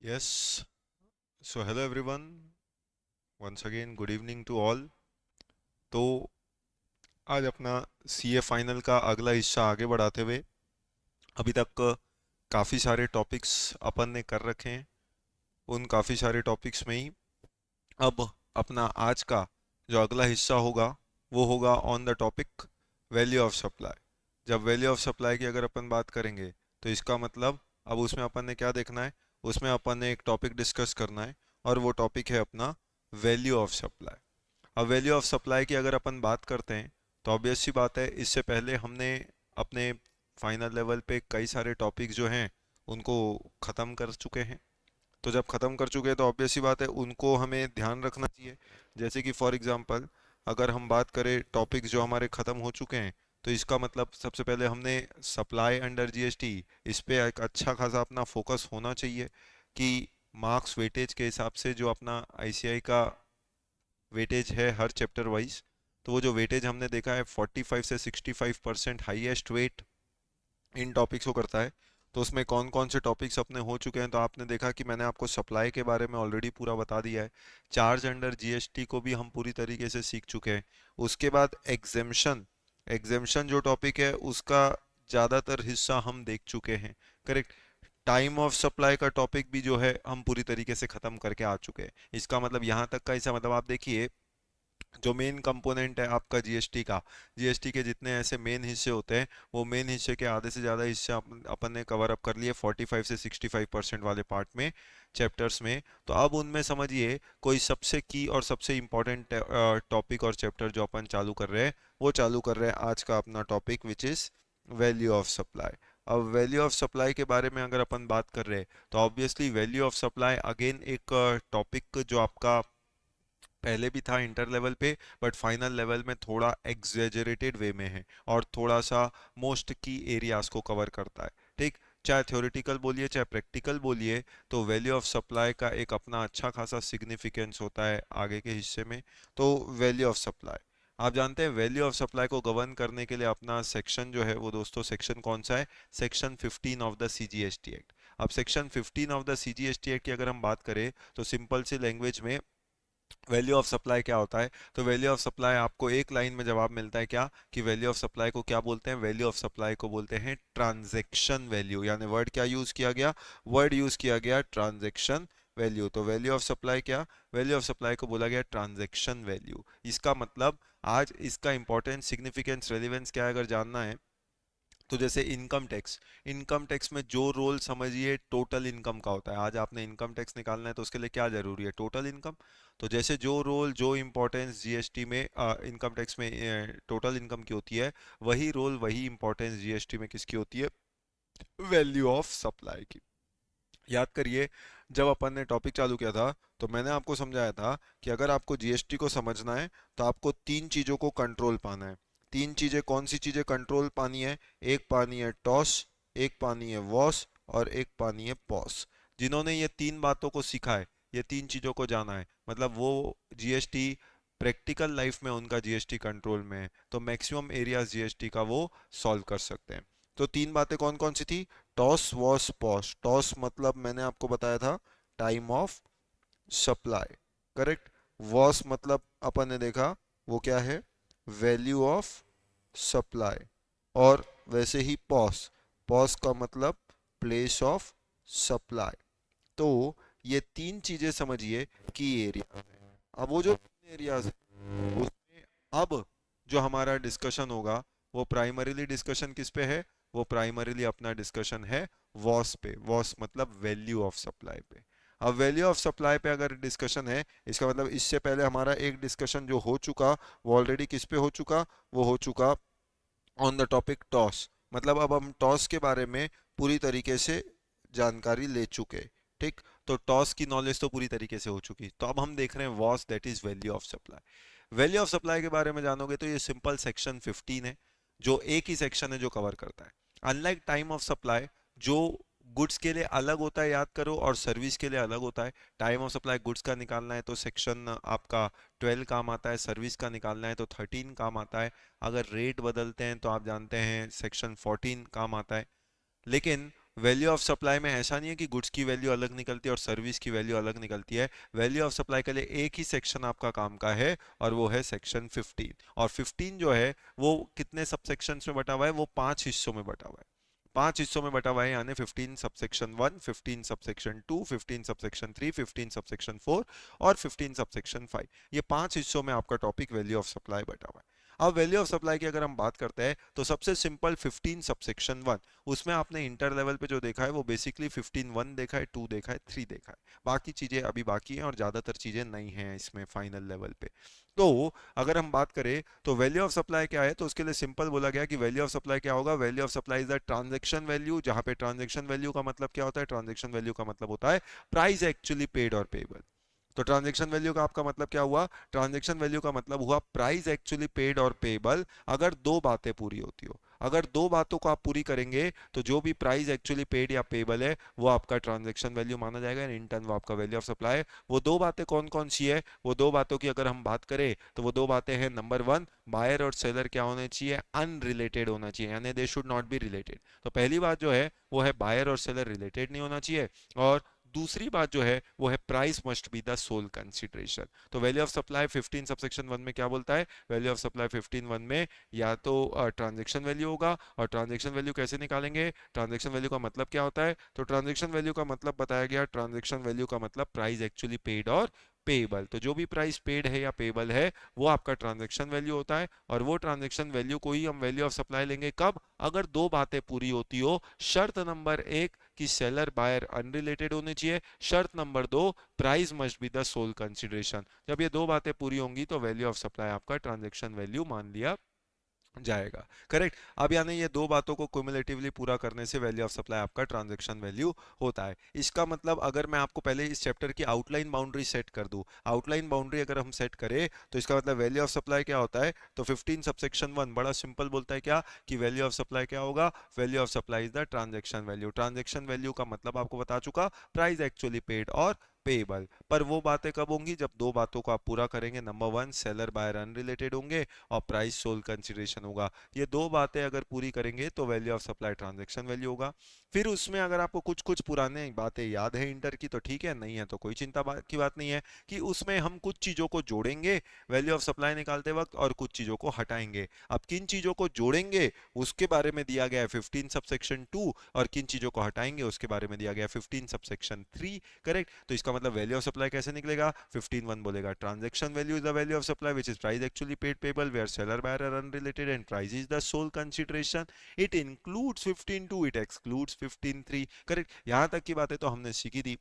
Yes, so hello everyone. Once again, good evening to all. तो आज अपना CA final का अगला हिस्सा आगे बढ़ाते हुए अभी तक काफ़ी सारे टॉपिक्स अपन ने कर रखे हैं। उन काफ़ी सारे टॉपिक्स में ही अब अपना आज का जो अगला हिस्सा होगा वो होगा on the topic value of supply. जब वैल्यू ऑफ सप्लाई की अगर अपन बात करेंगे तो इसका मतलब अब उसमें अपन ने क्या देखना है, उसमें अपन ने एक टॉपिक डिस्कस करना है और वो टॉपिक है अपना वैल्यू ऑफ सप्लाई। अब वैल्यू ऑफ सप्लाई की अगर अपन बात करते हैं तो ऑब्वियस सी बात है, इससे पहले हमने अपने फाइनल लेवल पे कई सारे टॉपिक जो हैं उनको ख़त्म कर चुके हैं। तो जब ख़त्म कर चुके हैं तो ऑब्वियस सी बात है उनको हमें ध्यान रखना चाहिए। जैसे कि फॉर एग्जांपल अगर हम बात करें टॉपिक जो हमारे ख़त्म हो चुके हैं, तो इसका मतलब सबसे पहले हमने सप्लाई अंडर जीएसटी, इस पे एक अच्छा खासा अपना फोकस होना चाहिए कि मार्क्स वेटेज के हिसाब से जो अपना आईसीआई का वेटेज है हर चैप्टर वाइज, तो वो जो वेटेज हमने देखा है 45 से 65% हाईएस्ट वेट इन टॉपिक्स को करता है। तो उसमें कौन कौन से टॉपिक्स अपने हो चुके हैं, तो आपने देखा कि मैंने आपको सप्लाई के बारे में ऑलरेडी पूरा बता दिया है। चार्ज अंडर जीएसटी को भी हम पूरी तरीके से सीख चुके हैं। उसके बाद एग्जेम्पशन, एग्जेम्पशन जो टॉपिक है उसका ज़्यादातर हिस्सा हम देख चुके हैं। करेक्ट। टाइम ऑफ सप्लाई का टॉपिक भी जो है हम पूरी तरीके से ख़त्म करके आ चुके हैं। इसका मतलब यहाँ तक का ऐसा मतलब आप देखिए, जो मेन कंपोनेंट है आपका जीएसटी का, जीएसटी के जितने ऐसे मेन हिस्से होते हैं वो मेन हिस्से के आधे से ज़्यादा हिस्से अपन ने कवर अप कर लिए 45 से 65% वाले पार्ट में, चैप्टर्स में। तो अब उनमें समझिए कोई सबसे की और सबसे इम्पोर्टेंट टॉपिक और चैप्टर जो अपन चालू कर रहे हैं, वो चालू कर रहे हैं आज का अपना topic which is value of supply. अब वैल्यू ऑफ सप्लाई के बारे में अगर अपन बात कर रहे हैं तो obviously value of supply again एक टॉपिक जो आपका पहले भी था इंटर लेवल पे, बट फाइनल लेवल में थोड़ा एग्जेजरेटेड वे में है और थोड़ा सा मोस्ट की एरियाज को कवर करता है। ठीक। चाहे थ्योरेटिकल बोलिए चाहे प्रैक्टिकल बोलिए, तो वैल्यू ऑफ सप्लाई का एक अपना अच्छा खासा सिग्निफिकेंस होता है आगे के हिस्से में। तो वैल्यू ऑफ सप्लाई, आप जानते हैं वैल्यू ऑफ सप्लाई को गवर्न करने के लिए अपना सेक्शन जो है वो दोस्तों सेक्शन कौन सा है, section 15 of the CGST act. अब section 15 of the CGST act की अगर हम बात करें तो सिंपल सी लैंग्वेज में वैल्यू ऑफ सप्लाई क्या होता है। तो वैल्यू ऑफ सप्लाई आपको एक लाइन में जवाब मिलता है क्या, कि वैल्यू ऑफ सप्लाई को क्या बोलते हैं, वैल्यू ऑफ सप्लाई को बोलते हैं ट्रांजैक्शन वैल्यू। यानी वर्ड क्या यूज किया गया, वर्ड यूज किया गया ट्रांजैक्शन वैल्यू। तो वैल्यू ऑफ सप्लाई क्या, वैल्यू ऑफ सप्लाई को बोला गया ट्रांजैक्शन वैल्यू। इसका मतलब आज इसका इंपॉर्टेंस सिग्निफिकेंस रेलिवेंस क्या है अगर जानना है, तो जैसे इनकम टैक्स, इनकम टैक्स में जो रोल समझिए टोटल इनकम का होता है। आज आपने इनकम टैक्स निकालना है तो उसके लिए क्या जरूरी है, टोटल इनकम। तो जैसे जो रोल जो इंपॉर्टेंस जीएसटी में इनकम टैक्स में टोटल इनकम की होती है, वही रोल वही इंपॉर्टेंस जीएसटी में किसकी होती है, वैल्यू ऑफ सप्लाई की। याद करिए, जब अपन ने टॉपिक चालू किया था तो मैंने आपको समझाया था कि अगर आपको जीएसटी को समझना है तो आपको तीन चीजों को कंट्रोल पाना है। तीन चीजें कौन सी चीजें कंट्रोल पानी है, एक पानी है टॉस, एक पानी है वॉस और एक पानी है पॉस। जिन्होंने ये तीन बातों को सीखा है, ये तीन चीजों को जाना है, मतलब वो जीएसटी प्रैक्टिकल लाइफ में उनका जीएसटी कंट्रोल में है, तो मैक्सिमम एरियाज जीएसटी का वो सॉल्व कर सकते हैं। तो तीन बातें कौन कौन सी थी, टॉस वॉस पॉस। टॉस मतलब मैंने आपको बताया था time of supply. Correct. VOS मतलब अपन ने देखा वो क्या है, वैल्यू ऑफ सप्लाई। और वैसे ही पॉस, पॉस का मतलब प्लेस ऑफ सप्लाई। तो ये तीन चीजें समझिए की एरिया। अब वो जो एरियाज है उसमें अब जो हमारा डिस्कशन होगा वो प्राइमरीली डिस्कशन किस पे है, वो प्राइमरीली अपना डिस्कशन है वॉस पे। वॉस मतलब वैल्यू ऑफ सप्लाई पे। अब वैल्यू ऑफ सप्लाई पे अगर डिस्कशन है, इसका मतलब इससे पहले हमारा एक डिस्कशन जो हो चुका वो ऑलरेडी किस पे हो चुका, वो हो चुका ऑन द टॉपिक टॉस। मतलब अब हम टॉस के बारे में पूरी तरीके से जानकारी ले चुके। ठीक। तो टॉस की नॉलेज तो पूरी तरीके से हो चुकी, तो अब हम देख रहे हैं VOS, that is value of supply. Value of supply के बारे में जानोगे तो ये सिंपल सेक्शन 15 है, जो एक ही सेक्शन है जो कवर करता है। अनलाइक टाइम ऑफ सप्लाई, जो गुड्स के लिए अलग होता है याद करो, और सर्विस के लिए अलग होता है। टाइम ऑफ सप्लाई गुड्स का निकालना है तो सेक्शन आपका 12 काम आता है, सर्विस का निकालना है तो 13 काम आता है। अगर रेट बदलते हैं तो आप जानते हैं सेक्शन 14 काम आता है। लेकिन वैल्यू ऑफ सप्लाई में ऐसा नहीं है कि गुड्स की वैल्यू अलग निकलती है और सर्विस की वैल्यू अलग निकलती है। वैल्यू ऑफ सप्लाई के लिए एक ही सेक्शन आपका काम का है और वो है सेक्शन 15। और 15 जो है वो कितने सब सेक्शंस में बटा हुआ है, वो 5 हिस्सों में बटा हुआ है। 5 हिस्सों में बटा हुआ है, यानी 15 सबसेक्शन 1, 15 सबसेक्शन 2, 15 सबसेक्शन 3, 15 सबसेक्शन 4 और 15 सबसेक्शन 5। ये 5 हिस्सों में आपका टॉपिक वैल्यू ऑफ सप्लाई बटा हुआ है। अब वैल्यू ऑफ सप्लाई की अगर हम बात करते हैं तो सबसे सिंपल 15 सबसेक्शन 1, उसमें आपने इंटर लेवल पे जो देखा है वो बेसिकली 15 1 देखा है, 2 देखा है, 3 देखा है। बाकी चीजें अभी बाकी हैं और ज्यादातर चीजें नहीं हैं इसमें फाइनल लेवल पे। तो अगर हम बात करें तो वैल्यू ऑफ सप्लाई क्या है, तो उसके लिए सिंपल बोला गया कि वैल्यू ऑफ सप्लाई क्या होगा, value of supply is the transaction value. जहां पे ट्रांजैक्शन वैल्यू का मतलब क्या होता है, ट्रांजैक्शन वैल्यू का मतलब होता है प्राइस एक्चुअली पेड और पेबल। तो ट्रांजैक्शन वैल्यू का आपका मतलब क्या हुआ, ट्रांजैक्शन वैल्यू का मतलब हुआ प्राइस एक्चुअली पेड और पेबल अगर दो बातें पूरी होती हो। अगर दो बातों को आप पूरी करेंगे तो जो भी प्राइस एक्चुअली पेड या पेबल है वो आपका ट्रांजैक्शन वैल्यू माना जाएगा, इन टर्न वो आपका वैल्यू ऑफ सप्लाई है। वो दो बातें कौन कौन सी है, वो दो बातों की अगर हम बात करें तो वो दो बातें हैं, नंबर 1, बायर और सेलर क्या होने चाहिए, अनरिलेटेड होना चाहिए, यानी they should not be related. तो पहली बात जो है वो है बायर और सेलर रिलेटेड नहीं होना चाहिए। और दूसरी बात जो है वो है price must be the sole consideration. तो वैल्यू ऑफ सप्लाई 15 सबसेक्शन 1 में क्या बोलता है, वैल्यू ऑफ सप्लाई 15 1 में या तो ट्रांजैक्शन वैल्यू होगा, और ट्रांजैक्शन वैल्यू कैसे निकालेंगे, ट्रांजैक्शन वैल्यू का मतलब क्या होता है, तो ट्रांजैक्शन वैल्यू का मतलब बताया गया, ट्रांजैक्शन वैल्यू का मतलब प्राइस एक्चुअली पेड और पेबल। तो जो भी प्राइस पेड है या पेबल है वो आपका ट्रांजैक्शन वैल्यू होता है, और वो ट्रांजैक्शन वैल्यू को ही हम वैल्यू ऑफ सप्लाई लेंगे कब, अगर दो बातें पूरी होती हो। शर्त नंबर 1 कि सेलर बायर अनरिलेटेड होने चाहिए, शर्त number 2 price must be the sole consideration. जब ये दो बातें पूरी होंगी तो वैल्यू ऑफ सप्लाई आपका ट्रांजैक्शन वैल्यू मान लिया जाएगा। करेक्ट। अब यानी ये दो बातों को क्युमुलेटिवली पूरा करने से वैल्यू ऑफ सप्लाई आपका ट्रांजैक्शन वैल्यू होता है। इसका मतलब अगर मैं आपको पहले इस चैप्टर की आउटलाइन बाउंड्री सेट कर दूं, आउटलाइन बाउंड्री अगर हम सेट करें तो इसका मतलब वैल्यू ऑफ सप्लाई क्या होता है, तो 15 सबसेक्शन 1 बड़ा सिंपल बोलता है क्या, कि वैल्यू ऑफ सप्लाई क्या होगा, value of supply is the transaction value. Transaction value का मतलब आपको बता चुका, प्राइस एक्चुअली पेड और पेबल। पर वो बातें कब होंगी, जब दो बातों को आप पूरा करेंगे, नंबर 1 सेलर बायर अनरिलेटेड होंगे और प्राइस सोल कंसिडरेशन होगा। ये दो बातें अगर पूरी करेंगे तो value of supply transaction value होगा। फिर उसमें अगर आपको कुछ कुछ पुराने बातें याद है इंटर की तो ठीक है, नहीं है तो कोई चिंता की बात नहीं है, कि उसमें हम कुछ चीजों को जोड़ेंगे वैल्यू ऑफ सप्लाई निकालते वक्त और कुछ चीजों को हटाएंगे। अब किन चीजों को जोड़ेंगे उसके बारे में दिया गया है 15 सबसेक्शन 2, और किन चीजों को हटाएंगे उसके बारे में दिया गया है 15 सबसेक्शन 3। करेक्ट। तो इसका मतलब वैल्यू ऑफ सप्लाई कैसे निकलेगा, 15 1 बोलेगा transaction value is the value of supply which is price actually paid payable where seller buyer are unrelated and price is the sole consideration. It includes 15 2, it excludes 15 3। Correct. यहां तक की बातें तो हमने सीखी थी।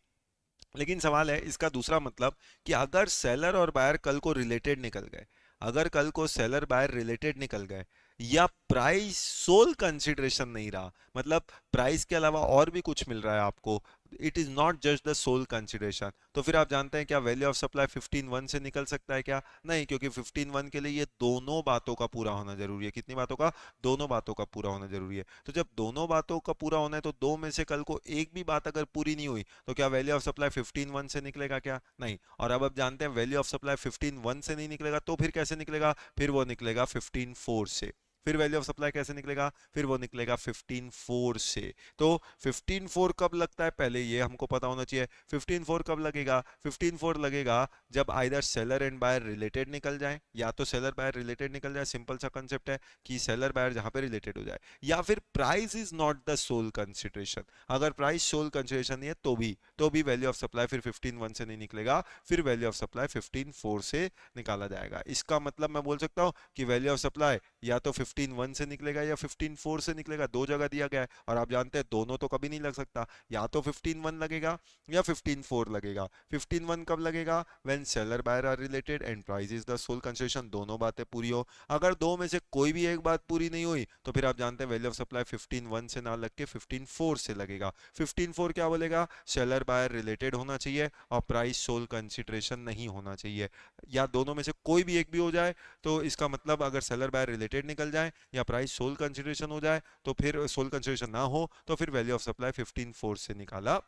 लेकिन सवाल है इसका दूसरा मतलब, कि अगर सेलर और बायर कल को रिलेटेड निकल गए, अगर कल को सेलर बायर रिलेटेड निकल गए या प्राइस सोल कंसिडरेशन नहीं रहा, मतलब प्राइस के अलावा और भी कुछ मिल रहा है आपको, it is not just the sole consideration, तो फिर आप जानते हैं क्या वैल्यू ऑफ सप्लाई 15 1 से निकल सकता है क्या, नहीं, क्योंकि 15 1 के लिए ये दोनों बातों का पूरा होना जरूरी है। कितनी बातों का, दोनों बातों का पूरा होना जरूरी है। तो जब दोनों बातों का पूरा होना है तो दो में से कल को एक भी बात अगर पूरी नहीं हुई तो क्या वैल्यू ऑफ सप्लाई 15 1 से निकलेगा क्या, नहीं। और अब जानते हैं वैल्यू ऑफ सप्लाई 15 1 से नहीं निकलेगा तो फिर कैसे निकलेगा, फिर वो निकलेगा 15 4 से। फिर वैल्यू ऑफ सप्लाई कैसे निकलेगा, फिर वो निकलेगा 15 4 से। तो 15 4 कब लगता है, पहले ये हमको पता होना चाहिए। 15 4 कब लगेगा, 15 4 लगेगा जब either seller and buyer related निकल जाए, या तो सेलर बायर रिलेटेड निकल जाए, सिंपल सा कंसेप्ट है कि सेलर बायर जहां पे रिलेटेड हो जाए, या फिर price is not the sole consideration. अगर प्राइस सोल कंसिडरेशन नहीं है तो भी वैल्यू ऑफ सप्लाई फिर 15 1 से नहीं निकलेगा, फिर वैल्यू ऑफ सप्लाई 15 4 से निकाला जाएगा। इसका मतलब मैं बोल सकता हूं कि वैल्यू ऑफ सप्लाई या तो 15 1 से निकलेगा या 15 4 से निकलेगा, दो जगह दिया गया है, और आप जानते हैं दोनों तो कभी नहीं लग सकता, या तो 15 1 लगेगा या 15 4 लगेगा। 15 1 कब लगेगा, when seller buyer are related and price is the sole consideration, दोनों बातें पूरी हो। अगर दो में से कोई भी एक बात पूरी नहीं हुई तो फिर आप जानते हैं वैल्यू ऑफ सप्लाई 15 1 से ना लग के 15 4 से लगेगा। 15 4 क्या बोलेगा, सेलर बायर रिलेटेड होना चाहिए और प्राइस सोल कंसिडरेशन नहीं होना चाहिए, या दोनों में से कोई भी एक भी हो जाए। तो इसका मतलब अगर सेलर बायर रिलेटेड निकल जाए या प्राइस सोल कंसिडरेशन हो जाए, तो फिर सोल कंसिडरेशन ना हो तो फिर वैल्यू ऑफ सप्लाई 15 4 से निकाला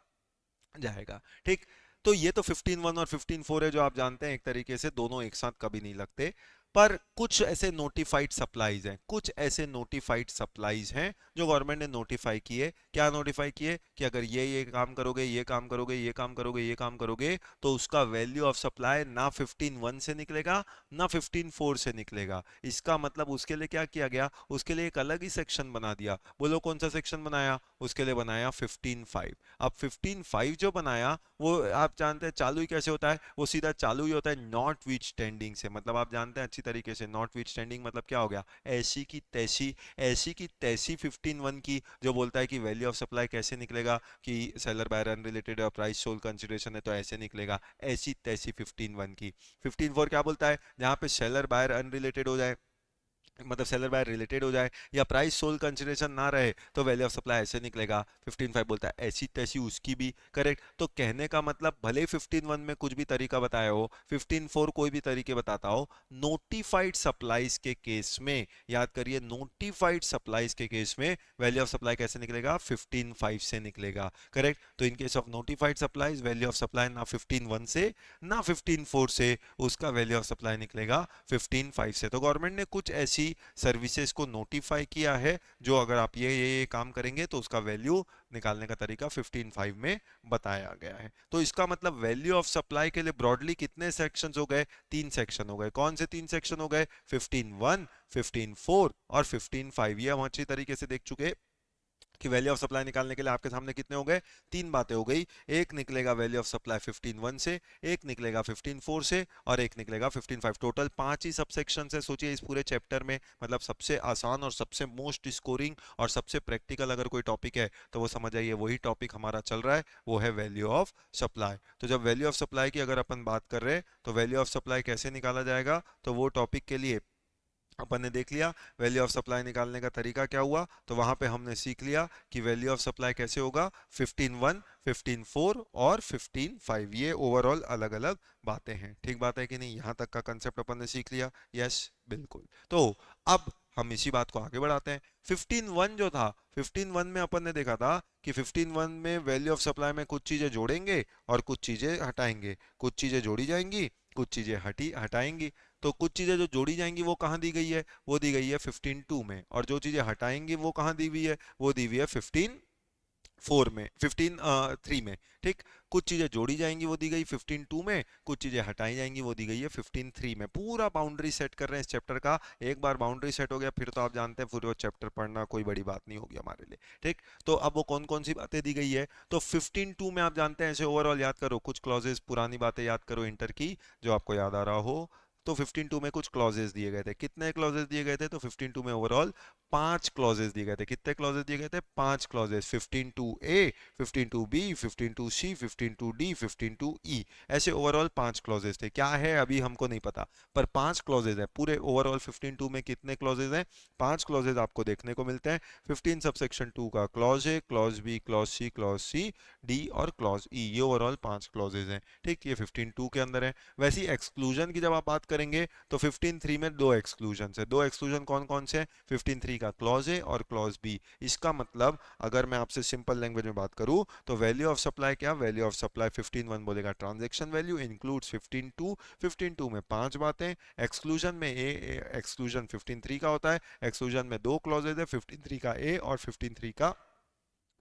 जाएगा। ठीक। तो ये तो 15 1 और 15 4 है जो आप जानते हैं, एक तरीके से दोनों एक साथ कभी नहीं लगते। पर कुछ ऐसे नोटिफाइड सप्लाईज हैं, कुछ ऐसे नोटिफाइड सप्लाईज हैं जो गवर्नमेंट ने नोटिफाई किए। क्या नोटिफाई किए कि अगर ये काम करोगे, ये काम करोगे, ये काम करोगे, ये काम करोगे, तो उसका वैल्यू ऑफ सप्लाई ना 15(1) से निकलेगा, ना 15(4) से निकलेगा। इसका मतलब उसके लिए क्या किया गया, उसके लिए एक अलग ही सेक्शन बना दिया। बोलो कौन सा सेक्शन बनाया, उसके लिए बनाया 15(5). अब 15(5) जो बनाया वो आप जानते हैं चालू ही कैसे होता है, वो सीधा चालू ही होता है नॉट विथ स्टैंडिंग से। मतलब आप जानते हैं अच्छी तरीके से नॉट विथ स्टैंडिंग मतलब क्या हो गया, ऐसी की तैसी, ऐसी की तैसी 15(1) की जो बोलता है कि वैल्यू ऑफ सप्लाई कैसे निकलेगा, कि सेलर बायर अनरिलेटेड और प्राइस सोल्ड कंसिडरेशन है तो ऐसे निकलेगा, ऐसी तैसी 15(1) की। 15(4) क्या बोलता है, जहां पे सेलर बायर अनरिलेटेड हो जाए, मतलब सेलर बाय रिलेटेड हो जाए, या प्राइस सोल कंसिडरेशन ना रहे, तो वैल्यू ऑफ सप्लाई ऐसे निकलेगा। 15(5) बोलता है ऐसी तैसी उसकी भी। करेक्ट। तो कहने का मतलब भले ही 15(1) में कुछ भी तरीका बताया हो, 15(4) कोई भी तरीके बताता हो, नोटिफाइड सप्लाईज के केस में, याद करिए नोटिफाइड सप्लाईज के केस में वैल्यू ऑफ सप्लाई कैसे निकलेगा, 15(5) से निकलेगा। करेक्ट। तो in case of notified supplies value of supply ना 15(1) से ना 15(4) से, उसका वैल्यू ऑफ सप्लाई निकलेगा 15(5) से। तो गवर्नमेंट ने कुछ ऐसी सर्विसेज को नोटिफाई किया है जो अगर आप ये काम करेंगे तो उसका वैल्यू निकालने का तरीका 15(5) में बताया गया है। तो इसका मतलब वैल्यू ऑफ सप्लाई के लिए ब्रॉडली कितने सेक्शंस हो गए, 3 सेक्शन हो गए। कौन से 3 सेक्शन हो गए, 15(1), 15(4) और 15(5). ये हम अच्छी तरीके से देख चुके कि वैल्यू ऑफ सप्लाई निकालने के लिए आपके सामने कितने हो गए, 3 बातें हो गई। एक निकलेगा वैल्यू ऑफ सप्लाई 15(1) से, एक निकलेगा 15(4) से, और एक निकलेगा 15(5). टोटल 5 ही सबसेक्शन है सोचिए इस पूरे चैप्टर में। मतलब सबसे आसान और सबसे मोस्ट स्कोरिंग और सबसे प्रैक्टिकल अगर कोई टॉपिक है तो वो समझ आइए वही टॉपिक हमारा चल रहा है, वो है वैल्यू ऑफ सप्लाई। तो जब वैल्यू ऑफ सप्लाई की अगर अपन बात कर रहे हैं तो वैल्यू ऑफ सप्लाई कैसे निकाला जाएगा, तो वो टॉपिक के लिए अपन ने देख लिया वैल्यू ऑफ सप्लाई निकालने का तरीका क्या हुआ। तो वहां पे हमने सीख लिया कि वैल्यू ऑफ सप्लाई कैसे होगा, 15(1), 15(4) और 15(5). ये ओवरऑल अलग अलग बातें हैं। ठीक बात है कि नहीं, यहां तक का कंसेप्ट अपन ने सीख लिया। यस बिल्कुल। तो अब हम इसी बात को आगे बढ़ाते हैं। 15(1) जो था, 15(1) में अपन ने देखा था कि 15(1) में वैल्यू ऑफ सप्लाई में कुछ चीजें जोड़ेंगे और कुछ चीजें हटाएंगे, कुछ चीजें जोड़ी जाएंगी, कुछ चीजें हटी हटाएंगी। तो कुछ चीजें जो जोड़ी जाएंगी वो कहाँ दी गई है, वो दी गई है 15(2) में, और जो चीजें हटाएंगी वो कहाँ दी हुई है, वो दी हुई है 15(4) में, 15(3) में। ठीक। कुछ चीजें जोड़ी जाएंगी वो दी गई 15(2) में, कुछ चीजें हटाई जाएंगी वो दी गई है 15(3) में। पूरा बाउंड्री सेट कर रहे हैं इस चैप्टर का। एक बार बाउंड्री सेट हो गया फिर तो आप जानते हैं पूरे वो चैप्टर पढ़ना कोई बड़ी बात नहीं होगी हमारे लिए। ठीक। तो अब वो कौन कौन सी बातें दी गई है, तो 15(2) में आप जानते हैं, ऐसे ओवरऑल याद करो, कुछ क्लॉजेस पुरानी बातें याद करो इंटर की जो आपको याद आ रहा हो। तो 15(2) में कुछ क्लॉजेस दिए गए थे। कितने क्लॉजेस दिए गए थे, तो 15(2) में ओवरऑल 5 क्लॉजेस दिए गए थे। कितने क्लॉजेस दिए गए थे, 5 clauses. 15(2)A, 15(2)B, 15(2)C, 15(2)D, 15(2)E, ऐसे ओवरऑल 5 क्लॉजेस थे। क्या है अभी हमको नहीं पता, पर 5 क्लॉजेस है पूरे ओवरऑल। 15(2) में कितने क्लॉजेस हैं, 5 क्लॉजेस आपको देखने को मिलते हैं। 15 सबसेक्शन 2 का clause A, clause B, clause C, D और क्लॉज ई, ये ओवरऑल 5 क्लॉजेस हैं। ठीक। ये 15(2) के अंदर है। वैसी एक्सक्लूजन की जब आप बात करेंगे तो 15(3) में 2 एक्सक्लूजन है। 2 एक्सक्लूजन कौन कौन से हैं, 15(3) का क्लॉज ए और क्लॉज बी। इसका मतलब अगर मैं आपसे सिंपल लैंग्वेज में बात करूं तो वैल्यू ऑफ सप्लाई क्या, वैल्यू ऑफ सप्लाई 15(1) बोलेगा ट्रांजैक्शन वैल्यू इंक्लूड्स 15(2). 15(2) में 5 बातें, एक्सक्लूजन में ए, एक्सक्लूजन 15(3) का होता है, एक्सक्लूजन में 2 क्लॉजेज है, 15(3) का ए और 15(3) का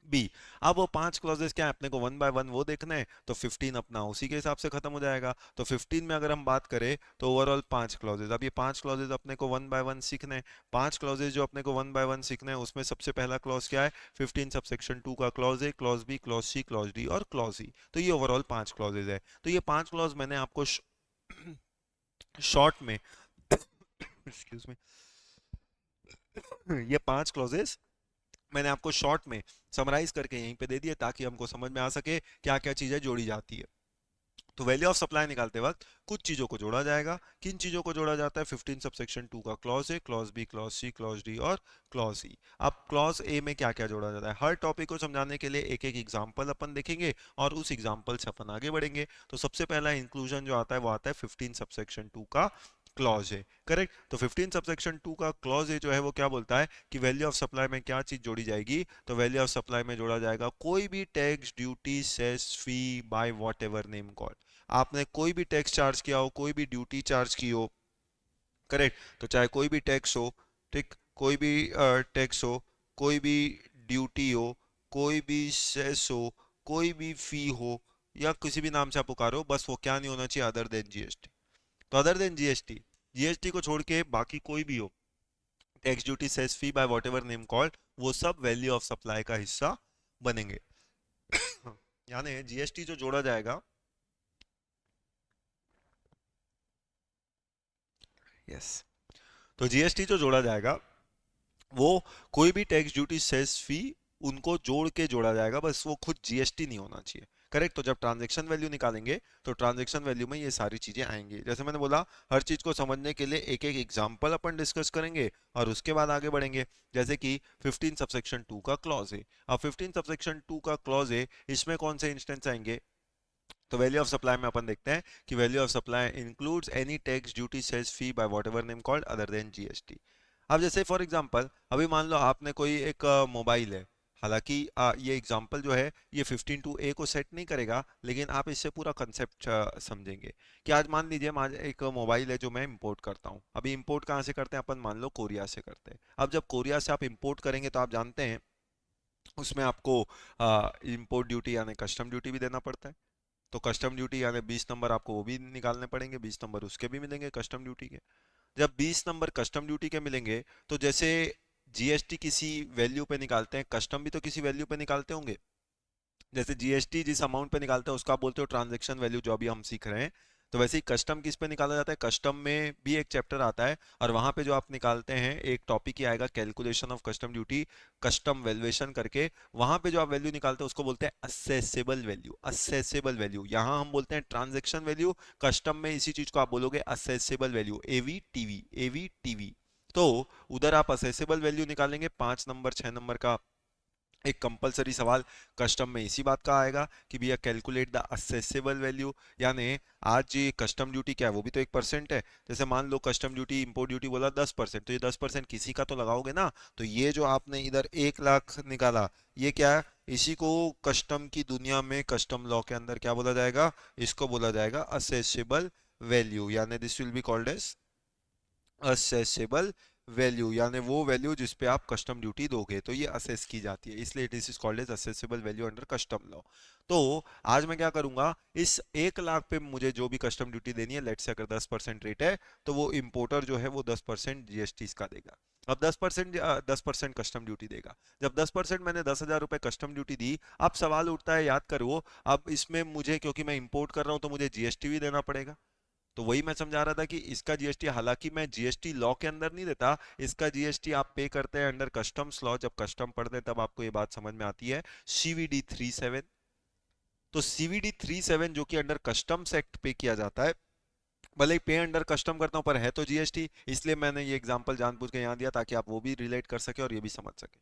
बी। अब वो 5 क्लॉजेस क्या है अपने को 1 बाय 1 वो देखना है, तो 15 अपना उसी के हिसाब से खत्म हो जाएगा। तो 15 में अगर हम बात करें तो ओवरऑल 5 क्लॉजेस। अब ये 5 क्लॉजेस अपने को 1 बाय 1 सीखने हैं। 5 क्लॉजेस जो अपने को 1 बाय 1 सीखने हैं उसमें सबसे पहला क्लॉज क्या है, 15 सबसेक्शन 2 का clause A, clause B, clause C, clause D और क्लॉज ई। तो ये ओवरऑल 5 क्लॉजेस है। तो ये 5 क्लॉज मैंने आपको शॉर्ट में एक्सक्यूज मी, ये 5 क्लॉजेस मैंने आपको शॉर्ट में समराइज करके यहीं पे दे दिए ताकि हमको समझ में आ सके क्या क्या चीजें जोड़ी जाती है। तो वैल्यू ऑफ सप्लाई निकालते वक्त कुछ चीजों को जोड़ा जाएगा। किन चीजों को जोड़ा जाता है, 15 सबसेक्शन 2 का clause A, clause B, clause C, clause D और क्लॉज ई। अब क्लॉज ए में क्या क्या जोड़ा जाता है, हर टॉपिक को समझाने के लिए एक एक एग्जांपल अपन देखेंगे और उस एग्जांपल से अपन आगे बढ़ेंगे। तो सबसे पहला इंक्लूजन जो आता है वो आता है 15 सबसेक्शन 2 का क्लॉज है। करेक्ट। तो 15 सबसेक्शन 2 का क्लॉज ए जो है वो क्या बोलता है कि वैल्यू ऑफ सप्लाई में क्या चीज जोड़ी जाएगी, तो वैल्यू ऑफ सप्लाई में जोड़ा जाएगा कोई भी tax, duty, cess, fee, by whatever name call. आपने कोई भी टैक्स चार्ज किया हो, कोई भी ड्यूटी चार्ज की हो, करेक्ट। तो चाहे कोई भी टैक्स हो, ठीक, कोई भी टैक्स हो, कोई भी ड्यूटी हो, कोई भी सेस हो, कोई भी फी हो, या किसी भी नाम से आप पुकारो, बस वो क्या नहीं होना चाहिए, अदर देन जीएसटी। तो अदर देन जीएसटी, जीएसटी को छोड़ के बाकी कोई भी हो, tax duty cess fee by whatever name called, वो सब वैल्यू ऑफ सप्लाई का हिस्सा बनेंगे। यानी जीएसटी जो जोड़ा जाएगा, यस, तो जीएसटी जो जोड़ा जाएगा वो कोई भी टैक्स ड्यूटी सेस फी उनको जोड़ के जोड़ा जाएगा, बस वो खुद जीएसटी नहीं होना चाहिए। करेक्ट। तो जब ट्रांजैक्शन वैल्यू निकालेंगे तो ट्रांजैक्शन वैल्यू में ये सारी चीजें आएंगी। जैसे मैंने बोला, हर चीज को समझने के लिए एक एक एग्जांपल अपन डिस्कस करेंगे और उसके बाद आगे बढ़ेंगे। जैसे कि 15 सबसेक्शन 2 का क्लॉज है। अब 15 सबसेक्शन 2 का क्लॉज है, इसमें कौन से इंस्टेंस आएंगे? तो वैल्यू ऑफ सप्लाई में अपन देखते हैं कि value of supply includes any tax duty cess fee by whatever name called other than GST. अब जैसे फॉर एग्जांपल, अभी मान लो आपने कोई एक मोबाइल है, हालांकि ये एग्जांपल जो है ये 15(2)(a) को सेट नहीं करेगा, लेकिन आप इससे पूरा कंसेप्ट समझेंगे कि आज मान लीजिए आज एक मोबाइल है जो मैं इंपोर्ट करता हूँ। अभी इंपोर्ट कहाँ से करते हैं अपन? मान लो कोरिया से करते हैं। अब जब कोरिया से आप इंपोर्ट करेंगे तो आप जानते हैं उसमें आपको इंपोर्ट ड्यूटी यानी कस्टम ड्यूटी भी देना पड़ता है। तो कस्टम ड्यूटी यानी 20 नंबर आपको वो भी निकालने पड़ेंगे, 20 नंबर उसके भी मिलेंगे कस्टम ड्यूटी के। जब 20 नंबर कस्टम ड्यूटी के मिलेंगे तो जैसे जीएसटी किसी वैल्यू पे निकालते हैं, कस्टम भी तो किसी वैल्यू पे निकालते होंगे। जैसे जीएसटी जिस अमाउंट पे निकालते हैं उसका आप बोलते हो ट्रांजैक्शन वैल्यू, जो अभी हम सीख रहे हैं। तो वैसे ही कस्टम किस पे निकाला जाता है? कस्टम में भी एक चैप्टर आता है और वहां पे जो आप निकालते हैं एक टॉपिक ही आएगा, calculation of custom duty, custom valuation करके। वहां पे जो आप वैल्यू निकालते हैं उसको बोलते हैं असेसेबल वैल्यू। असेसेबल वैल्यू यहाँ हम बोलते हैं ट्रांजैक्शन वैल्यू, कस्टम में इसी चीज को आप बोलोगे असेसेबल वैल्यू, एवीटीवी, एवीटीवी। तो उधर आप असेसेबल वैल्यू निकालेंगे, 5 नंबर 6 नंबर का एक कंपलसरी सवाल कस्टम में इसी बात का आएगा कि भैया कैलकुलेट द असेसेबल वैल्यू। यानी आज ये कस्टम ड्यूटी क्या है? वो भी तो 1% है। जैसे मान लो कस्टम ड्यूटी, इंपोर्ट ड्यूटी बोला 10%, तो ये 10% किसी का तो लगाओगे ना। तो ये जो आपने इधर 1 लाख निकाला, ये क्या है? इसी को कस्टम की दुनिया में, कस्टम लॉ के अंदर क्या बोला जाएगा? इसको बोला जाएगा असेसेबल वैल्यू, यानी this will be called as assessable value, यानी वो वैल्यू जिस पे आप कस्टम ड्यूटी दोगे, तो ये असेस की जाती है, इसलिए it is called as assessable value under custom law. तो आज मैं क्या करूंगा, इस 1 लाख पे मुझे जो भी कस्टम ड्यूटी देनी है, लेट से अगर 10% रेट है तो वो इंपोर्टर जो है वो 10% जीएसटी इसका देगा। अब 10% कस्टम ड्यूटी देगा। जब 10% मैंने 10,000 रुपए कस्टम ड्यूटी दी, अब सवाल उठता है, याद करो, अब इसमें मुझे, क्योंकि मैं इंपोर्ट कर रहा हूं तो मुझे जीएसटी भी देना पड़ेगा। तो वही मैं समझा रहा था कि इसका जीएसटी, हालांकि मैं जीएसटी लॉ के अंदर नहीं देता, इसका जीएसटी आप पे करते हैं अंडर कस्टम्स लॉ। जब कस्टम पढ़ते हैं तब आपको ये बात समझ में आती है, सीवीडी 37। तो सीवीडी 37 जो कि अंडर कस्टम्स एक्ट पे किया जाता है, भले ही पे अंडर कस्टम करता हूं पर है तो जीएसटी, इसलिए मैंने ये एग्जांपल जानबूझ के यहाँ दिया ताकि आप वो भी रिलेट कर सके और ये भी समझ सके।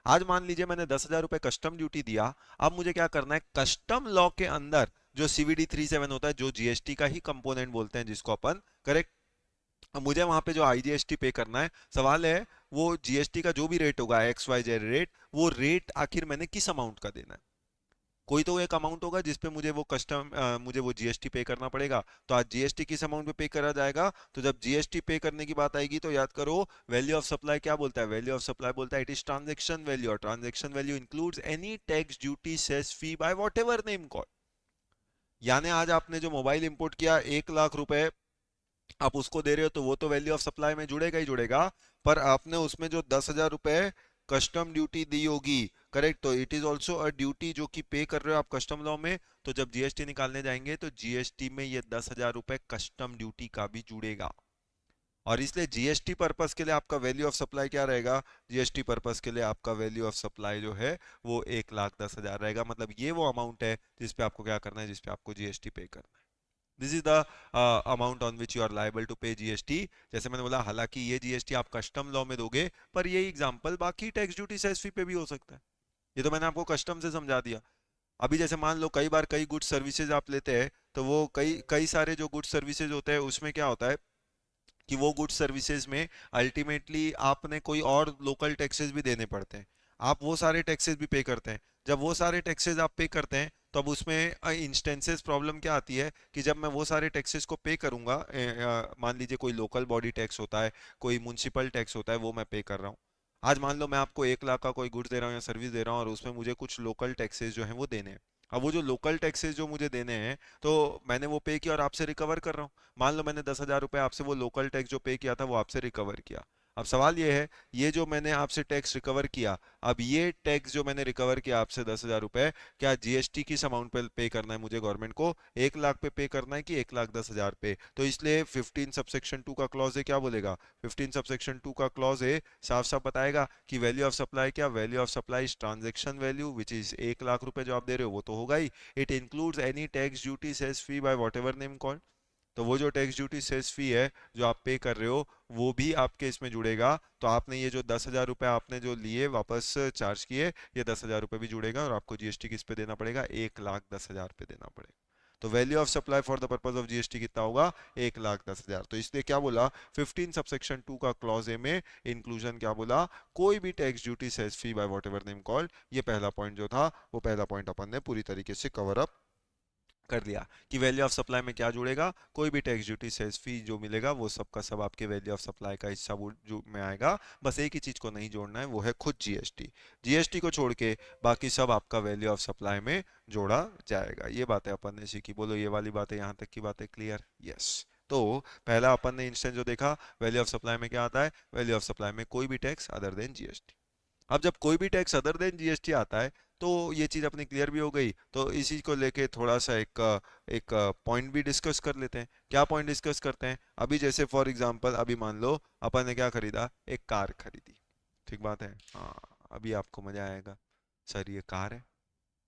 आज मान लीजिए मैंने 10,000 रुपए कस्टम ड्यूटी दिया, अब मुझे क्या करना है, कस्टम लॉ के अंदर जो सीवीडी 37 होता है, जो जीएसटी का ही कंपोनेंट बोलते हैं जिसको अपन, करेक्ट, मुझे वहां पे जो आईजीएसटी पे करना है। सवाल है वो जीएसटी का जो भी रेट होगा, एक्स वाई जेड रेट, वो रेट आखिर मैंने किस अमाउंट का देना है? कोई तो एक अमाउंट होगा जिसपे मुझे वो मुझे वो जीएसटी पे करना पड़ेगा। तो आज जीएसटी किस अमाउंट पे पे करा जाएगा? तो जब जीएसटी पे करने की बात आएगी तो याद करो, वैल्यू ऑफ सप्लाई क्या बोलता है? वैल्यू ऑफ सप्लाई बोलता है इट इज ट्रांजैक्शन वैल्यू, और transaction value includes any tax duty cess fee by whatever name called. यानी आज आपने जो मोबाइल इंपोर्ट किया, 1 लाख रुपए आप उसको दे रहे हो, तो वो तो वैल्यू ऑफ सप्लाई में जुड़ेगा ही जुड़ेगा, पर आपने उसमें जो 10,000 रुपए कस्टम ड्यूटी दी होगी, करेक्ट, तो it is also a duty जो कि पे कर रहे हो आप कस्टम लॉ में। तो जब जीएसटी निकालने जाएंगे तो जीएसटी में ये 10,000 रुपए कस्टम ड्यूटी का भी जुड़ेगा। और इसलिए जीएसटी पर्पस के लिए आपका वैल्यू ऑफ सप्लाई क्या रहेगा? जीएसटी पर्पस के लिए आपका वैल्यू ऑफ सप्लाई जो है वो 1,10,000 रहेगा। मतलब ये वो अमाउंट है जिसपे आपको क्या करना है, जिसपे आपको जीएसटी पे करना है। This is the amount on which you are liable to pay GST. जैसे मैंने बोला, हालांकि ये जीएसटी आप कस्टम लॉ में दोगे, पर ये एग्जांपल बाकी टैक्स ड्यूटी सेस फी पे भी हो सकता है। ये तो मैंने आपको कस्टम से समझा दिया। अभी जैसे मान लो कई बार कई गुड्स सर्विसेज आप लेते हैं, तो वो कई कई सारे जो गुड्स सर्विसेज होते हैं उसमें क्या होता है कि वो गुड्स सर्विसेज में अल्टीमेटली आपने कोई और लोकल टैक्सेस भी देने पड़ते हैं। आप वो सारे टैक्सेस भी पे करते हैं। जब वो सारे टैक्सेस आप पे करते हैं तो अब उसमें इंस्टेंसेस प्रॉब्लम क्या आती है कि जब मैं वो सारे टैक्सेस को पे करूंगा, मान लीजिए कोई लोकल बॉडी टैक्स होता है, कोई म्युनिसिपल टैक्स होता है, वो मैं पे कर रहा हूँ। आज मान लो मैं आपको 1 लाख का कोई गुड्स दे रहा हूँ या सर्विस दे रहा हूँ और उसमें मुझे कुछ लोकल टैक्सेस जो हैं वो देने हैं। अब वो जो लोकल टैक्सेस जो मुझे देने हैं, तो मैंने वो पे किया और आपसे रिकवर कर रहा हूँ। मान लो मैंने 10,000 रुपये आपसे वो लोकल टैक्स जो पे किया था वो आपसे रिकवर किया। अब सवाल ये है, ये जो मैंने आपसे टैक्स रिकवर किया, अब ये टैक्स जो मैंने रिकवर किया आपसे 10,000 रुपये, क्या जीएसटी किस अमाउंट पे पे करना है मुझे गवर्नमेंट को? 1 लाख पे करना है कि 1,10,000 पे? तो इसलिए 15 सबसेक्शन 2 का क्लॉज है क्या बोलेगा? 15 सबसेक्शन 2 का क्लॉज है साफ साफ बताएगा कि वैल्यू ऑफ सप्लाई क्या, value of supply is transaction value which is 1 lakh रुपए जो आप दे रहे हो वो तो होगा ही। It includes any tax duty cess fee by whatever name called. तो वो जो टैक्स ड्यूटी सेस फी है जो आप पे कर रहे हो वो भी आपके इसमें जुड़ेगा। तो आपने ये जो 10,000 रुपये आपने जो लिए वापस चार्ज किए, ये 10,000 रुपये भी जुड़ेगा और आपको जीएसटी किस पे देना पड़ेगा? 1,10,000 पे देना पड़ेगा। तो value of supply for the purpose of GST कितना होगा? 1,10,000। तो इसलिए क्या बोला 15 सबसेक्शन 2 का क्लॉज ए में इंक्लूजन क्या बोला? कोई भी tax duty cess fee by whatever name called. ये पहला पॉइंट जो था वो पहला पॉइंट अपन ने पूरी तरीके से कवर अप कर दिया कि वैल्यू ऑफ सप्लाई में क्या जुड़ेगा? कोई भी टैक्स ड्यूटी सेस फी जो मिलेगा वो सब का सब आपके वैल्यू ऑफ सप्लाई का हिस्सा जो में आएगा। बस एक ही चीज को नहीं जोड़ना है, वो है खुद जीएसटी। जीएसटी को छोड़ के बाकी सब आपका वैल्यू ऑफ सप्लाई में जोड़ा जाएगा। ये बातें अपन ने सीखी। बोलो ये वाली बातें, यहाँ तक की बातें क्लियर? यस। तो पहला अपन ने इंस्टेंस जो देखा, वैल्यू ऑफ सप्लाई में क्या आता है? वैल्यू ऑफ सप्लाई में कोई भी टैक्स अदर देन जीएसटी। अब जब कोई भी टैक्स अदर देन जीएसटी आता है तो ये चीज अपनी क्लियर भी हो गई। तो इसी को लेके थोड़ा सा एक पॉइंट भी डिस्कस कर लेते हैं। क्या पॉइंट डिस्कस करते हैं? अभी जैसे फॉर एग्जांपल अभी मान लो अपन ने क्या खरीदा? एक कार खरीदी। ठीक बात है, हाँ। अभी आपको मजा आएगा, सर ये कार है।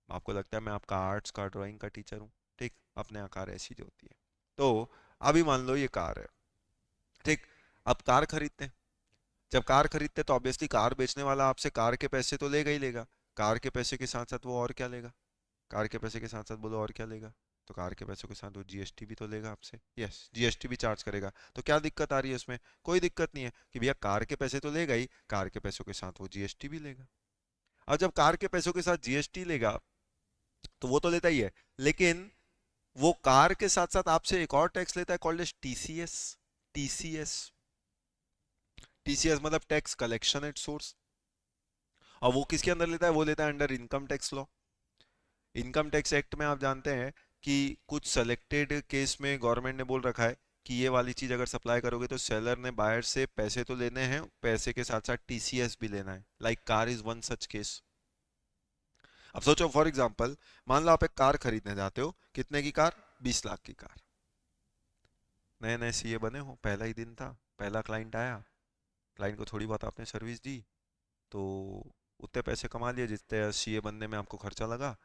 आपको लगता है मैं आपका आर्ट्स का ड्राइंग का टीचर हूँ। ठीक, अपने यहाँ कार ऐसी जो होती है। तो अभी मान लो ये कार है। ठीक, अब कार खरीदते हैं। जब कार खरीदते तो ऑब्वियसली कार बेचने वाला आपसे कार के पैसे तो लेगा ही लेगा। कार के पैसे के साथ साथ वो और क्या लेगा? कार के पैसे के साथ साथ बोलो और क्या लेगा? तो कार के पैसों के साथ वो जीएसटी भी तो लेगा आपसे। यस, जीएसटी भी चार्ज करेगा। तो क्या दिक्कत आ रही है उसमें? कोई दिक्कत नहीं है कि भैया कार के पैसे तो लेगा ही, कार के पैसों के साथ वो जीएसटी भी लेगा। और जब कार के पैसों के साथ जीएसटी लेगा तो वो तो लेता ही है, लेकिन वो कार के साथ साथ आपसे एक और टैक्स लेता है called as TCS. TCS, TCS मतलब टैक्स कलेक्शन एट सोर्स। और वो किसके अंदर लेता है? वो लेता है under income tax law. Income tax act में आप जानते हैं कि कुछ सेलेक्टेड केस में गवर्नमेंट ने बोल रखा है कि ये वाली चीज अगर सप्लाई करोगे तो सेलर ने बायर से पैसे तो लेने हैं, पैसे के साथ साथ टीसीएस भी लेना है। Like car is one such case. अब सोचो फॉर एग्जांपल, मान लो आप एक कार खरीदने जाते हो। कितने की कार? 20 लाख की कार। नए नए सीए बने हो, पहला ही दिन था, पहला क्लाइंट आया। क्लाइंट को थोड़ी बहुत आपने सर्विस दी तो उतने पैसे कमा लिए जितने सीए बनने में आपको खर्चा लगा।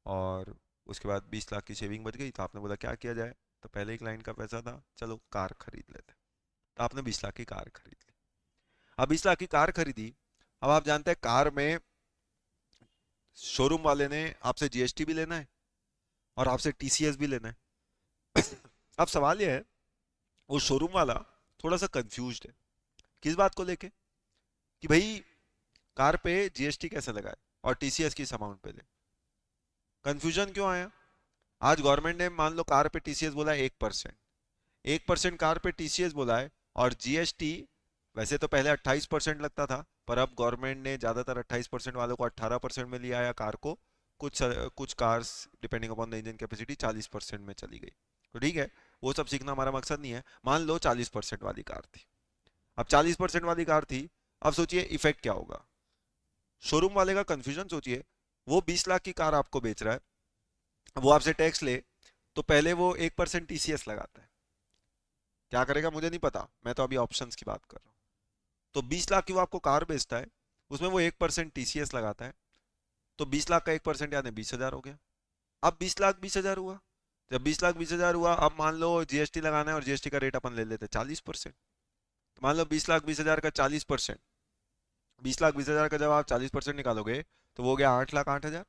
और उसके बाद 20 लाख की सेविंग बच गई तो आपने बोला क्या किया जाए? तो पहले ही क्लाइंट का पैसा था, चलो कार खरीद लेते। तो आपने 20 लाख की कार खरीद ली। अब 20 लाख की कार खरीदी। अब आप जानते हैं कार में शोरूम वाले ने आपसे जीएसटी भी लेना है और आपसे टीसीएस भी लेना है। अब सवाल यह है, वो शोरूम वाला थोड़ा सा कंफ्यूज्ड है। किस बात को लेके? कि भाई कार पे जीएसटी कैसे लगाए और टीसीएस किस अमाउंट पे ले? कंफ्यूजन क्यों आया? आज गवर्नमेंट ने मान लो कार पे टीसीएस बोला है 1%। 1% कार पे टीसीएस बोला है और जीएसटी वैसे तो पहले 28% लगता था, पर अब गवर्नमेंट ने ज्यादातर 28% वालों को 18% में लिया आया कार को। कुछ कुछ cars depending upon the engine capacity 40% में चली गई। तो ठीक है, वो सब सीखना हमारा मकसद नहीं है। मान लो 40% वाली कार थी। अब 40% वाली कार थी, अब सोचिए इफेक्ट क्या होगा? शोरूम वाले का कंफ्यूजन सोचिए। वो 20 लाख की कार आपको बेच रहा है, वो आपसे टैक्स ले, तो पहले वो 1% टीसीएस लगाता है। क्या करेगा मुझे नहीं पता, मैं तो अभी ऑप्शंस की बात कर रहा हूँ। तो 20 लाख की वो आपको कार बेचता है, उसमें वो 1% टीसीएस लगाता है। तो 20 लाख का 1% यानी 20,000 हो गया। अब 20 लाख 20,000 हुआ। जब 20 लाख 20,000 हुआ, अब मान लो जीएसटी लगाना है और जीएसटी का रेट अपन ले लेते हैं 40%। तो मान लो 20 लाख 20,000 का 40%। 20 लाख 20,000 का जब आप 40% निकालोगे तो वो हो गया 8,08,000।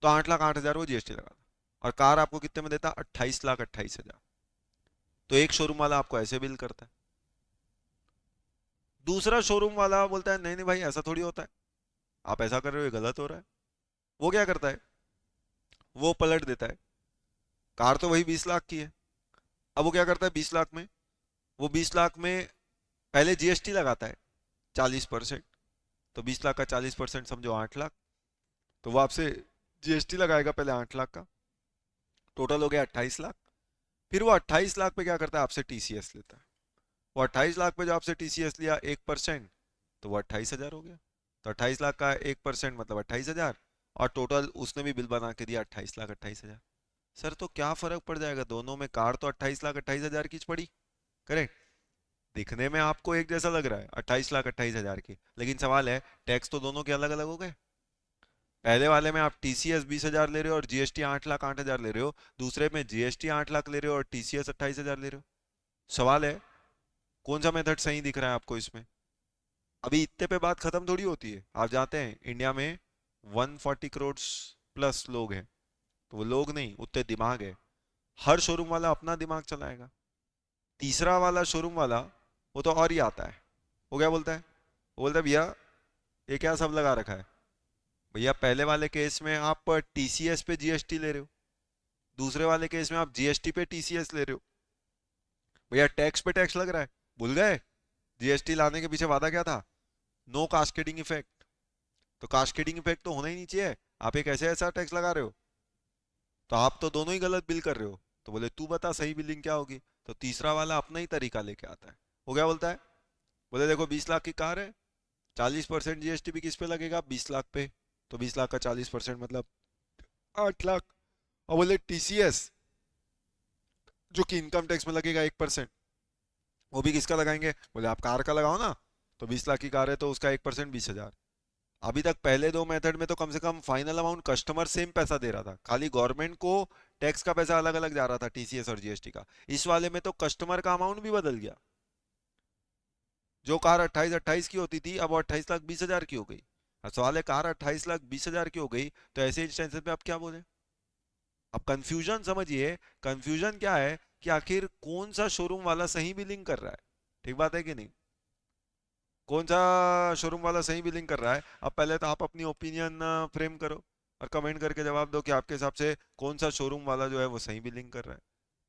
तो 8,08,000 वो जीएसटी लगा। और कार आपको कितने में देता? 28,28,000। तो एक शोरूम वाला आपको ऐसे बिल करता है। दूसरा शोरूम वाला बोलता है नहीं नहीं भाई ऐसा थोड़ी होता है, आप ऐसा कर रहे हो, ये गलत हो रहा है। वो क्या करता है? वो पलट देता है। कार तो वही 20 लाख की है। अब वो क्या करता है 20 लाख में, वो 20 लाख में पहले जीएसटी लगाता है 40%। तो 20 लाख का 40% समझो 8 लाख। तो वो आपसे जीएसटी लगाएगा पहले 8 लाख का, टोटल हो गया 28 लाख। फिर वो 28 लाख पे क्या करता है, आपसे टीसीएस लेता है। वो 28 लाख पे जो आपसे टीसीएस लिया 1%, तो वो 28 हजार हो गया। तो 28 लाख का 1% मतलब 28 हजार, और टोटल उसने भी बिल बना के दिया 28 लाख 28 हजार। सर तो क्या फर्क पड़ जाएगा दोनों में, कार तो 28 लाख 28 हजार की पड़ी, करेक्ट। दिखने में आपको एक जैसा लग रहा है 28 लाख 28 हजार की, लेकिन सवाल है टैक्स तो दोनों के अलग अलग हो गए। पहले वाले में आप टीसीएस 20 हजार ले रहे हो और जीएसटी 8 लाख 8 हजार ले रहे हो, दूसरे में जीएसटी 8 लाख ले रहे हो और टीसीएस 28 हजार ले रहे हो। सवाल है कौन सा मेथड सही दिख रहा है आपको इसमें। अभी इतने पे बात खत्म थोड़ी होती है। आप जानते हैं इंडिया में 140 करोड़ प्लस लोग हैं, तो वो लोग नहीं, उतने दिमाग है। हर शोरूम वाला अपना दिमाग चलाएगा। तीसरा वाला शोरूम वाला वो तो और ही आता है। वो क्या बोलता है, वो बोलता है भैया ये क्या सब लगा रखा है। भैया पहले वाले केस में आप टीसीएस पे जीएसटी ले रहे हो, दूसरे वाले केस में आप जीएसटी पे टीसीएस ले रहे हो। भैया टैक्स पे टैक्स लग रहा है, भूल गए जीएसटी लाने के पीछे वादा क्या था, नो कास्केडिंग इफेक्ट। तो कास्केडिंग इफेक्ट तो होना ही नहीं चाहिए। आप एक ऐसे ऐसा टैक्स लगा रहे हो, तो आप तो दोनों ही गलत बिल कर रहे हो। तो बोले तू बता सही बिलिंग क्या होगी। तो तीसरा वाला अपना ही तरीका लेके आता है। वो क्या बोलता है, बोले देखो 20 लाख की कार है, 40% जीएसटी भी किस पे लगेगा, 20 लाख पे। तो 20 लाख का 40% मतलब 8 लाख। और बोले टीसीएस जो कि इनकम टैक्स में लगेगा 1%, वो भी किसका लगाएंगे, बोले आप कार का लगाओ ना। तो 20 लाख की कार है तो उसका 1% 20 हजार। अभी तक पहले दो मेथड में तो कम से कम फाइनल अमाउंट कस्टमर सेम पैसा दे रहा था, खाली गवर्नमेंट को टैक्स का पैसा अलग अलग जा रहा था टीसीएस और जीएसटी का। इस वाले में तो कस्टमर का अमाउंट भी बदल गया। जो कार 28 की होती थी अब वो 28 लाख 20 हजार की हो गई। अब सवाल है कार 28 लाख 20 हजार की हो गई, तो ऐसे इंस्टेंसेस में आप क्या बोले। अब कंफ्यूजन समझिए। कंफ्यूजन क्या है कि आखिर कौन सा शोरूम वाला सही बिलिंग कर रहा है। ठीक बात है कि नहीं, कौन सा शोरूम वाला सही बिलिंग कर रहा है। अब पहले तो आप अपनी ओपिनियन फ्रेम करो और कमेंट करके जवाब दो कि आपके हिसाब से कौन सा शोरूम वाला जो है वो सही बिलिंग कर रहा है।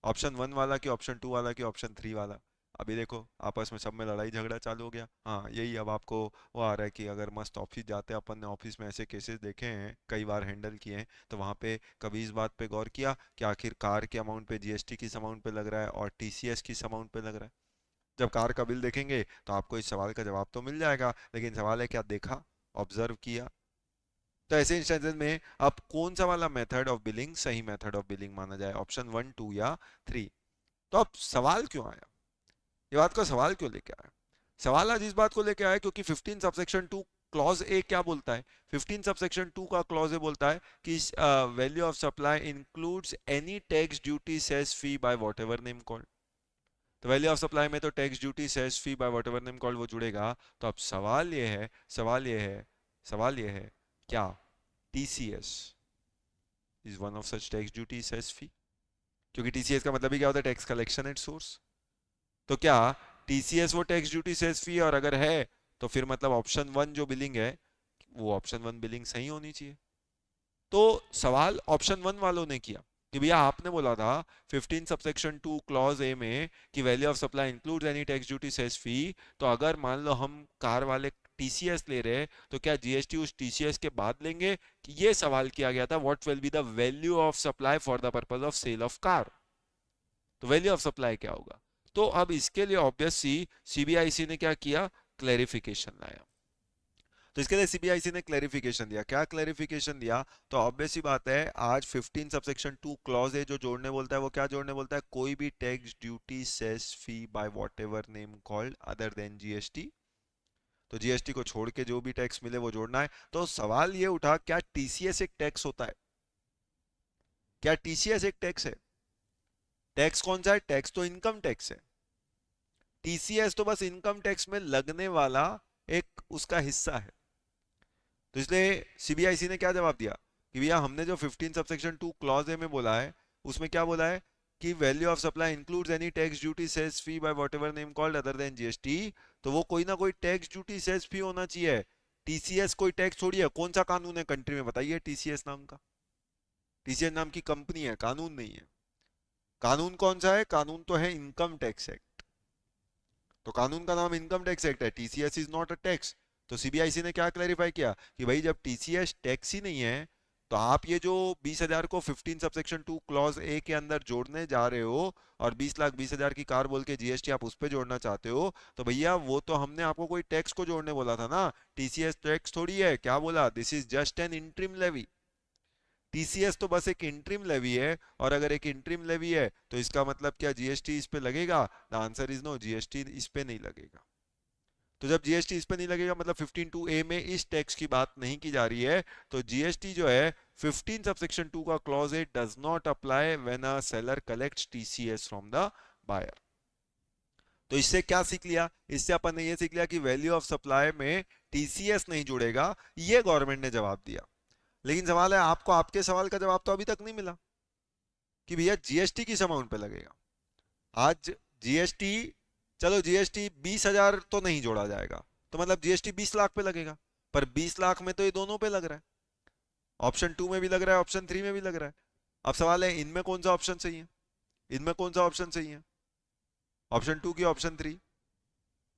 ऑप्शन 1 वाला कि ऑप्शन 2 वाला कि ऑप्शन 3 वाला। अभी देखो आपस में सब में लड़ाई झगड़ा चालू हो गया। हाँ यही अब आपको वो आ रहा है कि अगर मस्त ऑफिस जाते हैं, अपन ने ऑफिस में ऐसे केसेस देखे हैं कई बार हैंडल किए हैं, तो वहाँ पे कभी इस बात पे गौर किया कि आखिर कार के अमाउंट पे जीएसटी किस अमाउंट पे लग रहा है और टीसीएस किस अमाउंट पे लग रहा है। जब कार का बिल देखेंगे तो आपको इस सवाल का जवाब तो मिल जाएगा, लेकिन सवाल है क्या देखा, ऑब्जर्व किया। तो ऐसे इंस्टेंसेस में अब कौन सा वाला मेथड ऑफ बिलिंग सही मेथड ऑफ बिलिंग माना जाए, ऑप्शन 1 2 या 3। तो अब सवाल क्यों आया, ये बात का सवाल क्यों लेके आया। सवाल आज इस बात को लेके आया क्योंकि 15 सबसेक्शन 2 क्लॉज ए क्या बोलता है। 15 सबसेक्शन 2 का क्लॉज ए बोलता है कि value of supply includes any tax duty cess fee by whatever name called. तो वैल्यू ऑफ सप्लाई में तो tax duty cess fee by whatever name called वो जुड़ेगा। तो अब सवाल ये है क्या TCS is one of such tax duty cess fee, क्योंकि टीसीएस का मतलब ही क्या होता है, टैक्स कलेक्शन एट सोर्स। तो क्या टीसीएस वो टैक्स ड्यूटी सेस फी, और अगर है तो फिर मतलब ऑप्शन 1 जो बिलिंग है वो ऑप्शन 1 बिलिंग सही होनी चाहिए। तो सवाल ऑप्शन 1 वालों ने किया कि भैया आपने बोला था 15 सबसेक्शन 2 क्लॉज ए में कि value of supply includes any tax duty cess fee. तो अगर मान लो हम कार वाले टीसीएस ले रहे हैं तो क्या जीएसटी उस टीसीएस के बाद लेंगे, कि ये सवाल किया गया था what will be the value of supply for the purpose of sale of car. तो वैल्यू ऑफ सप्लाई क्या होगा। तो अब इसके लिए ऑब्वियसली सीबीआईसी ने क्या किया, क्लैरिफिकेशन लाया। तो इसके लिए सीबीआईसी ने क्लैरिफिकेशन दिया। क्या क्लैरिफिकेशन दिया, तो ऑब्वियस सी बात है आज 15 सबसेक्शन 2 क्लॉज है जो जोड़ने बोलता है, वो क्या जोड़ने बोलता है, कोई भी tax duty cess fee by whatever name called other than GST. तो जीएसटी को छोड़ के जो भी टैक्स मिले वो जोड़ना है। तो सवाल ये उठा क्या टीसीएस एक टैक्स होता है, क्या टीसीएस एक टैक्स है। टैक्स कौन सा है, टैक्स तो इनकम टैक्स है। टीसीएस तो बस इनकम टैक्स में लगने वाला एक उसका हिस्सा है। तो इसलिए सीबीआईसी ने क्या जवाब दिया कि भैया हमने जो 15 सबसेक्शन 2 क्लॉज ए में बोला है उसमें क्या बोला है कि value of supply includes any tax duty cess fee by whatever name called other than GST. तो वो कोई ना कोई टैक्स ड्यूटी सेस फी होना चाहिए। टीसीएस कोई टैक्स थोड़ी है, कौन सा कानून है कंट्री में बताइए टीसीएस नाम का। टीसीएस नाम की कंपनी है, कानून नहीं है। कानून कौन सा है? कानून तो है इनकम टैक्स एक्ट। तो कानून का नाम इनकम टैक्स एक्ट है, TCS is not a tax. तो सीबीआईसी ने क्या क्लैरिफाई किया कि भाई जब टीसीएस टैक्स ही नहीं है, तो आप ये जो 20,000 को 15 सबसेक्शन 2 क्लॉज ए के अंदर जोड़ने जा रहे हो, और 20,20,000 की कार बोल के जीएसटी आप उस पे जोड़ना चाहते हो, तो भैया वो तो हमने आपको कोई टैक्स को जोड़ने बोला था ना। टीसीएस टैक्स थोड़ी है। क्या बोला? This is just an interim levy. TCS तो बस एक इंट्रीम लेवी है, और अगर एक इंट्रीम लेवी है तो इसका मतलब क्या जीएसटी इस पे लगेगा? The answer is no, GST इस पे नहीं लगेगा। तो जब जीएसटी इस पे नहीं लगेगा, मतलब 15(2)(a) में इस टैक्स की बात नहीं की जा रही है, तो जीएसटी जो है 15 सबसेक्शन 2 का clause 8 does not apply when a seller collects TCS from the buyer. तो इससे क्या सीख लिया? इससे अपन ने ये सीख लिया कि वैल्यू ऑफ सप्लाई में टीसीएस नहीं जुड़ेगा, ये गवर्नमेंट ने जवाब दिया। लेकिन सवाल है, आपको आपके सवाल का जवाब तो अभी तक नहीं मिला कि भैया जीएसटी किस अमाउंट पे लगेगा। आज जीएसटी, चलो जीएसटी 20,000 तो नहीं जोड़ा जाएगा, तो मतलब जीएसटी 20 लाख पे लगेगा। पर 20 लाख में तो ये दोनों पे लग रहा है, ऑप्शन 2 में भी लग रहा है, ऑप्शन 3 में भी लग रहा है। अब सवाल है, इनमें कौन सा ऑप्शन सही है? इनमें कौन सा ऑप्शन सही है? ऑप्शन 2 की ऑप्शन 3?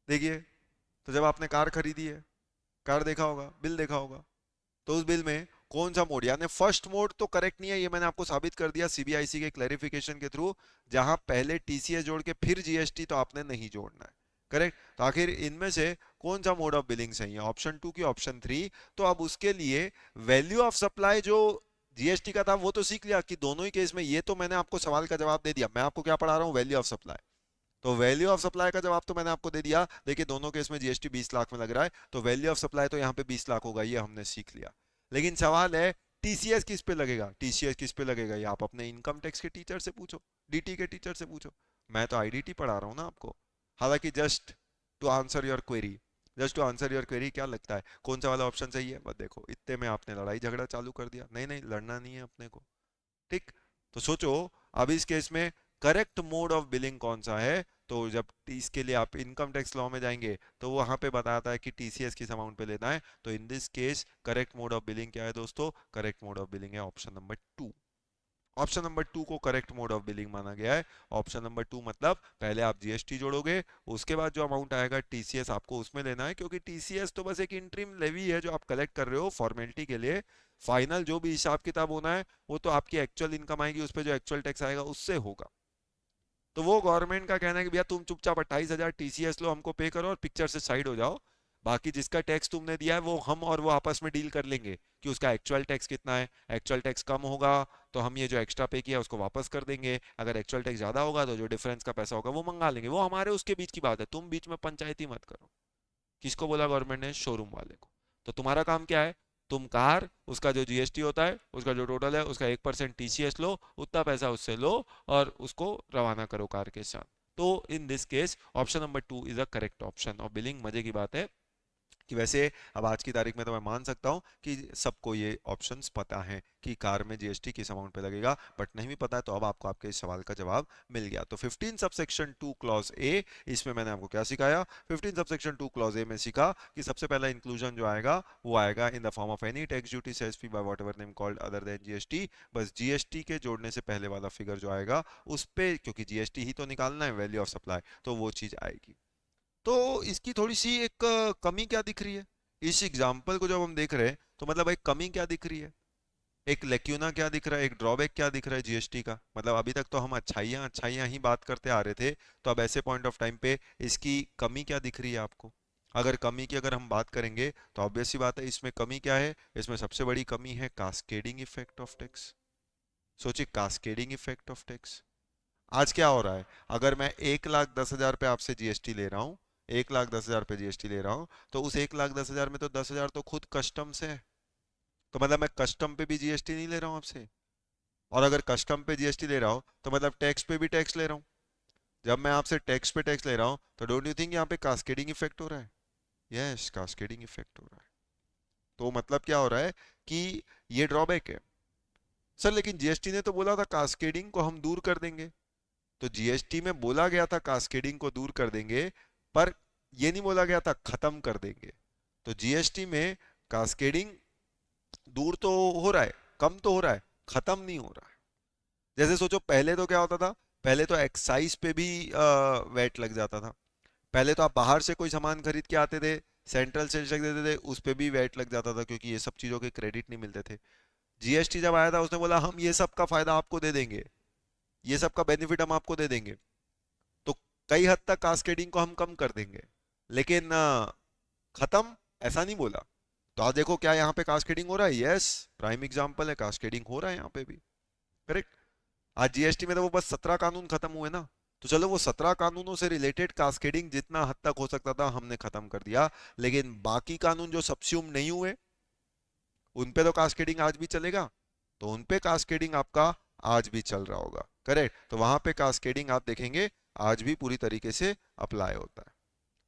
देखिए, तो जब आपने कार खरीदी है, कार देखा होगा, बिल देखा होगा, तो उस बिल में कौन सा मोड, यानी फर्स्ट मोड तो करेक्ट नहीं है, ये मैंने आपको साबित कर दिया सीबीआईसी के क्लैरिफिकेशन के थ्रू। जहां पहले टीसीएस जोड़ के फिर जीएसटी तो आपने नहीं जोड़ना है, करेक्ट। तो आखिर इनमें से कौन सा मोड ऑफ बिलिंग सही है? ऑप्शन 2 की ऑप्शन 3। तो अब उसके लिए वैल्यू ऑफ सप्लाई जो जीएसटी का था वो तो सीख लिया कि दोनों ही केस में, ये तो मैंने आपको सवाल का जवाब दे दिया। मैं आपको क्या पढ़ा रहा हूँ? Value of supply. तो वैल्यू ऑफ सप्लाई का जवाब तो मैंने आपको दे दिया। देखिए, दोनों केस में जीएसटी 20 लाख में लग रहा है, तो वैल्यू ऑफ सप्लाई तो यहाँ पे 20 लाख होगा, ये हमने सीख लिया। लेकिन सवाल है, टीसीएस किस पे लगेगा? टीसीएस किस पे लगेगा ये आप अपने इनकम टैक्स के टीचर से पूछो, डीटी के टीचर से पूछो। मैं तो आईडीटी पढ़ा रहा हूँ ना आपको। हालांकि just to answer your query, क्या लगता है कौन सा वाला ऑप्शन सही है? बस देखो, इतने में आपने लड़ाई झगड़ा चालू कर दिया। नहीं नहीं, लड़ना नहीं है अपने को, ठीक। तो सोचो, अब इस केस में करेक्ट मोड ऑफ बिलिंग कौन सा है? तो जब इसके लिए आप इनकम टैक्स लॉ में जाएंगे, तो वहां पे बताता है कि टीसीएस किस अमाउंट पे लेना है। तो in this case correct mode of billing क्या है दोस्तों? करेक्ट मोड ऑफ बिलिंग है ऑप्शन नंबर 2। ऑप्शन नंबर 2 को करेक्ट मोड ऑफ बिलिंग माना गया है। ऑप्शन नंबर 2 मतलब पहले आप जीएसटी जोड़ोगे, उसके बाद जो अमाउंट आएगा टीसीएस आपको उसमें लेना है, क्योंकि टीसीएस तो बस एक इंटरिम लेवी है जो आप कलेक्ट कर रहे हो फॉर्मेलिटी के लिए। फाइनल जो भी हिसाब किताब होना है वो तो आपकी एक्चुअल इनकम आएगी, उस पर जो एक्चुअल टैक्स आएगा उससे होगा। तो वो गवर्नमेंट का कहना है कि भैया तुम चुपचाप 28,000 टीसीएस लो, हमको पे करो और पिक्चर से साइड हो जाओ। बाकी जिसका टैक्स तुमने दिया है वो हम और वो आपस में डील कर लेंगे कि उसका एक्चुअल टैक्स कितना है। एक्चुअल टैक्स कम होगा तो हम ये जो एक्स्ट्रा पे किया उसको वापस कर देंगे, अगर एक्चुअल टैक्स ज्यादा होगा तो जो डिफरेंस का पैसा होगा वो मंगा लेंगे। वो हमारे उसके बीच की बात है, तुम बीच में पंचायती मत करो। किसको बोला गवर्नमेंट ने? शोरूम वाले को। तो तुम्हारा काम क्या है? तुम कार, उसका जो जीएसटी होता है, उसका जो टोटल है उसका 1% टीसीएस लो, उतना पैसा उससे लो और उसको रवाना करो कार के साथ। तो in this case option number 2 is a correct option of billing. मजे की बात है कि वैसे अब आज की तारीख में तो मैं मान सकता हूं कि सबको ये ऑप्शंस पता हैं कि कार में जीएसटी किस अमाउंट पे लगेगा, बट नहीं भी पता है तो अब आपको आपके इस सवाल का जवाब मिल गया। तो 15 सबसेक्शन 2 क्लॉज ए, इसमें मैंने आपको क्या सिखाया? 15 सबसेक्शन 2 क्लॉज ए में सीखा कि सबसे पहला इंक्लूजन जो आएगा वो आएगा in the form of any tax duty cess fee by whatever name called other than GST. बस जीएसटी के जोड़ने से पहले वाला फिगर जो आएगा उस पे, क्योंकि जीएसटी ही तो निकालना है वैल्यू ऑफ सप्लाई, तो वो चीज आएगी। तो इसकी थोड़ी सी एक कमी क्या दिख रही है इस एग्जाम्पल को जब हम देख रहे हैं? तो मतलब एक कमी क्या दिख रही है, एक लेक्यूना क्या दिख रहा है, एक ड्रॉबैक क्या दिख रहा है जीएसटी का? मतलब अभी तक तो हम अच्छाइयाँ अच्छाइयाँ ही बात करते आ रहे थे, तो अब ऐसे पॉइंट ऑफ टाइम पे इसकी कमी क्या दिख रही है आपको? अगर कमी की अगर हम बात करेंगे तो ऑब्वियस सी बात है, इसमें कमी क्या है? इसमें सबसे बड़ी कमी है कास्केडिंग इफेक्ट ऑफ टैक्स। सोचिए, कास्केडिंग इफेक्ट ऑफ टैक्स। आज क्या हो रहा है? अगर मैं 1,10,000 पे आपसे जीएसटी ले रहा हूँ, 1,10,000 पे जीएसटी ले रहा हूँ, तो उस 1,10,000 में तो 10,000 तो खुद कस्टम से है। तो मतलब मैं कस्टम पे भी जीएसटी नहीं ले रहा हूँ आपसे। और अगर कस्टम पे जीएसटी ले रहा हूँ तो मतलब टैक्स पे भी टैक्स ले रहा हूँ। जब मैं आपसे टैक्स पे टैक्स ले रहा हूँ तो डोंट यू थिंक यहाँ पे कास्केडिंग इफेक्ट हो रहा है? यस, कास्केडिंग इफेक्ट हो रहा है। तो मतलब क्या हो रहा है कि ये ड्रॉबैक है। सर लेकिन जीएसटी ने तो बोला था कास्केडिंग को हम दूर कर देंगे। तो जीएसटी में बोला गया था कास्केडिंग को दूर कर देंगे, पर ये नहीं बोला गया था खत्म कर देंगे। तो जीएसटी में कास्केडिंग दूर तो हो रहा है, कम तो हो रहा है, खत्म नहीं हो रहा है। जैसे सोचो पहले तो क्या होता था, पहले तो एक्साइज पे भी वैट लग जाता था। पहले तो आप बाहर से कोई सामान खरीद के आते थे, सेंट्रल सेल्स टैक्स देते थे, उस पे भी वैट लग जाता था, क्योंकि ये सब चीजों के क्रेडिट नहीं मिलते थे। जीएसटी जब आया था उसने बोला हम ये सब का फायदा आपको दे देंगे, ये सब का बेनिफिट हम आपको दे देंगे, तो कई हद तक कास्केडिंग को हम कम कर देंगे। लेकिन खत्म ऐसा नहीं बोला। तो आप देखो क्या यहाँ पे कास्केडिंग हो रहा है, यस, प्राइम एग्जांपल है, कास्केडिंग हो रहा है यहाँ पे भी। करेक्ट। आज जीएसटी में तो वो बस 17 कानून खत्म हुए ना, तो चलो वो 17 कानूनों से रिलेटेड कास्केडिंग जितना हद तक हो सकता था हमने खत्म कर दिया। लेकिन बाकी कानून जो सबस्यूम नहीं हुए, उन पे तो कास्केडिंग आज भी चलेगा, तो उन पे कास्केडिंग आपका आज भी चल रहा होगा। करेक्ट। तो वहां पे कास्केडिंग आप देखेंगे आज भी पूरी तरीके से अप्लाई होता है।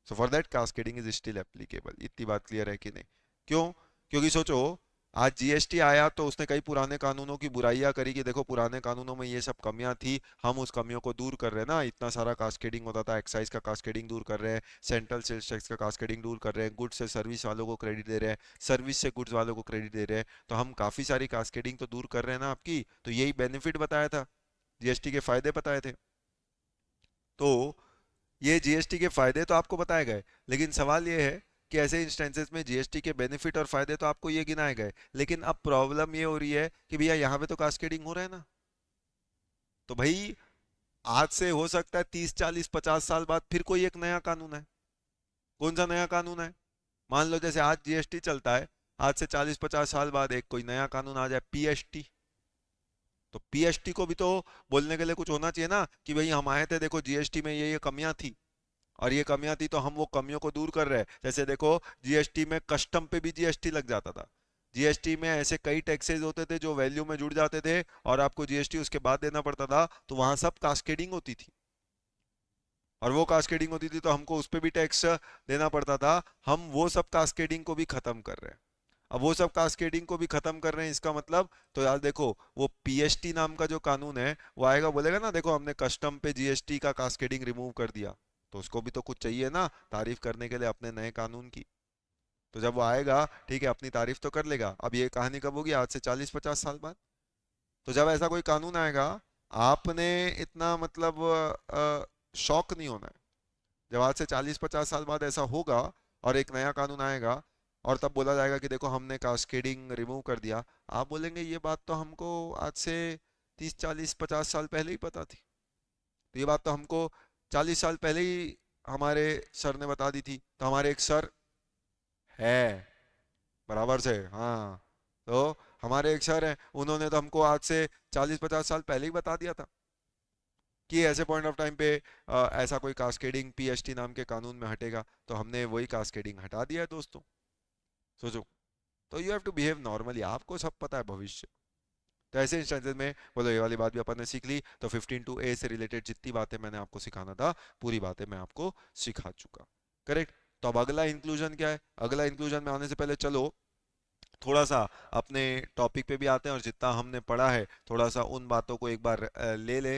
So for that cascading is still applicable. इतनी बात क्लियर है कि नहीं? क्यों? क्योंकि सोचो आज जीएसटी आया तो उसने कई पुराने कानूनों की बुराइयां करी कि देखो पुराने कानूनों में ये सब कमियां थी, हम उस कमियों को दूर कर रहे हैं ना। इतना सारा कास्केडिंग होता था, एक्साइज का कास्केडिंग दूर कर रहे हैं, सेंट्रल सेल्स टैक्स का कास्केडिंग दूर कर रहे हैं, गुड्स से सर्विस वालों को क्रेडिट दे रहे हैं, सर्विस से गुड्स वालों को क्रेडिट दे रहे हैं, तो हम काफी सारी कास्केडिंग तो दूर कर रहे हैं ना आपकी। तो यही बेनिफिट बताया था, जीएसटी के फायदे बताए थे। तो ये जीएसटी के फायदे तो आपको बताए गए, लेकिन सवाल ये है कि ऐसे इंस्टेंसेस में जीएसटी के बेनिफिट और फायदे तो आपको ये गिनाए गए, लेकिन अब प्रॉब्लम ये हो रही है कि भैया यहाँ पे तो कास्केडिंग हो रहा है ना। तो भाई आज से हो सकता है 30 40 50 साल बाद फिर कोई एक नया कानून है। कौन सा नया कानून है? मान लो जैसे आज जीएसटी चलता है, आज से 40 50 साल बाद एक कोई नया कानून आ जाए, पीएसटी। तो पीएसटी को भी तो बोलने के लिए कुछ होना चाहिए ना, कि भाई हम आए थे, देखो जीएसटी में ये कमियां थी, और ये कमियां थी तो हम वो कमियों को दूर कर रहे हैं। जैसे देखो जीएसटी में कस्टम पे भी जीएसटी लग जाता था, जीएसटी में ऐसे कई टैक्सेस होते थे जो वैल्यू में जुड़ जाते थे और आपको जीएसटी उसके बाद देना पड़ता था, तो वहां सब कास्केडिंग होती थी, और वो कास्केडिंग होती थी तो हमको उस पर भी टैक्स देना पड़ता था। हम वो सब कास्केडिंग को भी खत्म कर रहे हैं। अब वो सब कास्केडिंग को भी खत्म कर रहे हैं, इसका मतलब तो यार देखो वो पीएसटी नाम का जो कानून है वो आएगा, बोलेगा ना देखो हमने कस्टम पे जीएसटी का कास्केडिंग रिमूव कर दिया, तो उसको भी तो कुछ चाहिए ना तारीफ करने के लिए अपने नए कानून की। तो जब वो आएगा ठीक है, अपनी तारीफ तो कर लेगा। अब ये कहानी कब होगी? आज से 40 50 साल बाद। तो जब ऐसा कोई कानून आएगा, आपने इतना मतलब शौक नहीं होना है। जब आज से 40 50 साल बाद ऐसा होगा और एक नया कानून आएगा और तब बोला जाएगा कि देखो हमने कास्केडिंग रिमूव कर दिया, आप बोलेंगे ये बात तो हमको आज से 30 40 50 साल पहले ही पता थी। तो ये बात तो हमको 40 साल पहले ही हमारे सर ने बता दी थी। तो हमारे एक सर है बराबर से, हाँ, तो हमारे एक सर हैं, उन्होंने तो हमको आज से 40 50 साल पहले ही बता दिया था कि ऐसे पॉइंट ऑफ टाइम पे ऐसा कोई कास्केडिंग पीएसटी नाम के कानून में हटेगा, तो हमने वही कास्केडिंग हटा दिया है दोस्तों। सोचो। तो you have to behave normally, आपको सब पता है भविष्य। तो ऐसे इंस्टेंसेस में बोलो ये वाली बात भी अपन ने सीख ली, तो 15(2)(a) से रिलेटेड जितनी बातें मैंने आपको सिखाना था पूरी बातें मैं आपको सिखा चुका। करेक्ट। तो अब अगला इंक्लूजन क्या है? अगला इंक्लूजन में आने से पहले चलो थोड़ा सा अपने टॉपिक पे भी आते हैं, और जितना हमने पढ़ा है थोड़ा सा उन बातों को एक बार ले ले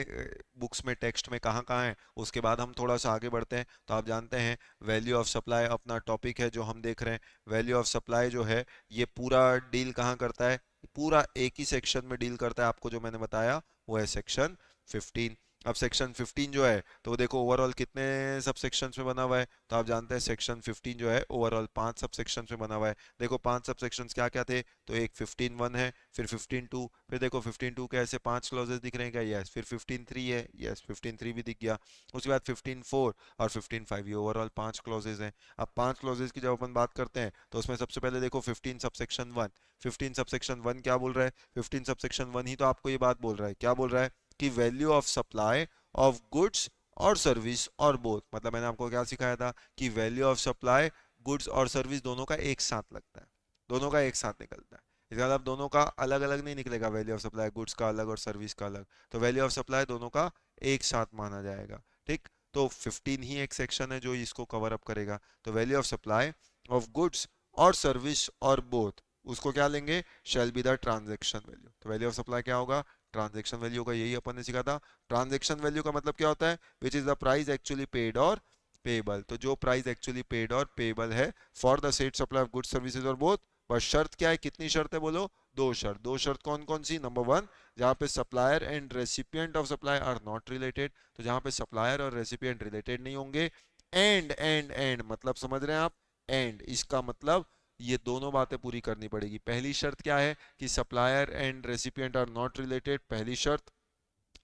बुक्स में टेक्स्ट में कहाँ कहाँ है, उसके बाद हम थोड़ा सा आगे बढ़ते हैं। तो आप जानते हैं वैल्यू ऑफ सप्लाई अपना टॉपिक है जो हम देख रहे हैं। वैल्यू ऑफ सप्लाई जो है ये पूरा डील कहाँ करता है? पूरा एक ही सेक्शन में डील करता है, आपको जो मैंने बताया वो है सेक्शन 15। अब सेक्शन 15 जो है तो देखो ओवरऑल कितने सब सेक्शंस में बना हुआ है, तो आप जानते हैं सेक्शन 15 जो है ओवरऑल 5 सब सेक्शंस में बना हुआ है। देखो 5 सब सेक्शंस क्या क्या थे, तो एक 15(1) है, फिर 15(2), फिर देखो 15(2) के ऐसे 5 क्लॉजेस दिख रहे हैं क्या? यस। फिर 15(3) है, यस 15(3) भी दिख गया। उसके बाद 15(4) और 15(5), ये ओवरऑल 5 क्लॉजेस हैं। अब 5 क्लॉजेस की जब अपन बात करते हैं तो उसमें सबसे पहले देखो 15 सबसेक्शन 1। 15 सबसेक्शन 1 क्या बोल रहा है? 15 सबसेक्शन 1 ही तो आपको ये बात बोल रहा है, क्या बोल रहा है? कि value of supply of goods or service or both, मतलब मैंने आपको क्या सिखाया था कि value of supply goods or service दोनों का एक साथ लगता है, दोनों का एक साथ निकलता है। इसका मतलब दोनों का अलग अलग नहीं निकलेगा, वैल्यू ऑफ सप्लाई गुड्स का अलग और सर्विस का अलग, तो वैल्यू ऑफ सप्लाई दोनों का एक साथ माना जाएगा। ठीक। तो 15 ही एक सेक्शन है जो इसको कवर अप करेगा। तो value of supply of goods or service or both, उसको क्या लेंगे? Shall be the transaction value. तो वैल्यू ऑफ सप्लाई क्या होगा? ट्रांजैक्शन वैल्यू का, यही अपन ने सीखा था। ट्रांजैक्शन वैल्यू का मतलब क्या होता है? Which is the price actually paid और पेबल। तो जो प्राइस एक्चुअली पेड और पेबल है for the set supply of goods services और बोथ, बस शर्त क्या है? कितनी शर्त है बोलो? दो शर्त कौन कौन सी? नंबर वन, जहां पे supplier and recipient of supply are not related, तो जहां पे सप्लायर और रेसिपिएंट रिलेटेड नहीं होंगे। एंड मतलब समझ रहे हैं आप? एंड इसका मतलब ये दोनों बातें पूरी करनी पड़ेगी। पहली शर्त क्या है कि supplier and recipient are not related, पहली शर्त।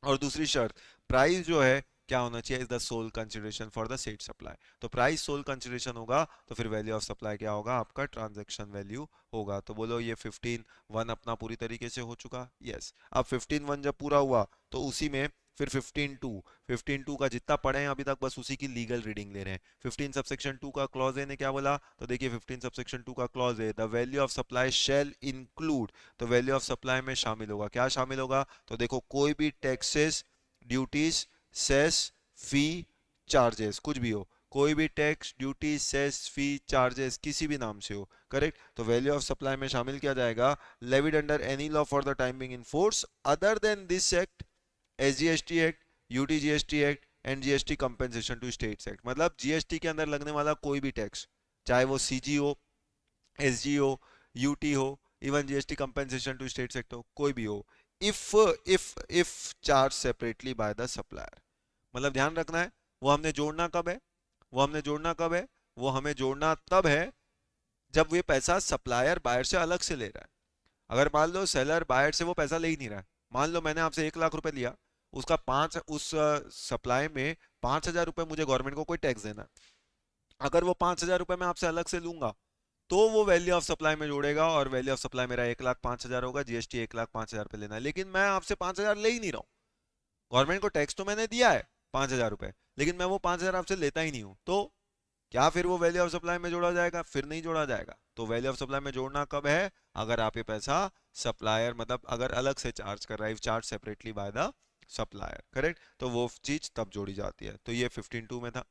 और दूसरी शर्त, प्राइस जो है क्या होना चाहिए? Is the sole consideration for the set supply. तो प्राइस सोल कंसिडरेशन होगा तो फिर वैल्यू ऑफ सप्लाई क्या होगा? आपका ट्रांजैक्शन वैल्यू होगा। तो बोलो ये 15(1) अपना पूरी तरीके से हो चुका। यस। अब 15(1) जब पूरा हुआ तो उसी में फिर 15(2), 15(2) का जितना पढ़े हैं अभी तक बस उसी की लीगल रीडिंग ले रहे हैं। 15 सबसेक्शन 2 का क्लॉज ए ने क्या बोला? तो देखिए 15 सबसेक्शन 2 का clause A, the value of supply shall include, तो वैल्यू ऑफ सप्लाई में शामिल होगा, क्या शामिल होगा? तो देखो कोई भी टैक्सेस, ड्यूटीज, सेस, फी, चार्जेस, कुछ भी हो, कोई भी टैक्स, ड्यूटी, सेस, फी, चार्जेस किसी भी नाम से हो, करेक्ट, तो वैल्यू ऑफ सप्लाई में शामिल किया जाएगा levied under any law for the time being in force other than this act, SGST act, UTGST act and GST compensation to states act. मतलब जीएसटी के अंदर लगने वाला कोई भी टैक्स, चाहे वो सीजी हो, एसजी हो, यूटी हो, even GST compensation to states act हो, कोई भी हो, if if charge separately by the supplier. मतलब ध्यान रखना है, वो हमने जोड़ना कब है? वो हमने जोड़ना कब है? वो हमें जोड़ना तब है जब ये पैसा सप्लायर बायर से अलग से ले रहा है। अगर मान लो सेलर बायर से वो पैसा ले ही नहीं रहा है, मान लो मैंने आपसे 1 लाख रुपए लिया, उसका पांच उस सप्लाई में 5,000 रुपए मुझे गवर्नमेंट को कोई टैक्स देना है। अगर वो 5,000 रुपए मैं आपसे अलग से लूंगा तो वो वैल्यू ऑफ सप्लाई में जोड़ेगा और वैल्यू ऑफ सप्लाई मेरा 1,05,000 होगा, जीएसटी 1,05,000 पे लेना है। लेकिन मैं आपसे 5,000 ले ही नहीं रहा हूँ, गवर्नमेंट को टैक्स तो मैंने दिया है 5,000 रुपए, लेकिन मैं वो 5,000 आपसे लेता ही नहीं हूँ, तो क्या फिर वो वैल्यू ऑफ सप्लाई में जोड़ा जाएगा? फिर नहीं जोड़ा जाएगा। तो वैल्यू ऑफ सप्लाई में जोड़ना कब है? अगर आप ये पैसा सप्लायर, मतलब अगर अलग से चार्ज कर रहा है, charge separately by the supplier, correct, तो वो चीज तब जोड़ी जाती है। तो ये 15(2) में था।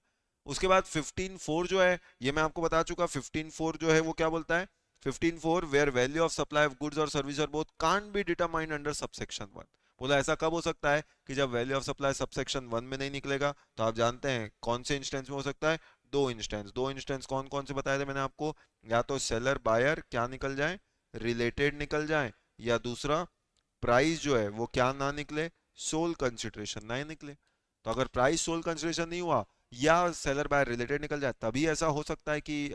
उसके बाद 15(4) जो है ये मैं आपको बता चुका। 15(4) जो है वो क्या बोलता है? 15(4) where value of supply of goods or service or both can't be determined under subsection 1। बोला ऐसा कब हो सकता है कि जब वैल्यू ऑफ सप्लाई सबसेक्शन 1 में नहीं निकलेगा। तो आप जानते हैं कौन से इंस्टेंस में हो सकता है? दो इंस्टेंस कौन कौन से बताए थे मैंने आपको? या तो सेलर बायर क्या निकल जाए? रिलेटेड निकल जाए, या दूसरा प्राइस जो है वो क्या ना निकले? सोल कंसिडरेशन ना ही निकले। तो अगर प्राइस सोल कंसिडरेशन नहीं हुआ या सेलर बाय रिलेटेड निकल जाए तभी ऐसा हो सकता है कि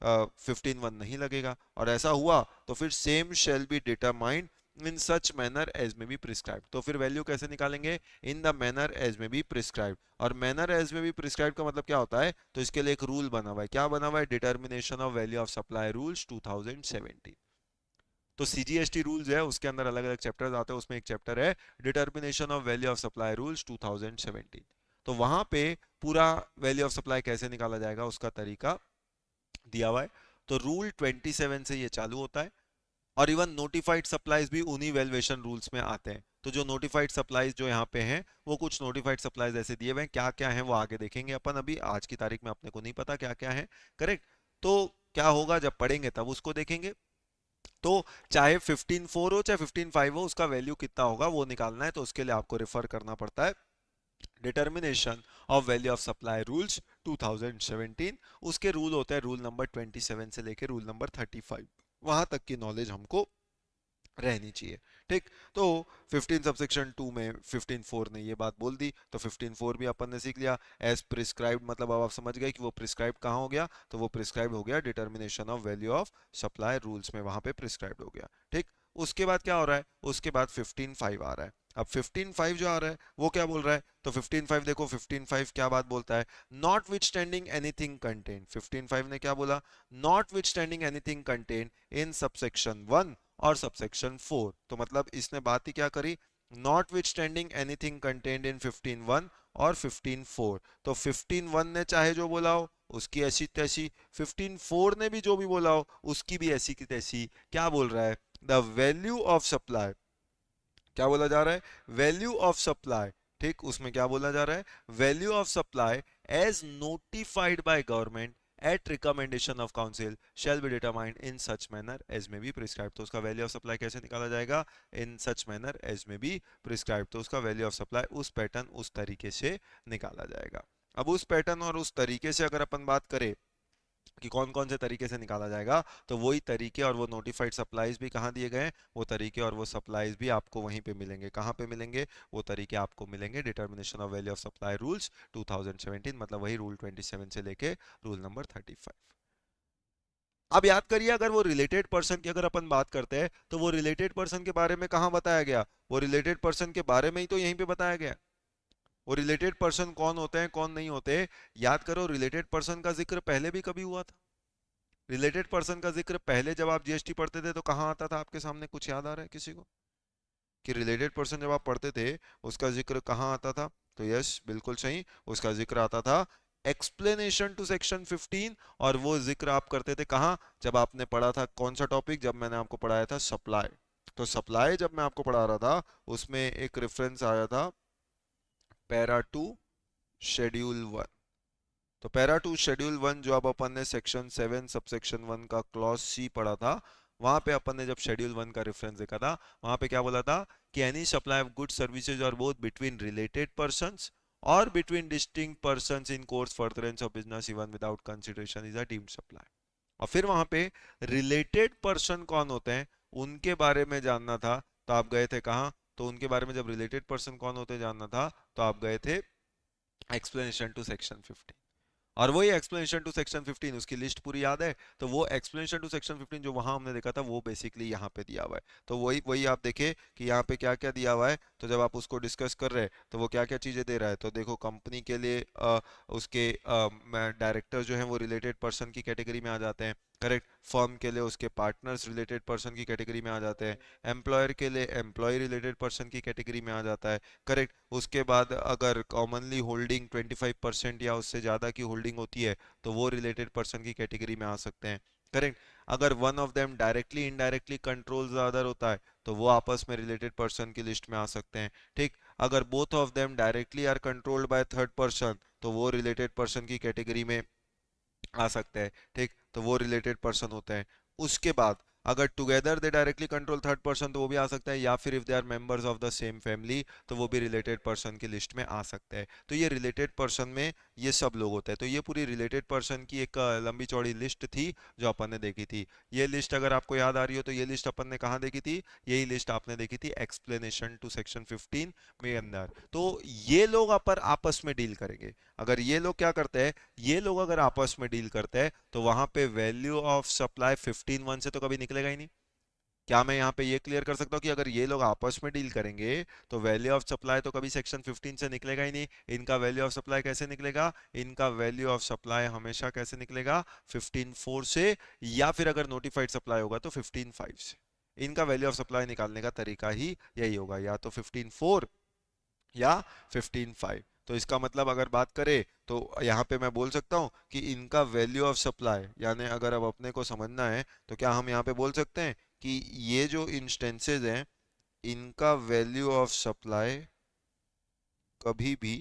15(1) नहीं लगेगा। और ऐसा हुआ तो फिर same shall be determined in such manner as may be prescribe. तो फिर वैल्यू कैसे निकालेंगे? In the manner as may be prescribe. और manner as may be prescribe का मतलब क्या होता है? तो इसके लिए एक रूल बना हुआ है। क्या बना हुआ है? Determination of value of supply rules 2017। तो सीजीएसटी रूल्स है, उसके अंदर अलग अलग चैप्टर्स आते हैं, उसमें एक चैप्टर है determination of value of supply rules 2017। तो वहां पे पूरा वैल्यू ऑफ सप्लाई कैसे निकाला जाएगा उसका तरीका दिया हुआ है। तो रूल 27 से ये चालू होता है। और इवन नोटिफाइड सप्लाईज भी उन्हीं वैल्यूएशन रूल्स में आते हैं। तो जो नोटिफाइड सप्लाईज जो यहाँ पे हैं वो कुछ नोटिफाइड सप्लाईज ऐसे दिए हुए हैं, क्या क्या हैं वो आगे देखेंगे अपन, अभी आज की तारीख में अपने को नहीं पता क्या क्या है, करेक्ट। तो क्या होगा जब पढ़ेंगे तब उसको देखेंगे। तो चाहे 15(4) हो चाहे 15(5) हो, उसका वैल्यू कितना होगा वो निकालना है, तो उसके लिए आपको रेफर करना पड़ता है determination of value of supply rules 2017। उसके रूल होते हैं रूल नंबर 27 से लेके रूल नंबर 35, वहां तक की नॉलेज हमको रहनी चाहिए, ठीक। तो 15 सबसेक्शन 2 में 15(4) ने ये बात बोल दी, तो 15(4) भी अपन ने सीख लिया। एज प्रिस्क्राइब्ड मतलब अब आप समझ गए कि वो प्रिस्क्राइब कहाँ हो गया? तो वो प्रिस्क्राइब हो गया determination of value of supply rules में, वहां पे प्रिस्क्राइब हो गया, ठीक। उसके बाद क्या हो रहा है? उसके बाद 15(5) आ रहा है। अब 15(5) जो आ रहा है वो क्या बोल रहा है? तो 15(5) देखो 15(5) क्या बात बोलता है? Not which standing anything contain. 15(5) ने क्या बोला? Not which standing anything contain in subsection 1 और सबसेक्शन 4। तो मतलब इसने बात ही क्या करी? Not which standing anything contained in 15(1) और 15(4। तो 15(1) ने चाहे जो बोला हो उसकी ऐसी तैसी, 15(4) ने भी जो भी बोला हो उसकी भी ऐसी की तैसी। क्या बोल रहा है? द वैल्यू ऑफ सप्लाई, क्या बोला जा रहा है? वैल्यू ऑफ सप्लाई, ठीक। उसमें क्या बोला जा रहा है? Value of supply as notified by government at recommendation of council shall be determined in such manner as may be prescribe. तो उसका वैल्यू ऑफ सप्लाई कैसे निकाला जाएगा? In such manner as may be prescribe. तो उसका value of supply उस pattern उस तरीके से निकाला जाएगा। अब उस पैटर्न और उस तरीके से अगर अपन बात करें कि कौन कौन से तरीके से निकाला जाएगा, तो वही तरीके और वो नोटिफाइड सप्लाईज भी कहाँ दिए गए हैं, वो तरीके और वो सप्लाईज भी आपको वहीं पे मिलेंगे। कहाँ पे मिलेंगे, वो तरीके आपको मिलेंगे determination of value of supply rules 2017, मतलब वही रूल 27 से लेके रूल नंबर 35। अब याद करिए, अगर वो रिलेटेड पर्सन की अगर अपन बात करते हैं तो वो रिलेटेड पर्सन के बारे में कहाँ बताया गया, वो रिलेटेड पर्सन के बारे में ही तो यहीं पे बताया गया। वो रिलेटेड पर्सन कौन होते हैं कौन नहीं होते, याद करो रिलेटेड पर्सन का जिक्र पहले भी कभी हुआ था। रिलेटेड पर्सन का जिक्र पहले जब आप जीएसटी पढ़ते थे तो कहाँ आता था आपके सामने, कुछ याद आ रहा है किसी को कि रिलेटेड पर्सन जब आप पढ़ते थे उसका जिक्र कहाँ आता था? तो यस, बिल्कुल सही, उसका जिक्र आता था एक्सप्लेनेशन टू सेक्शन 15। और वो जिक्र आप करते थे कहाँ, जब आपने पढ़ा था कौन सा टॉपिक, जब मैंने आपको पढ़ाया था सप्लाई। तो सप्लाई जब मैं आपको पढ़ा रहा था उसमें एक रेफरेंस आया था पैरा टू शेड्यूल 1। तो पैरा टू शेड्यूल 1 जो अब अपन ने सेक्शन 7 सबसेक्शन 1 का क्लॉज सी पढ़ा था, वहां पे अपन ने जब शेड्यूल 1 का रेफरेंस देखा था, वहां पे क्या बोला था कि any supply of good services और बोथ बिटवीन रिलेटेड पर्संस और between distinct persons in course furtherance of business even without consideration is a deemed supply. और फिर वहां पे रिलेटेड पर्सन कौन होते हैं उनके बारे में जानना था, तो आप गए थे कहाँ, तो उनके बारे में जब रिलेटेड पर्सन कौन होते जानना था तो आप गए थे एक्सप्लेनेशन टू सेक्शन 15। और वही एक्सप्लेनेशन टू सेक्शन 15 उसकी लिस्ट पूरी याद है, तो वो एक्सप्लेनेशन टू सेक्शन 15 जो वहां हमने देखा था वो बेसिकली यहाँ पे दिया हुआ है। तो वही वही आप देखें कि यहाँ पे क्या क्या दिया हुआ है, तो जब आप उसको डिस्कस कर रहे हैं तो वो क्या क्या चीजें दे रहा है, तो देखो कंपनी के लिए उसके डायरेक्टर जो है वो रिलेटेड पर्सन की कैटेगरी में आ जाते हैं, करेक्ट। फर्म के लिए उसके पार्टनर्स रिलेटेड पर्सन की कैटेगरी में आ जाते हैं, एम्प्लॉयर के लिए एम्प्लॉय रिलेटेड पर्सन की कैटेगरी में आ जाता है, करेक्ट। उसके बाद अगर कॉमनली होल्डिंग 25% या उससे ज़्यादा की होल्डिंग होती है तो वो रिलेटेड पर्सन की कैटेगरी में आ सकते हैं, करेक्ट। अगर one of them directly indirectly controls the other होता है तो वो आपस में रिलेटेड पर्सन की लिस्ट में आ सकते हैं, ठीक। अगर both of them directly are controlled by third person तो वो रिलेटेड पर्सन की कैटेगरी में आ सकते हैं, ठीक। तो वो रिलेटेड पर्सन होते हैं। उसके बाद अगर together they directly control third person तो वो भी आ सकता है, या फिर if they are members of the same family तो वो भी रिलेटेड पर्सन की लिस्ट में आ सकते हैं। तो ये रिलेटेड पर्सन में ये सब लोग होते हैं। तो ये पूरी रिलेटेड पर्सन की एक लंबी चौड़ी लिस्ट थी जो अपन ने देखी थी। ये लिस्ट अगर आपको याद आ रही हो तो ये लिस्ट अपन ने कहाँ देखी थी, यही लिस्ट आपने देखी थी एक्सप्लेनेशन टू सेक्शन 15 में अंदर। तो ये लोग अपन आपस में डील करेंगे। अगर ये लोग क्या करते हैं, ये लोग अगर आपस में डील करते हैं तो वहां पे वैल्यू ऑफ सप्लाई 15(1) से तो कभी निकलेगा ही नहीं। क्या मैं यहाँ पे ये क्लियर कर सकता हूँ कि अगर ये लोग आपस में डील करेंगे तो वैल्यू ऑफ सप्लाई तो कभी सेक्शन 15 से निकलेगा ही नहीं। इनका वैल्यू ऑफ सप्लाई कैसे निकलेगा, इनका वैल्यू ऑफ सप्लाई हमेशा कैसे निकलेगा 15(4) से, या फिर अगर नोटिफाइड सप्लाई होगा तो 15(5) से। इनका वैल्यू ऑफ सप्लाई निकालने का तरीका ही यही होगा, या तो 15(4) या 15(5). तो इसका मतलब अगर बात करें तो यहाँ पे मैं बोल सकता हूँ कि इनका वैल्यू ऑफ सप्लाई, यानी अगर अब अपने को समझना है तो क्या हम यहाँ पे बोल सकते हैं कि ये जो इंस्टेंसेस हैं इनका वैल्यू ऑफ सप्लाई कभी भी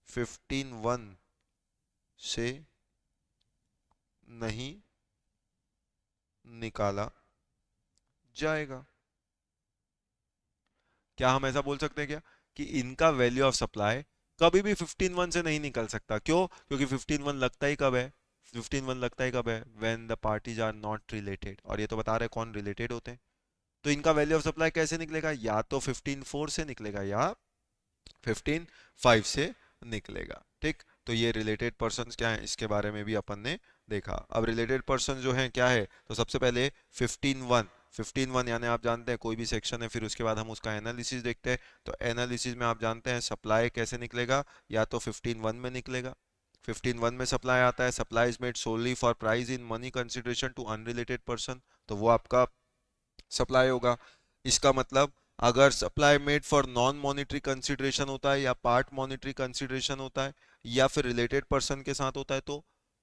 15(1) से नहीं निकाला जाएगा। क्या हम ऐसा बोल सकते हैं क्या कि इनका वैल्यू ऑफ सप्लाई कभी भी 15(1) से नहीं निकल सकता? क्यों? क्योंकि 15(1) लगता ही कब है, 15(1) लगता ही कब है, when the parties are not related, और ये तो बता रहे कौन रिलेटेड होते हैं। तो इनका वैल्यू ऑफ सप्लाई कैसे निकलेगा, या तो 15(4) से निकलेगा या 15(5) से निकलेगा, ठीक। तो ये रिलेटेड पर्सन्स क्या है इसके बारे में भी अपन ने देखा। अब रिलेटेड पर्सन जो है क्या है, तो सबसे पहले 15(1), 15(1) यानी आप जानते हैं कोई भी सेक्शन है फिर उसके बाद हम उसका एनालिसिस देखते हैं। तो एनालिसिस में आप जानते हैं सप्लाई कैसे निकलेगा, या तो 15(1) में निकलेगा। 15(1) में सप्लाई आता है, supply is made solely for price in money consideration to unrelated person, तो वो आपका सप्लाई होगा। इसका मतलब अगर supply made for non monetary consideration होता है या पार्ट मॉनिटरी कंसिडरेशन होता है या फिर रिलेटेड पर्सन के साथ होता है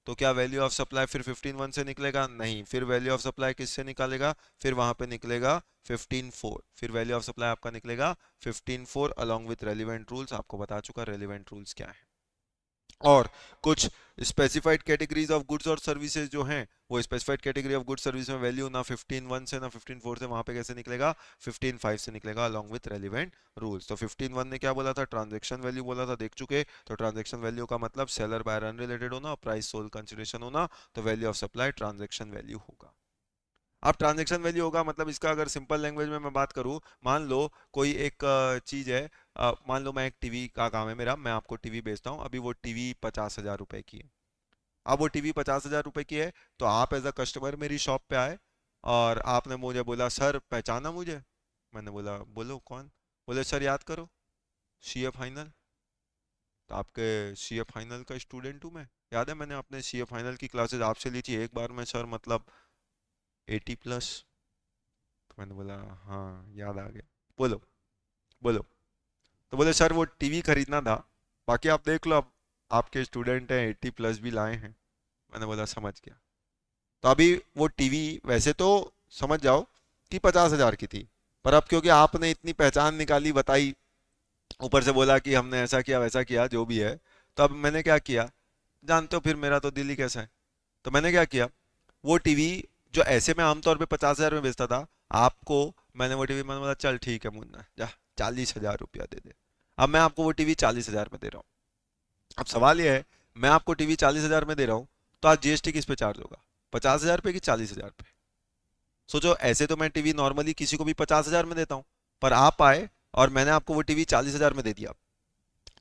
तो क्या वैल्यू ऑफ सप्लाई फिर 15(1) से निकलेगा? नहीं, फिर वैल्यू ऑफ सप्लाई किससे निकालेगा, फिर वहां पे निकलेगा 15(4), फिर वैल्यू ऑफ सप्लाई आपका निकलेगा 15(4) अलोंग विथ रेलिवेंट रूल्स। आपको बता चुका रेलिवेंट रूल्स क्या है। और कुछ स्पेसिफाइड कैटेगरीज ऑफ गुड्स और सर्विसेज जो हैं, वो specified category of goods service में वैल्यू ना 15(1) से ना 15(4) से, वहां पे कैसे निकलेगा, 15(5) से निकलेगा अलॉन्ग विथ रेलिवेंट रूल्स। तो 15(1) ने क्या बोला था, ट्रांजैक्शन वैल्यू बोला था, देख चुके। तो ट्रांजैक्शन वैल्यू का मतलब सेलर बायर अनरिलेटेड होना और प्राइस सोल कंसिडरेशन होना, तो value of supply transaction value होगा। अब ट्रांजैक्शन वैल्यू होगा मतलब इसका अगर सिंपल लैंग्वेज में मैं बात करूं, मान लो कोई एक चीज है, मान लो मैं एक टीवी का काम है मेरा, मैं आपको टीवी बेचता हूं, अभी वो टीवी 50,000 रुपए की है। अब वो टीवी 50,000 रुपए की है, तो आप एज अ कस्टमर मेरी शॉप पे आए और आपने मुझे बोला सर पहचाना मुझे, मैंने बोला बोलो कौन, बोले सर याद करो, सीए फाइनल। तो आपके सीए फाइनल का स्टूडेंट हूँ मैं, याद है मैंने अपने सीए फाइनल की क्लासेस आपसे ली थी एक बार में सर, मतलब 80+। तो मैंने बोला हाँ याद आ गया, बोलो बोलो। तो बोले सर वो टीवी खरीदना था, बाकी आप देख लो, अब आपके स्टूडेंट हैं 80+ भी लाए हैं। मैंने बोला समझ गया। तो अभी वो टीवी वैसे तो समझ जाओ कि 50,000 की थी, पर अब क्योंकि आपने इतनी पहचान निकाली बताई, ऊपर से बोला कि हमने ऐसा किया वैसा किया जो भी है, तो अब मैंने क्या किया, जानते हो फिर मेरा तो दिल ही कैसा है। तो मैंने क्या किया, वो टीवी जो ऐसे मैं आमतौर पे 50,000 में बेचता था, आपको मैंने वो टीवी, मैंने बोला चल ठीक है मुन्ना जा 40,000 रुपया दे दे। अब मैं आपको वो टीवी 40,000 में दे रहा हूँ। अब सवाल ये है, मैं आपको टीवी 40,000 में दे रहा हूँ, तो आज जीएसटी किस पे चार्ज होगा, 50,000 पे कि 40,000 पे। सोचो, ऐसे तो मैं टीवी नॉर्मली किसी को भी 50,000 में देता हूँ, पर आप आए और मैंने आपको वो टीवी 40,000 में दे दिया,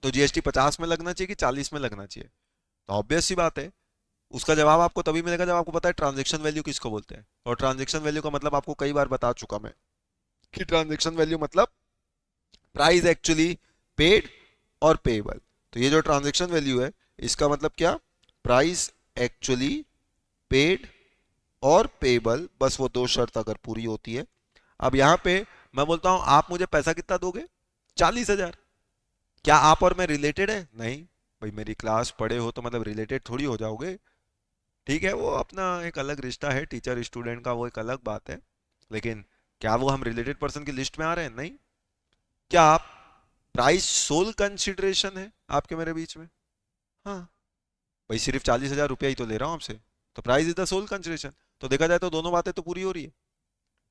तो जीएसटी 50 में लगना चाहिए कि 40 में लगना चाहिए। तो ऑब्वियस सी बात है, उसका जवाब आपको तभी मिलेगा जब आपको पता है ट्रांजैक्शन वैल्यू किसको बोलते हैं। और ट्रांजैक्शन वैल्यू का मतलब आपको कई बार बता चुका मैं, कि ट्रांजैक्शन वैल्यू मतलब प्राइस एक्चुअली पेड और पेएबल। तो ये जो ट्रांजैक्शन वैल्यू है, इसका मतलब क्या, प्राइस एक्चुअली पेड और पेएबल, बस वो दो शर्त अगर पूरी होती है। अब यहाँ पे मैं बोलता हूँ आप मुझे पैसा कितना दोगे, 40,000। क्या आप और मैं रिलेटेड है, नहीं भाई, मेरी क्लास पढ़े हो तो मतलब रिलेटेड थोड़ी हो जाओगे। ठीक है, वो अपना एक अलग रिश्ता है टीचर स्टूडेंट का, वो एक अलग बात है, लेकिन क्या वो हम रिलेटेड पर्सन की लिस्ट में आ रहे हैं, नहीं। क्या आप प्राइस सोल कंसिडरेशन है आपके मेरे बीच में, हाँ भाई, सिर्फ 40,000 रुपया ही तो ले रहा हूँ आपसे, तो price is the sole consideration. तो देखा जाए तो दोनों बातें तो पूरी हो रही है,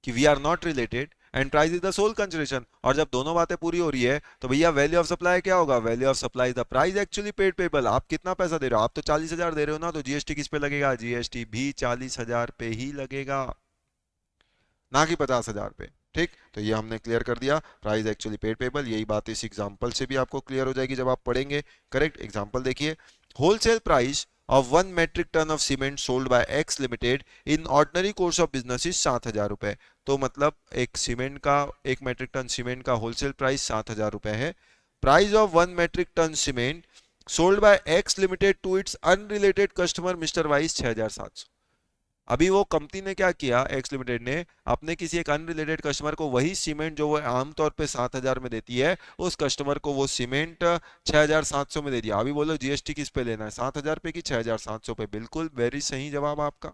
कि we are not related and price is the sole consideration. और जब दोनों बातें पूरी हो रही है, तो भैया वैल्यू ऑफ सप्लाई क्या होगा, value of supply the price actually paid payable. आप कितना पैसा दे रहे हो, आप तो 40,000 दे रहे हो ना, तो जीएसटी किस पे लगेगा, जीएसटी भी 40,000 पे ही लगेगा, ना कि 50,000 पे। ठीक, तो ये हमने क्लियर कर दिया, प्राइस एक्चुअली पेड पेबल। यही बात इस एग्जांपल से भी आपको क्लियर हो जाएगी जब आप पढ़ेंगे। करेक्ट, एग्जांपल देखिए, wholesale price of 1 metric ton of cement sold by X Limited in ordinary course of business is 7,000 रुपए। तो मतलब एक सीमेंट का, 1 मेट्रिक टन सीमेंट का होलसेल प्राइस 7,000 रुपए है। Price of 1 metric ton cement sold by X limited to its unrelated customer mister Y's 6,700। अभी वो कंपनी ने क्या किया, एक्स लिमिटेड ने अपने किसी एक अनरिलेटेड कस्टमर को वही सीमेंट जो वो आमतौर पे 7,000 में देती है, उस कस्टमर को वो सीमेंट 6,700 में दे दिया। अभी बोलो जीएसटी किस पे लेना है, 7,000 पे कि 6,700 पे। बिल्कुल वेरी सही जवाब आपका।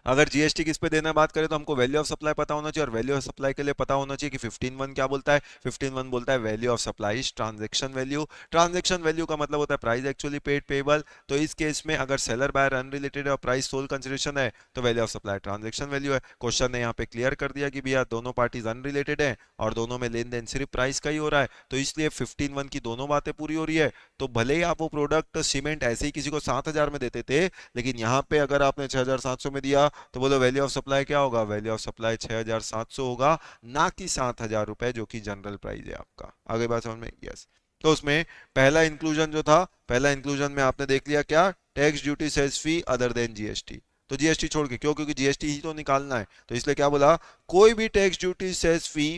अगर जीएसटी किस पे देना बात करें, तो हमको वैल्यू ऑफ सप्लाई पता होना चाहिए, और वैल्यू ऑफ सप्लाई के लिए पता होना चाहिए कि 15(1) क्या बोलता है। 15(1) बोलता है value of supply is transaction value. Transaction value का मतलब होता है प्राइस एक्चुअली पेड पेबल। तो इस केस में अगर सेलर बायर अनरिलेटेड है और प्राइस सोल कंसिडरेशन है, तो value of supply transaction value है। क्वेश्चन ने यहाँ पे क्लियर कर दिया कि भैया दोनों पार्टीज अनरिलेटेड है और दोनों में लेन देन सिर्फ प्राइस का ही हो रहा है, तो इसलिए 15(1) की दोनों बातें पूरी हो रही है। तो भले ही आप वो प्रोडक्ट सीमेंट ऐसे ही किसी को 7,000 में देते थे, लेकिन यहाँ पे अगर आपने 6,700 में दिया, तो बोलो वैल्यू ऑफ सप्लाई क्या होगा, वैल्यू ऑफ सप्लाई 6,700 होगा, ना कि 7,000 रुपए जो कि जनरल प्राइस है आपका। आगे बात समझ में, यस। तो उसमें पहला इंक्लूजन जो था, पहला इंक्लूजन में आपने देख लिया क्या, टैक्स ड्यूटी सेस फी अदर देन जीएसटी। तो जीएसटी छोड़ के, क्यों, क्योंकि जीएसटी ही तो निकालना है, तो इसलिए क्या बोला, कोई भी tax duty cess fee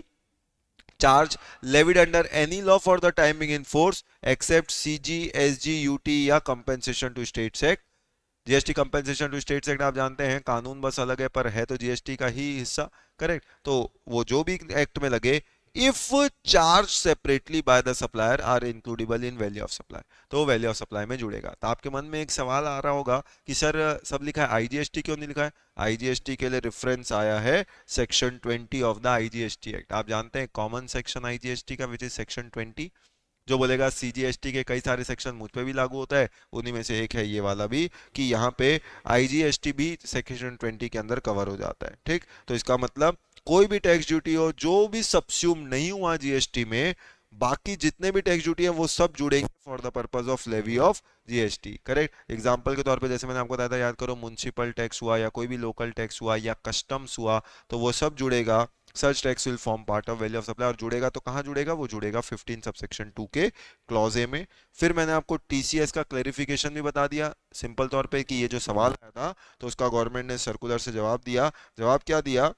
charge levied under any law for the timing in force except CG, SG, UT या compensation to states act। GST compensation to states act आप जानते हैं, कानून बस अलग है पर है तो जीएसटी का ही हिस्सा। करेक्ट, तो वो जो भी एक्ट में लगे, if charge separately by the supplier are includable in value of supply, तो वैल्यू ऑफ सप्लाई में जुड़ेगा। तो आपके मन में एक सवाल आ रहा होगा कि सर सब लिखा है, आईजीएसटी क्यों नहीं लिखा है। आईजीएसटी के लिए रेफरेंस आया है section 20 of the IGST act. आप जानते हैं कॉमन सेक्शन आईजीएसटी का, विच इज सेक्शन 20। जो बोलेगा सीजीएसटी के कई सारे सेक्शन मुझ पे भी लागू होता है, उन्हीं में से एक है ये वाला भी, कि यहाँ पे आईजीएसटी भी सेक्शन 20 के अंदर कवर हो जाता है। ठीक, तो इसका मतलब कोई भी टैक्स ड्यूटी हो जो भी सबस्यूम नहीं हुआ जीएसटी में, बाकी जितने भी टैक्स ड्यूटी है वो सब जुड़ेंगे for the purpose of levy of GST. Correct, example के तौर पे जैसे मैंने आपको बताया था, याद करो, म्युनिसिपल टैक्स हुआ या कोई भी लोकल टैक्स हुआ या कस्टम्स हुआ, तो वो सब जुड़ेगा। Such tax will form part of value of supply, और जुड़ेगा तो कहाँ जुड़ेगा, वो जुड़ेगा 15 सबसेक्शन 2 के क्लॉज ए में। फिर मैंने आपको टीसीएस का क्लेरिफिकेशन भी बता दिया सिंपल तौर पे, कि ये जो सवाल आया था तो उसका गवर्नमेंट ने सर्कुलर से जवाब दिया। जवाब क्या दिया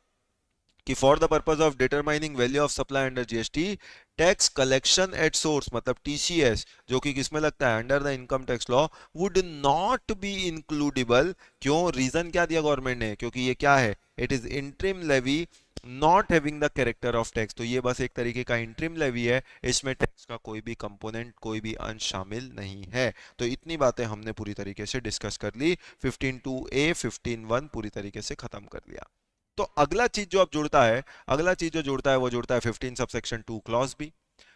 कि for the purpose of determining value of supply under GST, tax collection at source मतलब टीसीएस, जो कि किसमें लगता है, under the income tax law, would not be includable. क्यों, रीजन क्या दिया गवर्नमेंट ने, क्योंकि ये क्या है, it is interim levy not having the character of tax. तो ये बस एक तरीके का इंटरिम लेवी है, इसमें टैक्स का कोई भी कंपोनेंट, कोई भी अंश शामिल नहीं है। तो इतनी बातें हमने पूरी तरीके से डिस्कस कर ली, 15(2)(a), 15(1) पूरी तरीके से खत्म कर लिया। तो अगला चीज जो अब जुड़ता है, अगला चीज जो जुड़ता है वो जुड़ता है 15 subsection 2 clause B.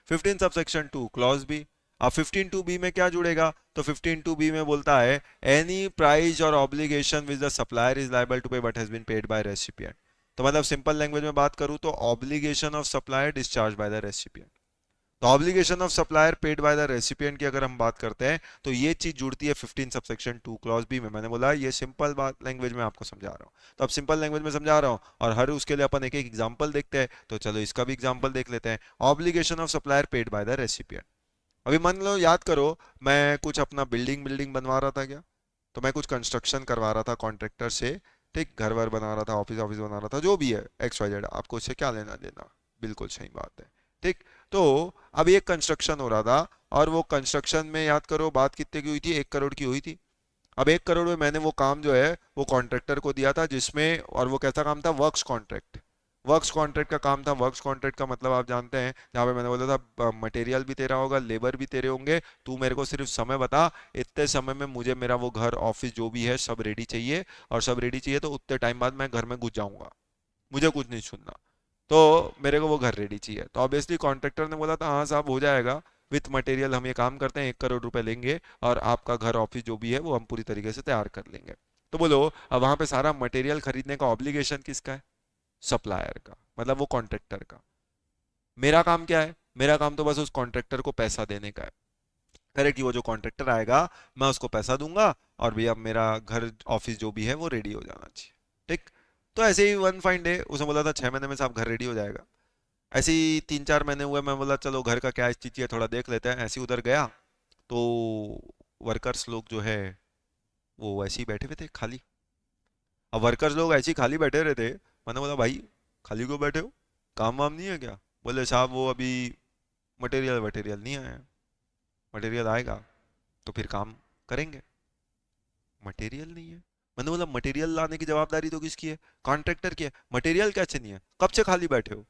15 subsection 2 clause B, अब 15(2)(b) में क्या जुड़ेगा, तो 15(2)(b) में बोलता है any price or obligation which the supplier is liable to pay but has been paid by recipient. तो मतलब सिंपल लैंग्वेज में बात करूं तो obligation of supplier discharge by the recipient. तो obligation of supplier paid by the recipient की अगर हम बात करते हैं तो ये चीज जुड़ती है 15 सबसेक्शन 2 क्लॉज बी में। मैंने बोला ये सिंपल बात लैंग्वेज में आपको समझा रहा हूँ, तो अब सिंपल लैंग्वेज में समझा रहा हूँ, और हर उसके लिए अपन एक एक एग्जांपल देखते हैं। तो चलो इसका भी एग्जांपल देख लेते हैं। Obligation of supplier paid by the recipient, अभी मान लो, याद करो, मैं कुछ अपना बिल्डिंग बिल्डिंग बनवा रहा था क्या, तो मैं कुछ कंस्ट्रक्शन करवा रहा था कॉन्ट्रेक्टर से। ठीक, घर वर बना रहा था, ऑफिस ऑफिस बना रहा था, जो भी है एक्स वाई जेड, आपको इससे क्या लेना देना, बिल्कुल सही बात है। ठीक, तो अब एक कंस्ट्रक्शन हो रहा था, और वो कंस्ट्रक्शन में याद करो बात कितने की हुई थी, 1 करोड़ की हुई थी। अब 1 करोड़ में मैंने वो काम जो है वो कॉन्ट्रैक्टर को दिया था, जिसमें, और वो कैसा काम था, वर्क्स कॉन्ट्रैक्ट। वर्क्स कॉन्ट्रैक्ट का काम था। वर्क्स कॉन्ट्रैक्ट का मतलब आप जानते हैं, जहाँ पे मैंने बोला था मटेरियल भी तेरा होगा, लेबर भी तेरे होंगे, तू मेरे को सिर्फ समय बता, इतने समय में मुझे मेरा वो घर ऑफिस जो भी है सब रेडी चाहिए, और सब रेडी चाहिए तो उतने टाइम बाद मैं घर में घुस जाऊंगा, मुझे कुछ नहीं सुनना, तो मेरे को वो घर रेडी चाहिए। तो ऑब्वियसली कॉन्ट्रैक्टर ने बोला था हाँ साहब हो जाएगा, विथ मटेरियल हम ये काम करते हैं, 1 करोड़ रुपए लेंगे, और आपका घर ऑफिस जो भी है वो हम पूरी तरीके से तैयार कर लेंगे। तो बोलो, अब वहां पे सारा मटेरियल खरीदने का ऑब्लिगेशन किसका है, सप्लायर का, मतलब वो कॉन्ट्रैक्टर का। मेरा काम क्या है, मेरा काम तो बस उस कॉन्ट्रैक्टर को पैसा देने का है। करेक्ट, कि वो जो कॉन्ट्रैक्टर आएगा मैं उसको पैसा दूंगा, और भैया मेरा घर ऑफिस जो भी है वो रेडी हो जाना चाहिए। ठीक, तो ऐसे ही वन फाइन डे उसने बोला था 6 महीने में साहब घर रेडी हो जाएगा। ऐसे ही 3-4 महीने हुए, मैं बोला चलो घर का क्या स्थिति है थोड़ा देख लेते हैं, ऐसे ही उधर गया, तो वर्कर्स लोग जो है वो ऐसे ही बैठे हुए थे खाली। अब वर्कर्स लोग ऐसे ही खाली बैठे रहे थे, मैंने बोला भाई खाली क्यों बैठे हो, काम वाम नहीं है क्या, बोले साहब वो अभी मटेरियल वटेरियल नहीं आया है, मटेरियल आएगा तो फिर काम करेंगे, मटेरियल नहीं है। मैंने बोला मटेरियल लाने की जवाबदारी तो किसकी है, कॉन्ट्रैक्टर की है, मटेरियल कैसे नहीं है, कब से खाली बैठे हो।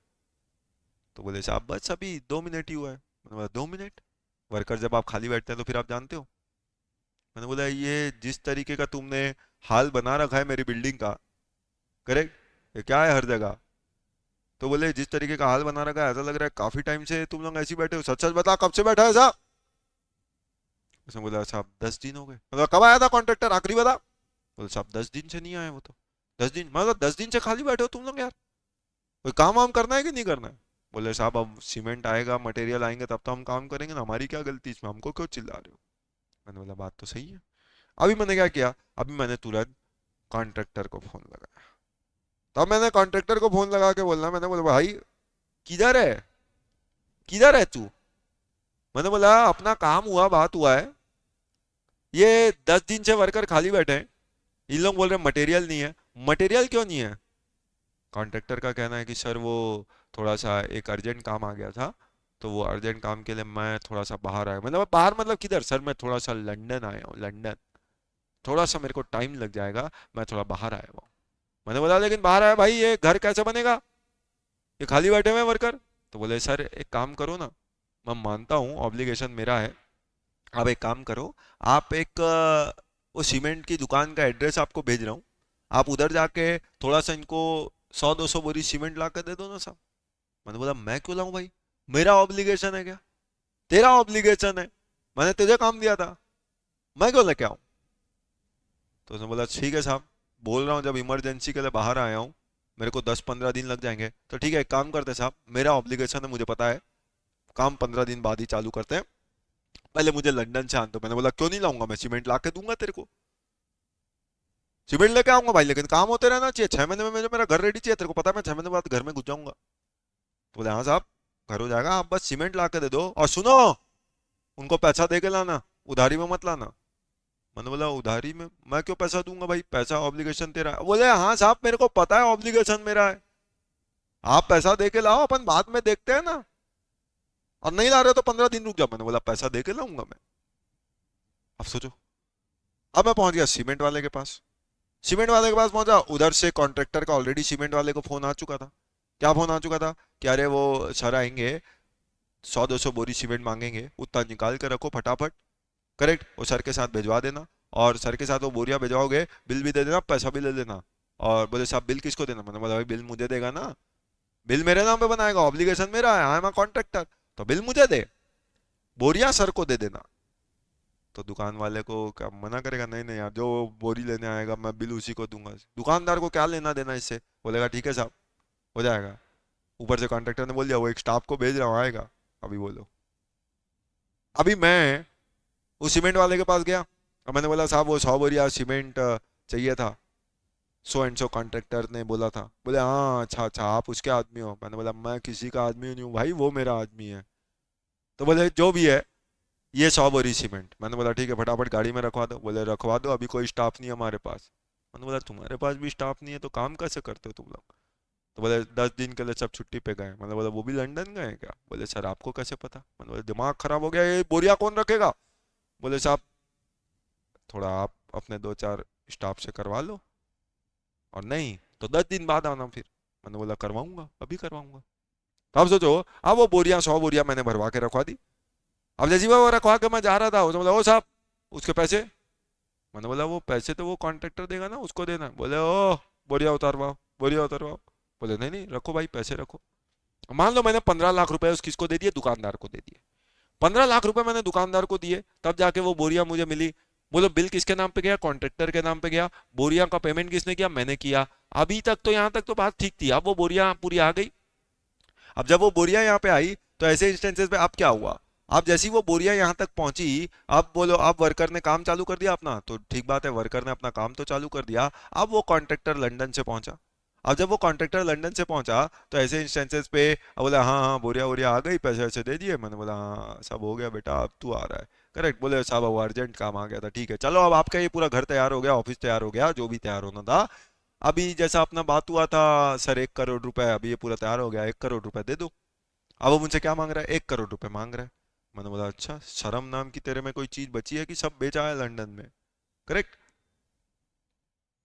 तो बोले साहब बस अभी 2 मिनट ही हुआ है। मैंने बोला 2 मिनट, वर्कर जब आप खाली बैठते हैं तो फिर आप जानते हो। मैंने बोला ये जिस तरीके का तुमने हाल बना रखा है मेरी बिल्डिंग का, करेक्ट, ये क्या है हर जगह। तो बोले जिस तरीके का हाल बना रखा है ऐसा लग रहा है काफी टाइम से तुम लोग ऐसे ही बैठे हो, सच सच बता कब से बैठा है साहब। उसने बोला साहब 10 दिन हो गए। मतलब कब आया था कॉन्ट्रैक्टर आखिरी बता। बोले साहब 10 दिन से नहीं आया वो तो। 10 दिन मतलब 10 दिन से खाली बैठे हो तुम लोग यार, कोई काम वाम करना है कि नहीं करना है। बोले साहब अब सीमेंट आएगा मटेरियल आएंगे तब तो हम काम करेंगे ना, हमारी क्या गलती इसमें, हमको क्यों चिल्ला रहे हो। मैंने बोला बात तो सही है। अभी मैंने क्या किया, अभी मैंने तुरंत कॉन्ट्रैक्टर को फोन लगाया। तब मैंने कॉन्ट्रैक्टर को फोन लगा के बोलना, मैंने बोला भाई किधर है, किधर है तू। मैंने बोला अपना काम हुआ बात हुआ है, ये 10 दिन से वर्कर खाली बैठे हैं, इन लोग बोल रहे हैं मटेरियल नहीं है। मटेरियल क्यों नहीं है। कॉन्ट्रैक्टर का कहना है कि सर वो थोड़ा सा एक अर्जेंट काम आ गया था, तो वो अर्जेंट काम के लिए मैं थोड़ा सा बाहर आया। मतलब बाहर मतलब किधर सर, मैं थोड़ा सा लंदन आया हूँ, लंदन, थोड़ा सा मेरे को टाइम लग जाएगा, मैं थोड़ा बाहर आया हुआ हूँ। मैंने बोला लेकिन बाहर आया भाई ये घर कैसे बनेगा, ये खाली बैठे हुए हैं वर्कर। तो बोले सर एक काम करो ना, मैं मानता हूँ ऑब्लिगेशन मेरा है, आप एक काम करो, आप एक वो सीमेंट की दुकान का एड्रेस आपको भेज रहा हूँ, आप उधर जाके थोड़ा सा इनको 100-200 बोरी सीमेंट ला कर दे दो ना साहब। मैंने बोला मैं क्यों लाऊं भाई, मेरा ऑब्लिगेशन है क्या। तेरा ऑब्लिगेशन है, मैंने तुझे काम दिया था, मैं क्यों लेके आऊं? तो उसने बोला ठीक है साहब, बोल रहा हूँ जब इमरजेंसी के लिए बाहर आया हूँ, मेरे को 10-15 दिन लग जाएंगे, तो ठीक है एक काम करते हैं साहब, मेरा ऑब्लिगेशन है मुझे पता है, काम 15 दिन बाद ही चालू करते हैं, पहले मुझे लंदन से आन दो। मैंने बोला क्यों नहीं लाऊंगा, मैं सीमेंट ला के दूंगा तेरे को, सीमेंट लेके आऊंगा भाई, लेकिन काम होते रहना चाहिए, 6 महीने में मेरा घर रेडी चाहिए, तेरे को पता है मैं 6 महीने बाद घर में घुस जाऊंगा। तो बोले हाँ साहब, घर हो जाएगा, आप बस सीमेंट ला के दे दो, और सुनो उनको पैसा दे के लाना, उधारी में मत लाना। मैंने बोला उधारी में मैं क्यों पैसा दूंगा भाई, पैसा ऑब्लिगेशन तेरा है। बोले हाँ साहब मेरे को पता है ऑब्लिगेशन मेरा है, आप पैसा दे के लाओ, अपन बाद में देखते हैं ना, और नहीं ला रहे हो तो 15 दिन रुक जाओ। मैंने बोला पैसा दे के लाऊंगा मैं। अब सोचो, अब मैं पहुंच गया सीमेंट वाले के पास, सीमेंट वाले के पास पहुंचा, उधर से कॉन्ट्रेक्टर का ऑलरेडी सीमेंट वाले को फोन आ चुका था। क्या फोन आ चुका था कि अरे वो सर आएंगे, 100-200 बोरी सीमेंट मांगेंगे, उतना निकाल कर रखो फटाफट, करेक्ट, वो सर के साथ भिजवा देना, और सर के साथ वो बोरियां भिजवाओगे, बिल भी दे देना, पैसा भी ले लेना। और बोले साहब बिल किसको देना? मैंने बोला भाई बिल मुझे देगा ना, बिल मेरे नाम पे बनाएगा, ऑब्लिगेशन मेरा है, आई एम अ कॉन्ट्रैक्टर, तो बिल मुझे दे, बोरियां सर को दे देना। तो दुकान वाले को क्या मना करेगा? नहीं नहीं यार, जो बोरी लेने आएगा मैं बिल उसी को दूंगा, दुकानदार को क्या लेना देना इससे। बोलेगा ठीक है साहब, हो जाएगा। ऊपर से कॉन्ट्रैक्टर ने बोल दिया वो एक स्टाफ को भेज रहा हूँ आएगा, अभी बोलो। अभी मैं उस सीमेंट वाले के पास गया, और मैंने बोला साहब वो 100 बोरिया सीमेंट चाहिए था, सो एंड सो कॉन्ट्रैक्टर ने बोला था। बोले हाँ अच्छा अच्छा आप उसके आदमी हो? मैंने बोला मैं किसी का आदमी नहीं हूँ भाई, वो मेरा आदमी है। तो बोले जो भी है, ये 100 बोरी सीमेंट। मैंने बोला ठीक है फटाफट गाड़ी में रखवा दो। बोले रखवा दो, अभी कोई स्टाफ नहीं है हमारे पास। मैंने बोला तुम्हारे पास भी स्टाफ नहीं है तो काम कैसे करते हो तुम लोग? तो बोले 10 दिन के लिए सब छुट्टी पे गए। मैंने बोला वो भी लंदन गए क्या? बोले सर आपको कैसे पता? मैंने बोला दिमाग खराब हो गया, ये बोरिया कौन रखेगा? बोले साहब थोड़ा आप अपने 2-4 स्टाफ से करवा लो, और नहीं तो 10 दिन बाद आना फिर। मैंने बोला करवाऊंगा, अभी करवाऊंगा। तो आप सोचो, अब वो बोरियां 100 बोरियां मैंने भरवा के रखवा दी। अब जैसी वो रखवा के मैं जा रहा था, उसने बोला ओ साहब उसके पैसे। मैंने बोला वो पैसे तो वो कॉन्ट्रैक्टर देगा ना, उसको देना। बोले ओ बोरिया उतारवाओ, बोरिया उतारवाओ। बोले नहीं नहीं रखो भाई पैसे रखो। मान लो मैंने 15 लाख रुपए उस किसको दे दिए, दुकानदार को दे दिए। 15 लाख रुपए मैंने दुकानदार को दिए, तब जाके वो बोरिया मुझे मिली। बोलो बिल किसके नाम पे गया? कॉन्ट्रैक्टर के नाम पे गया। बोरिया का पेमेंट किसने किया? मैंने किया। अभी तक तो यहाँ तक तो बात ठीक थी, अब वो बोरिया पूरी आ गई। अब जब वो बोरिया यहाँ पे आई, तो ऐसे इंस्टेंसेस पे अब क्या हुआ? अब जैसी वो बोरिया यहाँ तक पहुंची, अब बोलो अब वर्कर ने काम चालू कर दिया अपना, तो ठीक बात है वर्कर ने अपना काम तो चालू कर दिया। अब वो कॉन्ट्रैक्टर लंदन से पहुंचा। अब जब वो कॉन्ट्रैक्टर लंदन से पहुंचा, तो ऐसे इंस्टेंसेस पे अब बोला हाँ हाँ बोरिया बोरिया आ गई, पैसे वैसे दे दिए। मैंने बोला हाँ सब हो गया बेटा, अब तू आ रहा है। करेक्ट। बोले साहब अब अर्जेंट काम आ गया था, ठीक है चलो अब आपका ये पूरा घर तैयार हो गया, ऑफिस तैयार हो गया, जो भी तैयार होना था। अभी जैसा अपना बात हुआ था सर 1 करोड़ रुपए, अभी ये पूरा तैयार हो गया, 1 करोड़ रुपए दे दो। अब वो मुझसे क्या मांग रहा है? 1 करोड़ रुपए मांग रहा है। मैंने बोला अच्छा शर्म नाम की तेरे में कोई चीज बची है कि सब बेचा है लंदन में? करेक्ट।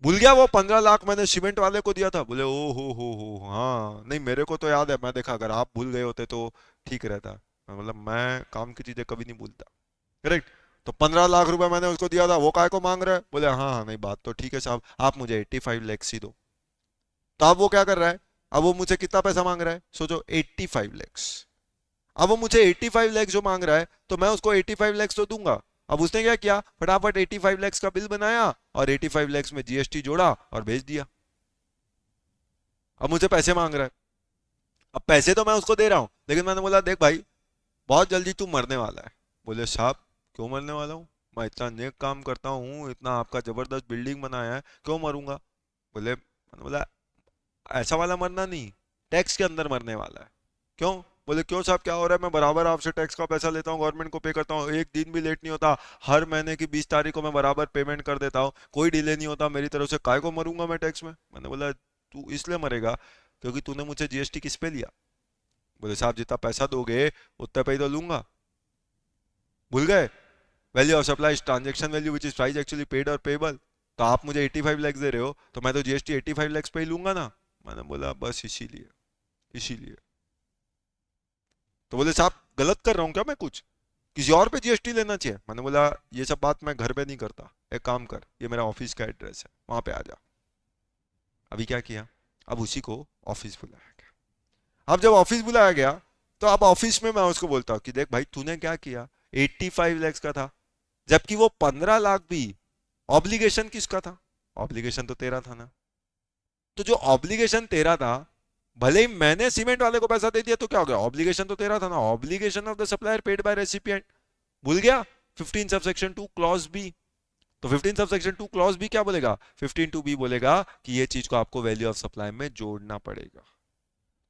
भूल गया वो 15 लाख मैंने सीमेंट वाले को दिया था? बोले ओ हो हाँ नहीं मेरे को तो याद है, मैं देखा अगर आप भूल गए होते तो ठीक रहता। मतलब मैं काम की चीजें कभी नहीं भूलता। करेक्ट। तो 15 लाख रुपए मैंने उसको दिया था, वो काय को मांग रहा है? बोले हाँ हाँ नहीं बात तो ठीक है साहब, आप मुझे 85 लैक्स ही दो। तो अब वो क्या कर रहा है? अब वो मुझे कितना पैसा मांग रहा है? सोचो 85 लैक्स। अब वो मुझे 85 लैक्स जो मांग रहा है, तो मैं उसको 85 लैक्स तो दूंगा। अब उसने क्या किया, फटाफट 85 लैक्स का बिल बनाया, और 85 लैक्स में जीएसटी जोड़ा और भेज दिया। अब मुझे पैसे मांग रहा है। अब पैसे तो मैं उसको दे रहा हूँ, लेकिन मैंने बोला देख भाई बहुत जल्दी तू मरने वाला है। बोले साहब क्यों मरने वाला हूँ? मैं इतना नेक काम करता हूँ, इतना आपका जबरदस्त बिल्डिंग बनाया है, क्यों मरूंगा? बोले, मैंने बोला ऐसा वाला मरना नहीं, टैक्स के अंदर मरने वाला है। क्यों? बोले क्यों साहब क्या हो रहा है? मैं बराबर आपसे टैक्स का पैसा लेता हूँ, गवर्नमेंट को पे करता हूँ, एक दिन भी लेट नहीं होता, हर महीने की 20 तारीख को मैं बराबर पेमेंट कर देता हूँ, कोई डिले नहीं होता मेरी तरफ से, काय को मरूंगा मैं टैक्स में? मैंने बोला तू इसलिए मरेगा क्योंकि तूने मुझे जीएसटी किस पे लिया। बोले साहब जितना पैसा दोगे उतना पे ही तो लूंगा। भूल गए? Value of supply transaction value which is price actually paid और पेबल। तो आप मुझे 85 लैक्स दे रहे हो, तो मैं तो जीएसटी 85 लैक्स पे ही लूंगा ना। मैंने बोला बस इसीलिए, इसीलिए। तो बोले साहब गलत कर रहा हूँ क्या मैं कुछ? किसी और पे जीएसटी लेना चाहिए। मैंने बोला ये सब बात मैं घर पे नहीं करता, एक काम कर ये मेरा ऑफिस का एड्रेस है, वहां पे आ जा। अभी क्या किया, अब उसी को ऑफिस बुलाया गया। अब जब ऑफिस बुलाया गया, तो अब ऑफिस में मैं उसको बोलता हूँ कि देख भाई तूने क्या किया, 85 lakhs का था, जबकि वो 15 लाख भी ऑब्लिगेशन किसका था, ऑब्लिगेशन तो तेरा था ना। तो जो ऑब्लिगेशन तेरा था, भले ही मैंने सीमेंट वाले को पैसा दे दिया तो क्या हो गया, ऑब्लिगेशन तो तेरा था ना, obligation of the supplier paid by recipient. भूल गया 15 सबसेक्शन 2 क्लॉज बी। तो 15 सबसेक्शन 2 क्लॉज बी क्या बोलेगा, 15 टू बी बोलेगा कि ये चीज को आपको वैल्यू ऑफ सप्लाई में जोड़ना पड़ेगा।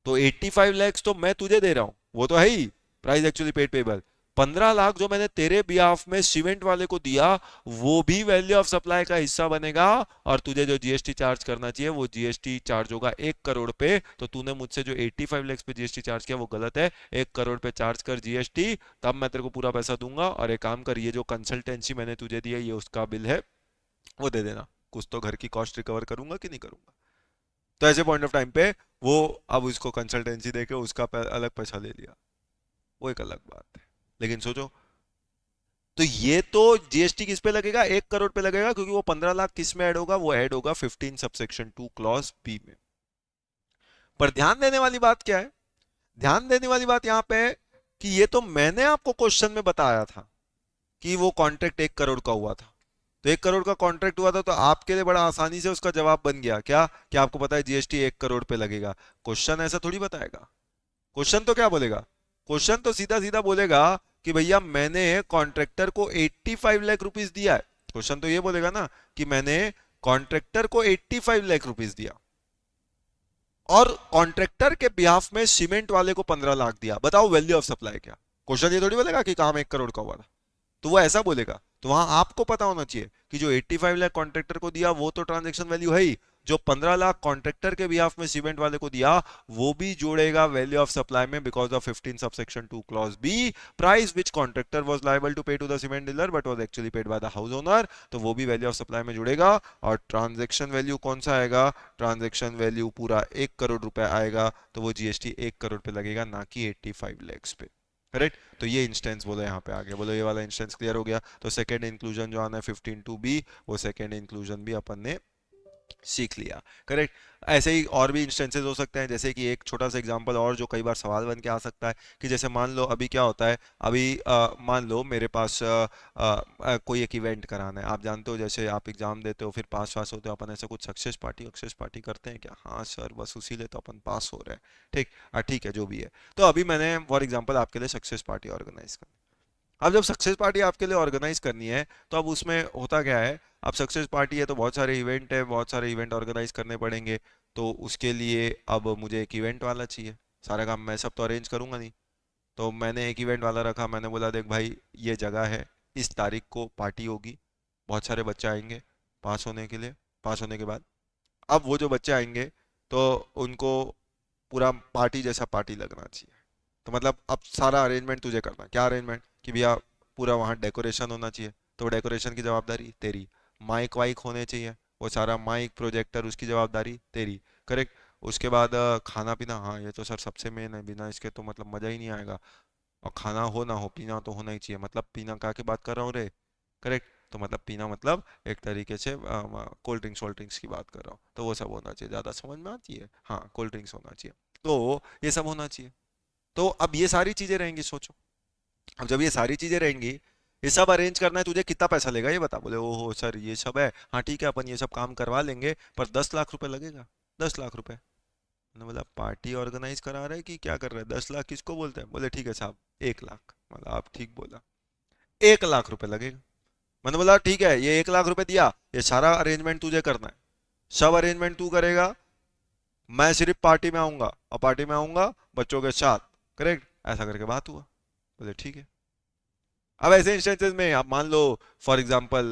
तो 85 लैक्स तो मैं तुझे दे रहा हूं, वो तो है ही price actually paid payable. 15 lakh जो मैंने तेरे बिहाफ में सीमेंट वाले को दिया, वो भी वैल्यू ऑफ सप्लाई का हिस्सा बनेगा। और तुझे जो जीएसटी चार्ज करना चाहिए वो जीएसटी चार्ज होगा 1 करोड़ पे। तो तूने मुझसे जो 85 लैक्स पे जीएसटी चार्ज किया वो गलत है, 1 करोड़ पे चार्ज कर जीएसटी, तब मैं तेरे को पूरा पैसा दूंगा। और एक काम कर, ये जो कंसल्टेंसी मैंने तुझे दी है ये उसका बिल है, वो दे देना। कुछ तो घर की कॉस्ट रिकवर करूंगा कि नहीं करूंगा। तो ऐसे पॉइंट ऑफ टाइम पे वो अब उसको कंसल्टेंसी देके उसका अलग पैसा ले लिया, वो एक अलग बात है। लेकिन सोचो, तो ये तो जीएसटी किस पे लगेगा, 1 करोड़ पे लगेगा, क्योंकि वो 15 लाख किस में ऐड होगा, वो ऐड होगा 15 सबसेक्शन 2 क्लॉज बी में। पर ध्यान देने वाली बात क्या है, ध्यान देने वाली बात यहां पे है कि ये तो मैंने आपको क्वेश्चन में बताया था कि वो कॉन्ट्रैक्ट 1 करोड़ का हुआ था। तो 1 करोड़ का कॉन्ट्रैक्ट हुआ था तो आपके लिए बड़ा आसानी से उसका जवाब बन गया क्या, कि आपको पता है जीएसटी 1 करोड़ पे लगेगा। क्वेश्चन ऐसा थोड़ी बताएगा। क्वेश्चन तो क्या बोलेगा, क्वेश्चन तो सीधा सीधा बोलेगा कि भैया मैंने कॉन्ट्रैक्टर को 85 लाख रुपीस दिया है। क्वेश्चन तो ये बोलेगा ना कि मैंने कॉन्ट्रैक्टर को 85 लाख रुपीस दिया और कॉन्ट्रैक्टर के बिहाफ में सीमेंट वाले को 15 लाख दिया, बताओ वैल्यू ऑफ सप्लाई क्या। क्वेश्चन ये थोड़ी बोलेगा कि काम 1 करोड़ का हुआ था, तो वो ऐसा बोलेगा। तो वहां आपको पता होना चाहिए कि जो 85 लाख कॉन्ट्रैक्टर को दिया वो तो ट्रांजैक्शन वैल्यू है ही, जो 15 लाख कॉन्ट्रैक्टर के बिहाफ में सीमेंट वाले को दिया वो भी जोड़ेगा वैल्यू ऑफ सप्लाई में, because of 15 subsection 2 clause B, price which contractor was liable to pay to the cement dealer but was actually paid by the house owner. तो वो भी वैल्यू ऑफ सप्लाई में जुड़ेगा। और ट्रांजैक्शन वैल्यू कौन सा आएगा, ट्रांजैक्शन वैल्यू पूरा 1 करोड़ रुपए आएगा, तो वो जीएसटी 1 करोड़ पे लगेगा, ना कि 85 लैक्स पे। करेक्ट। तो ये इंस्टेंस बोलो यहाँ पे आ गया, बोलो ये वाला इंस्टेंस क्लियर हो गया। तो सेकंड इंक्लूजन जो आना है 15 टू बी, वो सेकंड इंक्लूजन भी अपन ने सीख लिया। करेक्ट। ऐसे ही और भी इंस्टेंसेस हो सकते हैं, जैसे कि एक छोटा सा एग्जांपल और जो कई बार सवाल बन के आ सकता है कि जैसे मान लो अभी क्या होता है, अभी मान लो मेरे पास कोई एक इवेंट कराना है, आप जानते हो जैसे आप एग्जाम देते हो फिर पास पास होते हो, अपन ऐसा कुछ सक्सेस पार्टी करते हैं क्या, हाँ सर बस उसी लिए तो अपन पास हो रहे हैं। ठीक, ठीक है जो भी है। तो अभी मैंने फॉर एग्जाम्पल आपके लिए सक्सेस पार्टी ऑर्गेनाइज कर, अब जब सक्सेस पार्टी आपके लिए ऑर्गेनाइज करनी है तो अब उसमें होता क्या है, अब सक्सेस पार्टी है तो बहुत सारे इवेंट है, बहुत सारे इवेंट ऑर्गेनाइज करने पड़ेंगे। तो उसके लिए अब मुझे एक इवेंट वाला चाहिए, सारा काम मैं सब तो अरेंज करूंगा नहीं। तो मैंने एक इवेंट वाला रखा, मैंने बोला देख भाई ये जगह है, इस तारीख को पार्टी होगी, बहुत सारे बच्चे आएंगे पास होने के लिए, पास होने के बाद अब वो जो बच्चे आएंगे तो उनको पूरा पार्टी जैसा पार्टी लगना चाहिए। तो मतलब अब सारा अरेंजमेंट तुझे करना, क्या अरेंजमेंट कि भैया पूरा वहाँ डेकोरेशन होना चाहिए, तो डेकोरेशन की जवाबदारी तेरी। माइक वाइक होने चाहिए, वो सारा माइक प्रोजेक्टर उसकी जवाबदारी तेरी। करेक्ट। उसके बाद खाना पीना, हाँ ये तो सर सबसे मेन है, बिना इसके तो मतलब मजा ही नहीं आएगा। और खाना हो ना हो पीना तो होना ही चाहिए, मतलब पीना का के बात कर रहा हूँ रे। करेक्ट। तो मतलब पीना मतलब एक तरीके से कोल्ड ड्रिंक्स वोल्ड ड्रिंक्स की बात कर रहा हूँ, तो वो सब होना चाहिए, ज़्यादा समझ में आती है, हाँ कोल्ड ड्रिंक्स होना चाहिए। तो ये सब होना चाहिए। तो अब ये सारी चीजें रहेंगी, सोचो अब जब ये सारी चीजें रहेंगी, ये सब अरेंज करना है तुझे, कितना पैसा लेगा ये बता। बोले ओहो सर ये सब है, हाँ ठीक है अपन ये सब काम करवा लेंगे पर 10 लाख रुपए लगेगा। 10 लाख रुपए। मैंने बोला पार्टी ऑर्गेनाइज करा रहे हैं कि क्या कर रहे हैं, 10 लाख किसको बोलते हैं, बोले ठीक है साहब 1 लाख। मतलब आप ठीक बोला, 1 लाख रुपए लगेगा। मैंने बोला ठीक है ये 1 लाख रुपए दिया, ये सारा अरेंजमेंट तुझे करना है, सब अरेंजमेंट तू करेगा, मैं सिर्फ पार्टी में आऊंगा और पार्टी में आऊंगा बच्चों के साथ। करेक्ट, ऐसा करके बात हुआ। बोले ठीक है। अब ऐसे इंस्टेंसेस में आप मान लो फॉर एग्जांपल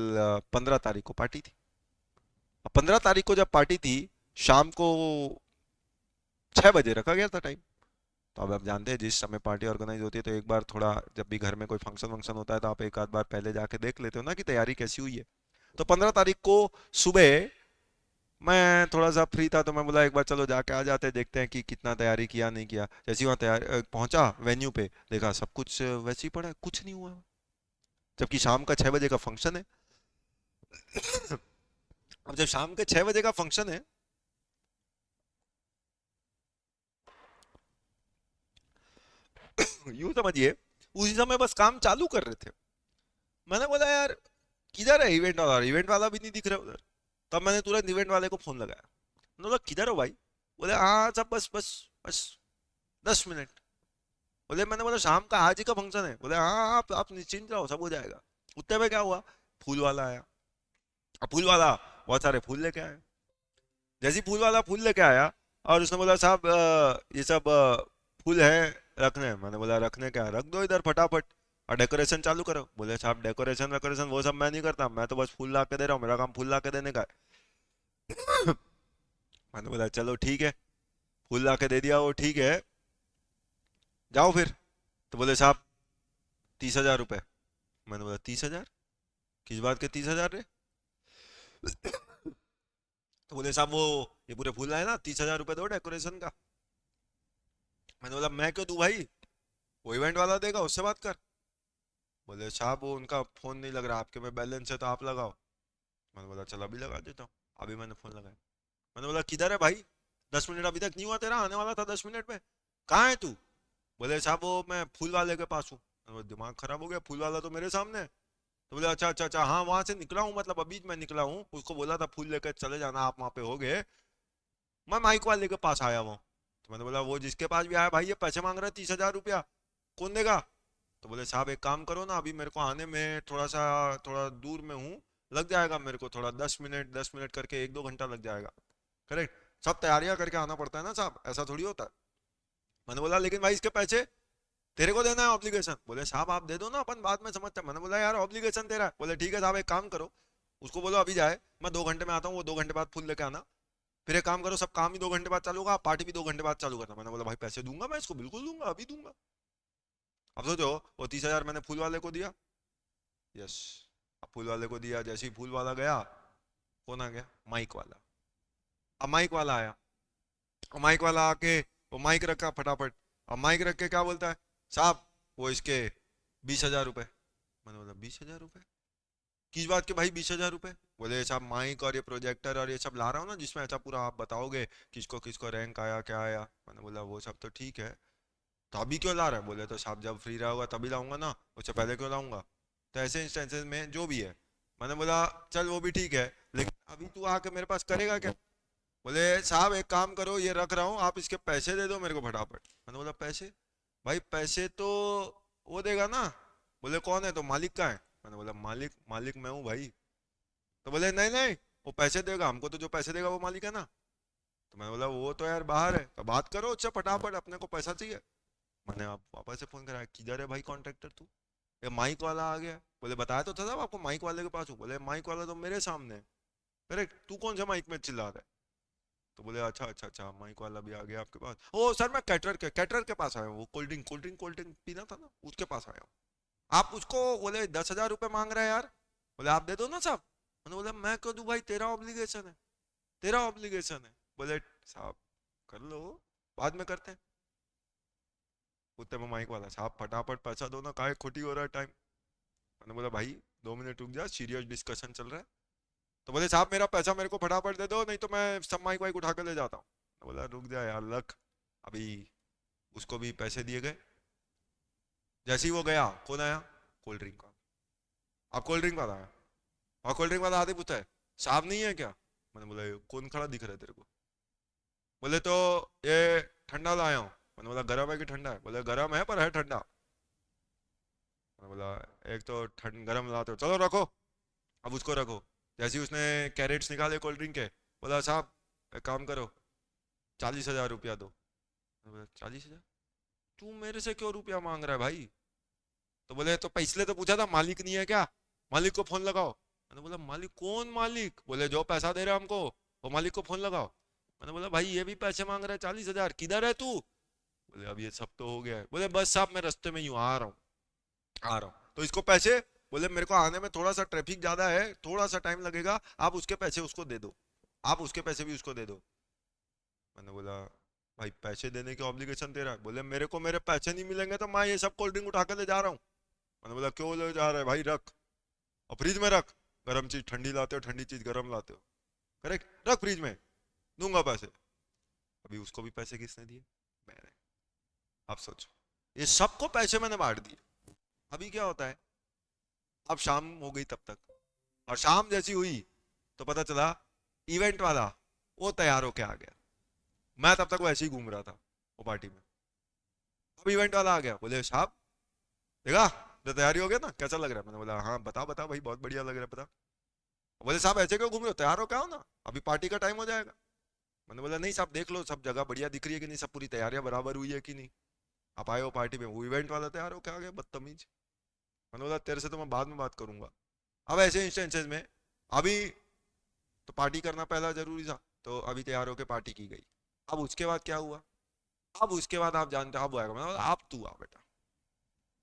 15 तारीख को पार्टी थी। अब 15 तारीख को जब पार्टी थी, शाम को 6 बजे रखा गया था टाइम। तो अब आप जानते हैं जिस समय पार्टी ऑर्गेनाइज होती है तो एक बार थोड़ा, जब भी घर में कोई फंक्शन वंक्शन होता है तो आप एक आध बार पहले जाके देख लेते हो ना कि तैयारी कैसी हुई है। तो 15 तारीख को सुबह मैं थोड़ा सा फ्री था तो मैं बोला एक बार चलो जाके आ जाते हैं, देखते हैं कि कितना तैयारी किया नहीं किया। जैसे ही वहाँ तैयार पहुंचा वेन्यू पे, देखा सब कुछ वैसे ही पड़ा है, कुछ नहीं हुआ, जबकि शाम का 6 बजे का फंक्शन है। अब जब शाम के 6 बजे का फंक्शन है, यूं समझिए, उसी समय बस काम चालू कर रहे थे। मैंने बोला यार किधर है इवेंट वाला, इवेंट वाला भी नहीं दिख रहा उधर। तब मैंने तुरंत इवेंट वाले को फोन लगाया। मैंने बोला किधर हो भाई? बोले हाँ सब बस बस बस 10 मिनट। बोले, मैंने बोला शाम का आज ही का फंक्शन है। बोले हाँ हाँ, आप निश्चिंत रहो सब हो जाएगा। उतने में क्या हुआ, फूल वाला आया। अब फूल वाला बहुत सारे फूल लेके आया। जैसे ही फूल वाला फूल लेके आया और उसने बोला साहब ये सब फूल है रखने हैं। मैंने बोला रखने क्या, रख दो इधर फटाफट और डेकोरेशन चालू करो। बोले साहब डेकोरेशन वेकोरेशन वो सब मैं नहीं करता, मैं तो बस फूल ला के दे रहा हूँ, मेरा काम फूल ला के देने का है। मैंने बोला चलो ठीक है, फूल ला के दे दिया वो ठीक है, जाओ फिर। तो बोले साहब 30,000 रुपये। मैंने बोला 30,000? किस बात के 30,000 रे? तो बोले साहब वो ये पूरे फूल आए ना, 30,000 रुपये दो डेकोरेशन का। मैंने बोला मैं क्यों दूं भाई, वो इवेंट वाला देगा, उससे बात कर। बोले साहब वो उनका फोन नहीं लग रहा, आपके में बैलेंस है तो आप लगाओ। मैंने बोला चल अभी लगा देता हूँ। अभी मैंने फोन लगाया। मैंने बोला किधर है भाई, 10 मिनट अभी तक नहीं हुआ तेरा, आने वाला था 10 मिनट में, कहाँ है तू? बोले साहब वो मैं फूल वाले के पास हूँ। मैंने बोला, दिमाग खराब हो गया, फूल वाला तो मेरे सामने है। तो बोले अच्छा अच्छा अच्छा, हाँ वहां से निकला हूँ, मतलब अभी मैं निकला हूँ, उसको बोला था फूल लेकर चले जाना, आप वहां पे हो गए, मैं माइक वाले के पास आया हूँ। तो मैंने बोला वो जिसके पास भी आया भाई ये पैसे मांग रहा है 30,000 रुपया, कौन देगा? तो बोले साहब एक काम करो ना, अभी मेरे को आने में थोड़ा सा, थोड़ा दूर में हूँ, लग जाएगा मेरे को थोड़ा 10 मिनट, 10 मिनट करके 1-2 घंटा लग जाएगा। करेक्ट, सब तैयारियां करके आना पड़ता है ना साहब, ऐसा थोड़ी होता है। मैंने बोला लेकिन भाई इसके पैसे तेरे को देना है ऑब्लिगेशन। बोले साहब आप दे दो ना, अपन बाद में समझते हैं। मैंने बोला यार ऑब्लिगेशन तेरा है। बोले ठीक है साहब एक काम करो, उसको बोलो अभी जाए, मैं 2 घंटे में आता हूँ, वो 2 घंटे बाद फुल लेके आना। फिर एक काम करो, सब काम ही 2 घंटे बाद चालू होगा, पार्टी भी 2 घंटे बाद चालू करना। मैंने बोला भाई पैसे दूंगा मैं इसको, बिल्कुल दूंगा, अभी दूंगा। अब सोचो, वो 30,000 मैंने फूल वाले को दिया। यस, अब फूल वाले को दिया, जैसे ही फूल वाला गया, कौन आ गया, माइक वाला। अब माइक वाला आया, और माइक वाला आके वो माइक रखा फटाफट, और माइक रख के क्या बोलता है, साहब वो इसके 20,000 रुपये। मैंने बोला 20,000 रुपये, किस बात के भाई 20,000 रुपये? बोले साहब माइक और ये प्रोजेक्टर और ये सब ला रहा हूँ ना, जिसमें अच्छा पूरा आप बताओगे किसको किसको रैंक आया क्या आया। मैंने बोला वो सब तो ठीक है, तो अभी क्यों ला रहा है? बोले तो साहब जब फ्री रहोगा तभी लाऊंगा ना, उससे पहले क्यों लाऊंगा? तो ऐसे इंस्टेंसेस में जो भी है। मैंने बोला चल वो भी ठीक है, लेकिन अभी तू आके मेरे पास करेगा क्या? बोले साहब एक काम करो, ये रख रहा हूँ, आप इसके पैसे दे दो मेरे को फटाफट। मैंने बोला पैसे? भाई पैसे तो वो देगा ना। बोले कौन है, तो मालिक का है। मैंने बोला मालिक, मालिक मैं हूँ भाई। तो बोले नहीं नहीं, वो पैसे देगा हमको, तो जो पैसे देगा वो मालिक है ना। तो मैंने बोला वो तो यार बाहर है, तो बात करो उससे फटाफट, अपने को पैसा चाहिए। मैंने आप वापस से फोन कराया, किधर है भाई कॉन्ट्रैक्टर तू? ये माइक वाला आ गया। बोले बताया तो था साहब आपको माइक वाले के पास हूँ। बोले माइक वाला तो मेरे सामने है। अरे तू कौन सा माइक में चिल्ला रहा है? तो बोले अच्छा अच्छा अच्छा, माइक वाला भी आ गया आपके पास। ओ सर मैं कैटरर के पास आया हूँ, वो कोल्ड ड्रिंक पीना था ना, उसके पास आया हूँ। आप उसको, बोले 10,000 रुपये मांग रहे हैं यार। बोले आप दे दो ना साहब। मैंने बोला मैं क्यों दूं भाई, तेरा ऑब्लिगेशन है, तेरा ऑब्लिगेशन है। बोले साहब कर लो, बाद में करते हैं। उतने में माइक वाला, साहब फटाफट पैसा दो ना, काहे खोटी हो रहा है टाइम। मैंने बोला भाई 2 मिनट रुक जा, सीरियस डिस्कशन चल रहा है। तो बोले साहब मेरा पैसा मेरे को फटाफट दे दो, नहीं तो मैं सब माइक वाइक उठा कर ले जाता हूँ। मैं बोला रुक जा यार लख, अभी उसको भी पैसे दिए गए। जैसे ही वो गया, कौन आया, कोल्ड ड्रिंक का। अब कोल्ड ड्रिंक वाला आया, और कोल्ड ड्रिंक वाला आते पूछता है साहब नहीं है क्या? मैंने बोला "ये कौन खड़ा दिख रहा है तेरे को?" बोले तो ये ठंडा लाया हूँ। मैंने बोला गर्म है कि ठंडा है? बोले गर्म है पर है ठंडा। मैंने बोला एक तो ठंड गर्म लाते हो, चलो रखो, अब उसको रखो। जैसे ही उसने कैरेट्स निकाले कोल्ड ड्रिंक के, बोला साहब एक काम करो, 40,000 रुपया दो। मैंने बोला 40,000? तू मेरे से क्यों रुपया मांग रहा है भाई? तो बोले तो इसलिए तो पूछा था मालिक नहीं है क्या, मालिक को फोन लगाओ। मैंने बोला मालिक, कौन मालिक? बोले जो पैसा दे रहा है हमको, वो मालिक को फोन लगाओ। मैंने बोला भाई ये भी पैसे मांग रहा है 40,000, किधर है तू? बोले अब ये सब तो हो गया है। बोले बस साहब मैं रास्ते में ही हूँ, आ रहा हूँ, आ रहा हूँ। तो इसको पैसे, बोले मेरे को आने में थोड़ा सा ट्रैफिक ज्यादा है, थोड़ा सा टाइम लगेगा, आप उसके पैसे उसको दे दो, आप उसके पैसे भी उसको दे दो। मैंने बोला भाई पैसे देने की ऑब्लिगेशन तेरा है। बोले मेरे को मेरे पैसे नहीं मिलेंगे तो मैं ये सब कोल्ड ड्रिंक उठा कर ले जा रहा हूँ। मैंने बोला क्यों ले जा रहा है भाई, रख, और फ्रिज में रख, गर्म चीज ठंडी लाते हो, ठंडी चीज गर्म लाते हो, करेक्ट, रख फ्रिज में, दूंगा पैसे। अभी उसको भी पैसे किसने दिए, मैंने। आप सोचो, ये सबको पैसे मैंने बांट दिए। अभी क्या होता है, अब शाम हो गई तब तक, और शाम जैसी हुई तो पता चला इवेंट वाला वो तैयार होके आ गया। मैं तब तक वैसे ही घूम रहा था वो पार्टी में। अब इवेंट वाला आ गया, बोले साहब देखा तो तैयारी हो गया ना, कैसा लग रहा है? मैंने बोला हाँ बता बता भाई, बहुत बढ़िया लग रहा है, बता। बोले साहब ऐसे क्यों घूम रहे हो, तैयार हो क्या हो ना, अभी पार्टी का टाइम हो जाएगा। मैंने बोला नहीं साहब, देख लो सब जगह बढ़िया दिख रही है कि नहीं, सब पूरी तैयारियां बराबर हुई है कि नहीं। आप आए हो पार्टी में, वो इवेंट वाला तैयार हो क्या आ गया, बदतमीज। मैंने बोला तेरे से तो मैं बाद में बात करूंगा। अब ऐसे इंस्टेंसेस में अभी तो पार्टी करना पहला जरूरी था, तो अभी तैयार होकर पार्टी की गई। अब उसके बाद क्या हुआ, अब उसके बाद आप जानते हो अब आएगा। मैंने बोला आप तू आ बेटा।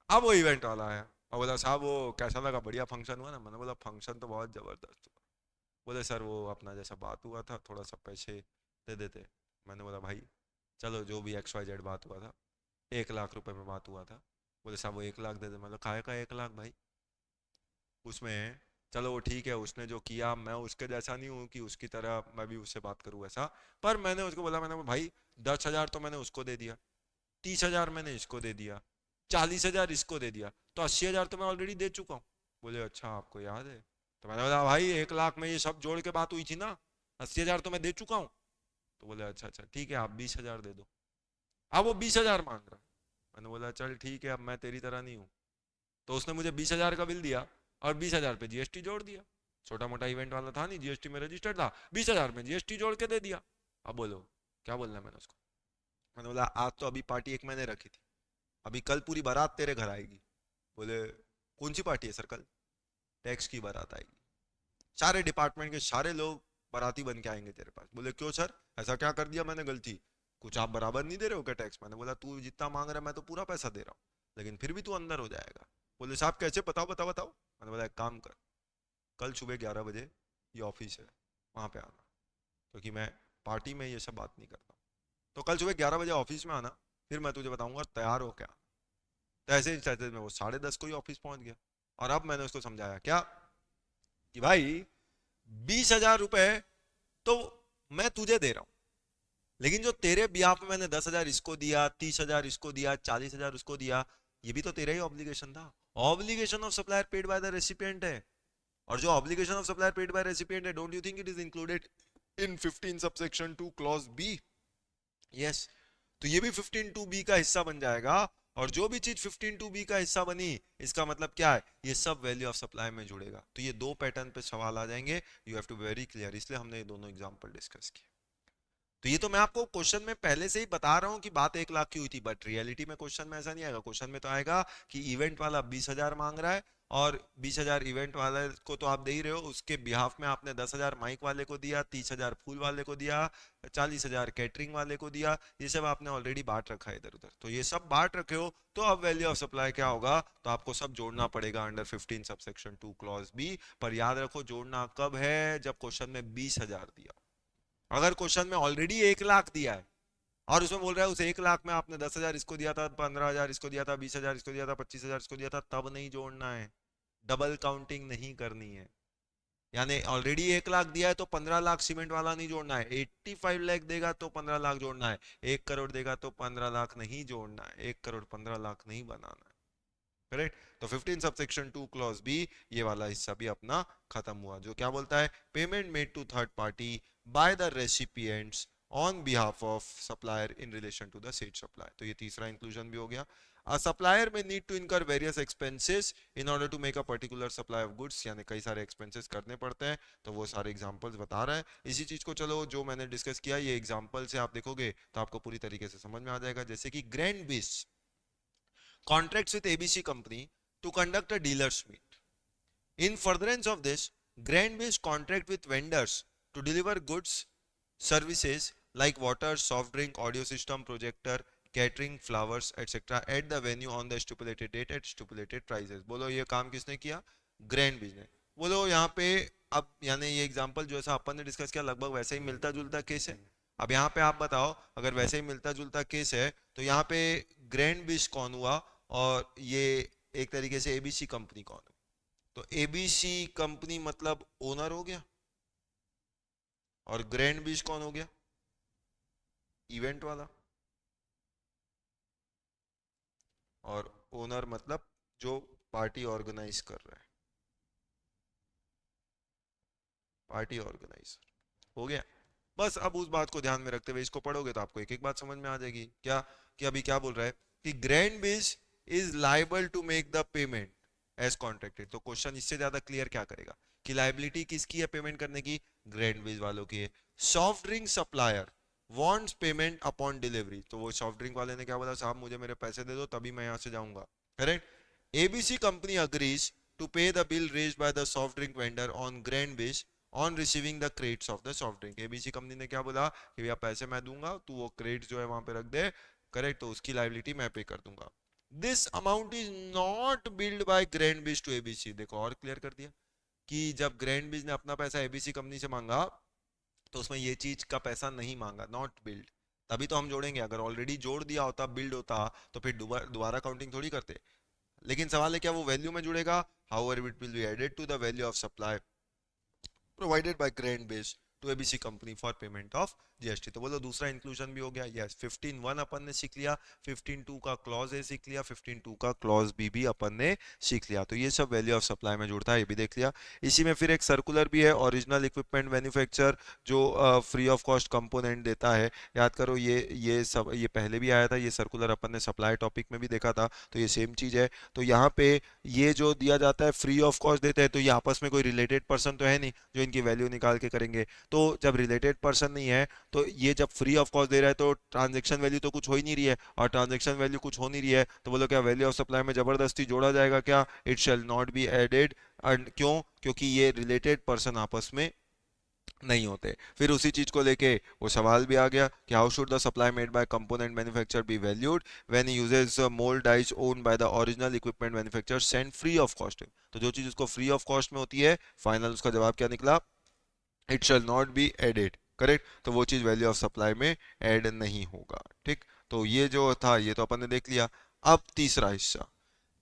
अब वो इवेंट वाला आया और बोला साहब वो कैसा लगा, बढ़िया फंक्शन हुआ ना? मैंने बोला फंक्शन तो बहुत जबरदस्त हुआ। बोले सर वो अपना जैसा बात हुआ था, थोड़ा सा पैसे दे देते। मैंने बोला भाई चलो जो भी एक्स वाई जेड बात हुआ था, 1 लाख रुपए में बात हुआ था। बोले साहब वो 1 लाख दे दे। मतलब खाए का 1 लाख भाई, उसमें चलो वो ठीक है, उसने जो किया मैं उसके जैसा नहीं हूँ कि उसकी तरह मैं भी उससे बात करूँ ऐसा। पर मैंने उसको बोला, मैंने बोला, भाई 10,000 तो मैंने उसको दे दिया, 30,000 मैंने इसको दे दिया, 40,000 इसको दे दिया, तो 80,000 तो मैं ऑलरेडी दे चुका हूँ। बोले अच्छा आपको याद है? तो मैंने बोला भाई 1 लाख में ये सब जोड़ के बात हुई थी ना, 80,000 तो मैं दे चुका हूँ। तो बोले अच्छा अच्छा ठीक है आप 20,000 दे दो। अब वो 20,000 मांग रहा। मैंने बोला चल ठीक है, अब मैं तेरी तरह नहीं हूँ। तो उसने मुझे 20,000 का बिल दिया और 20,000 पे जीएसटी जोड़ दिया। छोटा मोटा इवेंट वाला था नहीं, जीएसटी में रजिस्टर्ड था, 20,000 में जीएसटी जोड़ के दे दिया। अब बोलो क्या बोलना है मैंने उसको? मैंने बोला आज तो अभी पार्टी एक मैंने रखी थी, अभी कल पूरी बारात तेरे घर आएगी। बोले कौन सी पार्टी है सर कल? टैक्स की बारात आएगी, सारे डिपार्टमेंट के सारे लोग बाराती बन के आएंगे तेरे पास। बोले क्यों सर, ऐसा क्या कर दिया मैंने गलती? कुछ आप बराबर नहीं दे रहे हो क्या टैक्स? मैंने बोला तू जितना मांग रहा है मैं तो पूरा पैसा दे रहा हूँ, लेकिन फिर भी तू अंदर हो जाएगा। बोले साहब कैसे, बताओ बताओ बताओ। मैंने बोला एक काम कर, कल सुबह 11 बजे ये ऑफिस है, वहाँ पे आना, क्योंकि मैं पार्टी में ये सब बात नहीं करता। तो कल सुबह 11 बजे ऑफिस में आना, फिर मैं तुझे बताऊंगा तैयार हो क्या। तो ऐसे ही चलते में वो 10:30 को ही ऑफिस पहुंच गया। और अब मैंने उसको समझाया क्या कि भाई 20,000 रुपए तो मैं तुझे दे रहा हूँ, लेकिन जो तेरे बिहाफ में मैंने 10,000 इसको दिया, 30,000 इसको दिया, 40,000 उसको दिया, ये भी तो तेरा ही ऑब्लिगेशन था। Obligation of supplier paid by the recipient है। और जो obligation of supplier paid by recipient है, don't you think it is included in 15 subsection 2 clause B? Yes. तो ये भी 15(2)(b) का हिस्सा बन जाएगा। और जो भी चीज 15(2)(b) का हिस्सा बनी, इसका मतलब क्या है, ये सब वैल्यू ऑफ सप्लाई में जुड़ेगा। तो ये दो पैटर्न पे सवाल आ जाएंगे, you have to very clear, इसलिए हमने ये दोनों एग्जांपल डिस्कस किए। तो ये तो मैं आपको क्वेश्चन में पहले से ही बता रहा हूँ कि बात 1 लाख की हुई थी, बट रियलिटी में क्वेश्चन में ऐसा नहीं आएगा। क्वेश्चन में तो आएगा कि इवेंट वाला 20,000 मांग रहा है, और 20,000 इवेंट वाले को तो आप दे ही रहे हो, उसके बिहाफ में आपने 10,000 माइक वाले को दिया, 30,000 फूल वाले को दिया, 40,000 कैटरिंग वाले को दिया। ये सब आपने ऑलरेडी बांट रखा है इधर उधर, तो ये सब बांट रखे हो, तो अब वैल्यू ऑफ सप्लाई क्या होगा, तो आपको सब जोड़ना पड़ेगा अंडर 15 सबसेक्शन 2 क्लॉज बी। पर याद रखो जोड़ना कब है, जब क्वेश्चन में 20,000 दिया। अगर क्वेश्चन में ऑलरेडी 1 लाख दिया है और उसमें बोल रहा है उस 1 लाख में आपने 10,000 इसको दिया था, 15,000 इसको दिया था, 20,000 इसको दिया था, 25,000 इसको दिया था, तब नहीं जोड़ना है, डबल काउंटिंग नहीं करनी है। यानी ऑलरेडी 1 लाख दिया है तो 15 लाख सीमेंट वाला नहीं जोड़ना है, 85 लाख देगा तो 15 लाख जोड़ना है, 1 करोड़ देगा तो 15 लाख नहीं जोड़ना है, 1 करोड़ 15 लाख नहीं बनाना है। करेक्ट? तो 15 सबसेक्शन 2 क्लॉज बी, ये वाला हिस्सा भी अपना खत्म हुआ, जो क्या बोलता है, payment made to third party by the recipients on behalf of supplier in relation to the said supply. तो ये तीसरा इंक्लूजन भी हो गया। A supplier may need to incur various expenses in order to make a particular supply of goods, यानी कई सारे expenses करने पड़ते हैं, तो वो सारे examples बता रहा है। इसी चीज को चलो जो मैंने डिस्कस किया, ये example से आप देखोगे तो आपको पूरी तरीके से समझ में आ जाएगा। जैसे कि ग्रैंड बिस contracts with ABC company to conduct a dealers meet. In furtherance of this, Grandbase contract with vendors to deliver goods, services like water, soft drink, audio system, projector, catering, flowers, etc. at the venue on the stipulated date at stipulated prices. बोलो ये काम किसने किया? Grandbase ने। बोलो यहाँ पे अब यानी ये एग्जांपल जो ऐसा अपन ने डिस्कस किया लगभग वैसे ही मिलता जुलता केस है। अब यहाँ पे आप बताओ, अगर वैसे ही मिलता जुलता केस है तो यहाँ पे ग्रैंड बिस कौन हुआ और ये एक तरीके से एबीसी कंपनी कौन है? तो एबीसी कंपनी मतलब ओनर हो गया, और ग्रैंड बिस कौन हो गया? इवेंट वाला। और ओनर मतलब जो पार्टी ऑर्गेनाइज कर रहा है, पार्टी ऑर्गेनाइजर। हो गया। बस अब उस बात को ध्यान में रखते हुए इसको पढ़ोगे तो आपको एक एक बात समझ में आ जाएगी। क्या कि अभी क्या बोल रहा है कि Grand Base is liable to make the payment as contracted. तो क्वेश्चन इससे ज्यादा क्लियर क्या करेगा कि लाइबिलिटी किसकी है पेमेंट करने की, ग्रैंड बेस वालों की है। Soft drink supplier wants payment upon delivery. तो वो सॉफ्ट ड्रिंक वाले ने क्या बोला, साहब मुझे मेरे पैसे दे दो तभी मैं यहाँ से जाऊंगा, correct. ABC company agrees to pay the bill raised by the soft drink vendor on grand base on receiving the crates of the soft drink. ABC company ने क्या बोला कि भैया पैसे मैं दूंगा, तू वो क्रेट्स जो है वहां पे रख दे, करेक्ट, तो उसकी लाइबिलिटी मैं पे कर दूंगा। This amount is not build by grand बीज टू एबीसी। देखो और क्लियर कर दिया कि जब ग्रैंड बीज ने अपना पैसा एबीसी कंपनी से मांगा तो उसमें ये चीज का पैसा नहीं मांगा, नॉट बिल्ड। तभी तो हम जोड़ेंगे, अगर ऑलरेडी जोड़ दिया होता बिल्ड होता तो फिर दोबारा काउंटिंग थोड़ी करते। लेकिन सवाल है क्या वो वैल्यू में जुड़ेगा, however it will be added to the value of supply provided by Grand Base to ABC company for payment of GST. तो बोलो दूसरा इंक्लूजन भी हो गया। यस 15(1) अपन ने सीख लिया, 15(2) का क्लॉज ए सीख लिया, 15(2) का क्लॉज बी भी अपन ने सीख लिया। तो ये सब वैल्यू ऑफ सप्लाई में जुड़ता है, ये भी देख लिया। इसी में फिर एक सर्कुलर भी है, ओरिजिनल इक्विपमेंट मैन्युफैक्चर जो फ्री ऑफ कॉस्ट कंपोनेंट देता है। याद करो ये सब ये पहले भी आया था, ये सर्कुलर अपन ने सप्लाई टॉपिक में भी देखा था, तो ये सेम चीज है। तो यहाँ पे ये जो दिया जाता है फ्री ऑफ कॉस्ट देते हैं, तो ये आपस में कोई रिलेटेड पर्सन तो है नहीं जो इनकी वैल्यू निकाल के करेंगे। तो जब रिलेटेड पर्सन नहीं है तो ये जब फ्री ऑफ कॉस्ट दे रहा है तो ट्रांजेक्शन वैल्यू तो कुछ हो ही नहीं रही है, और ट्रांजेक्शन वैल्यू कुछ हो नहीं रही है तो बोलो क्या वैल्यू ऑफ सप्लाई में जबरदस्ती जोड़ा जाएगा क्या, it shall not be added. क्यों, क्योंकि ये रिलेटेड पर्सन आपस में नहीं होते। फिर उसी चीज को लेके वो सवाल भी आ गया कि how should the supply made by component manufacturer be valued when he uses mould dice owned by the original equipment manufacturer send free of cost. तो जो चीज उसको फ्री ऑफ कॉस्ट में होती है, फाइनल उसका जवाब क्या निकला, it shall not be added, correct. तो वो चीज वैल्यू ऑफ सप्लाई में ऐड नहीं होगा, ठीक। तो ये जो था ये तो अपन ने देख लिया। अब तीसरा हिस्सा,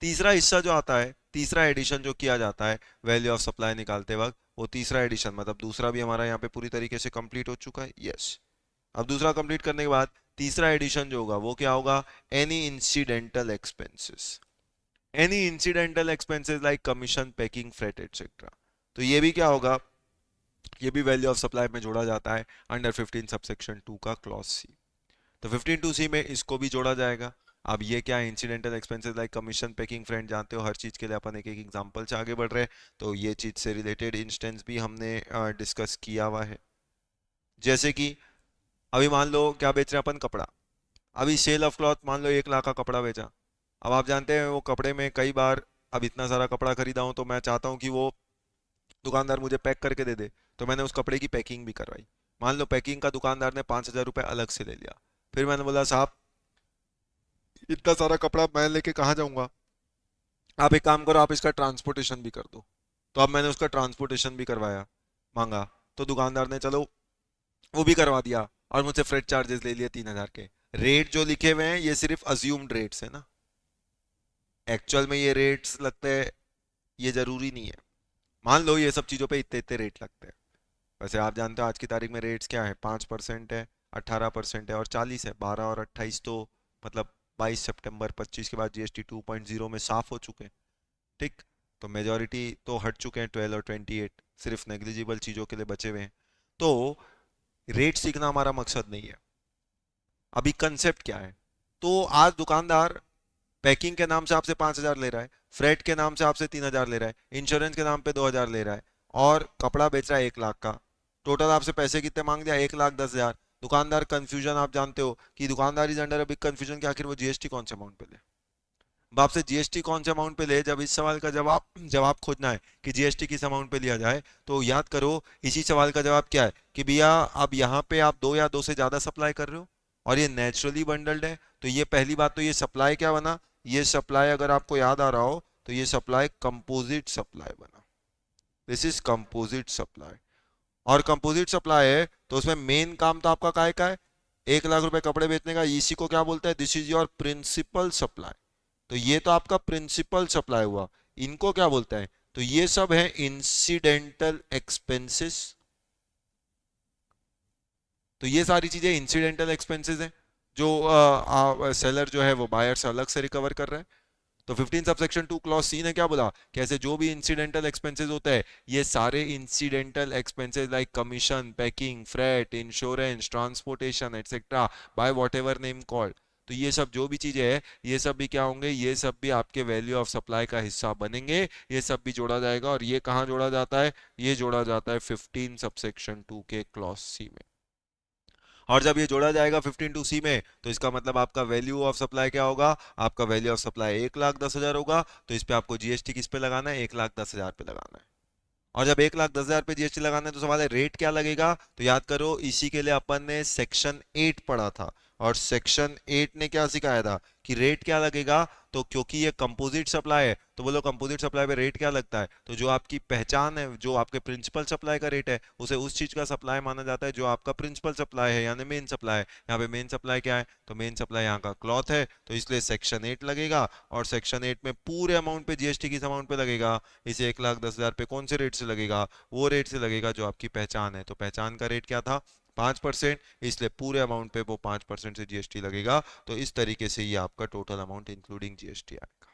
तीसरा हिस्सा जो आता है, तीसरा एडिशन जो किया जाता है वैल्यू ऑफ सप्लाई निकालते वक्त, वो तीसरा एडिशन मतलब दूसरा भी हमारा यहाँ पे पूरी तरीके से कंप्लीट हो चुका है। यस, अब दूसरा कंप्लीट करने के बाद तीसरा एडिशन जो होगा वो क्या होगा, any incidental expenses, any incidental expenses like commission, packing, freight etcetera. तो ये भी क्या होगा, ये भी वैल्यू ऑफ सप्लाई में जोड़ा जाता है अंडर 15 सबसेक्शन 2 का क्लॉज सी। तो 15(2)(c) में इसको भी जोड़ा जाएगा। अब ये क्या है, incidental expenses like commission, packing, friend, जानते हो हर चीज के लिए अपन एक एक एग्जांपल से आगे बढ़ रहे हैं, तो ये चीज से रिलेटेड इंस्टेंस भी हमने डिस्कस किया हुआ है। जैसे कि अभी मान लो क्या बेच रहे हैं अपन, कपड़ा। अभी सेल ऑफ क्लॉथ मान लो 1 लाख का कपड़ा बेचा। अब आप जानते हैं वो कपड़े में कई बार, अब इतना सारा कपड़ा खरीदा हूं तो मैं चाहता हूं कि वो दुकानदार मुझे पैक करके दे दे, तो मैंने उस कपड़े की पैकिंग भी करवाई। मान लो पैकिंग का दुकानदार ने 5,000 रुपये अलग से ले लिया। फिर मैंने बोला साहब इतना सारा कपड़ा मैं लेके कहाँ जाऊंगा, आप एक काम करो आप इसका ट्रांसपोर्टेशन भी कर दो। तो अब मैंने उसका ट्रांसपोर्टेशन भी करवाया, मांगा, तो दुकानदार ने चलो वो भी करवा दिया और मुझसे फ्रेट चार्जेस ले लिए 3,000 के। रेट जो लिखे हुए हैं ये सिर्फ अज्यूम्ड रेट्स है ना, एक्चुअल में ये रेट्स लगते हैं ये जरूरी नहीं है। मान लो ये सब चीज़ों पे इतने इतने रेट लगते हैं। वैसे आप जानते हो आज की तारीख में रेट्स क्या है, 5% है, 18% है और 40 है। 12 और 28 तो मतलब 22 सितंबर 25 के बाद जीएसटी 2.0 में साफ हो चुके हैं, ठीक। तो मेजॉरिटी तो हट चुके हैं, 12 और 28 सिर्फ नेग्लिजिबल चीज़ों के लिए बचे हुए हैं। तो रेट सीखना हमारा मकसद नहीं है, अभी कंसेप्ट क्या है। तो आज दुकानदार पैकिंग के नाम से आपसे 5,000 ले रहा है, फ्रेट के नाम से आपसे 3,000 ले रहा है, इंश्योरेंस के नाम पे 2,000 ले रहा है, और कपड़ा बेच रहा है 1 लाख का। टोटल आपसे पैसे कितने मांग दिया, 1,10,000। दुकानदार कंफ्यूजन, आप जानते हो कि दुकानदार is under a big confusion कि आखिर वो जीएसटी कौन से अमाउंट पे ले। अब आपसे जीएसटी कौन से अमाउंट पे ले, जब इस सवाल का जवाब जवाब खोजना है कि जीएसटी किस अमाउंट पे लिया जाए, तो याद करो इसी सवाल का जवाब क्या है कि भैया अब यहाँ पे आप 2 या 2 से ज्यादा सप्लाई कर रहे हो और ये नेचुरली बंडल्ड है, तो ये पहली बात तो ये सप्लाई क्या बना, ये सप्लाई अगर आपको याद आ रहा हो तो ये सप्लाई कंपोजिट सप्लाई बना। This is composite supply. और कंपोजिट सप्लाई है तो उसमें मेन काम तो आपका काय का है, 1 लाख रुपए कपड़े बेचने का, इसी को क्या बोलते हैं, this is your principal supply. तो ये तो आपका प्रिंसिपल सप्लाई हुआ। इनको क्या बोलते हैं, तो ये सब है इंसिडेंटल एक्सपेंसेस। तो ये सारी चीजें इंसिडेंटल एक्सपेंसेस हैं जो सेलर जो है वो बायर से अलग से रिकवर कर रहा है। तो 15 सबसेक्शन 2 क्लॉज सी ने क्या बोला, कैसे जो भी इंसिडेंटल एक्सपेंसेस होते हैं, ये सारे incidental expenses like commission, packing, freight, insurance, transportation etcetera, by whatever name called, तो ये सब जो भी चीजें है, ये सब भी क्या होंगे, ये सब भी आपके वैल्यू ऑफ सप्लाई का हिस्सा बनेंगे। ये सब भी जोड़ा जाएगा, और ये कहाँ जोड़ा जाता है, ये जोड़ा जाता है 15 सबसेक्शन 2 के क्लॉज सी में। और जब ये जोड़ा जाएगा 15 टू सी में, तो इसका मतलब आपका वैल्यू ऑफ सप्लाई क्या होगा, आपका वैल्यू ऑफ सप्लाई 1,10,000 होगा। तो इस पे आपको जीएसटी किस पे लगाना है, 1,10,000 पे लगाना है। और जब 1,10,000 पे जीएसटी लगाना है, तो सवाल है रेट क्या लगेगा। तो याद करो, इसी के लिए अपन ने सेक्शन 8 पढ़ा था, और सेक्शन 8 ने क्या सिखाया था कि रेट क्या लगेगा। तो क्योंकि ये कंपोजिट सप्लाई है, तो बोलो कंपोजिट सप्लाई पे रेट क्या लगता है, तो जो आपकी पहचान है, जो आपके प्रिंसिपल सप्लाई का रेट है, उसे उस चीज का सप्लाई माना जाता है जो आपका प्रिंसिपल सप्लाई है, यानी मेन सप्लाई है। यहाँ पे मेन सप्लाई क्या है, तो मेन सप्लाई यहाँ का क्लॉथ है, तो इसलिए सेक्शन 8 लगेगा। और सेक्शन 8 में पूरे अमाउंट पे जीएसटी किस अमाउंट पे लगेगा, इसे 1,10,000 पे कौन से रेट से लगेगा, वो रेट से लगेगा जो आपकी पहचान है। तो पहचान का रेट क्या था, 5%, इसलिए पूरे अमाउंट पे वो 5% से जीएसटी लगेगा। तो इस तरीके से ये आपका टोटल अमाउंट इंक्लूडिंग जीएसटी आएगा।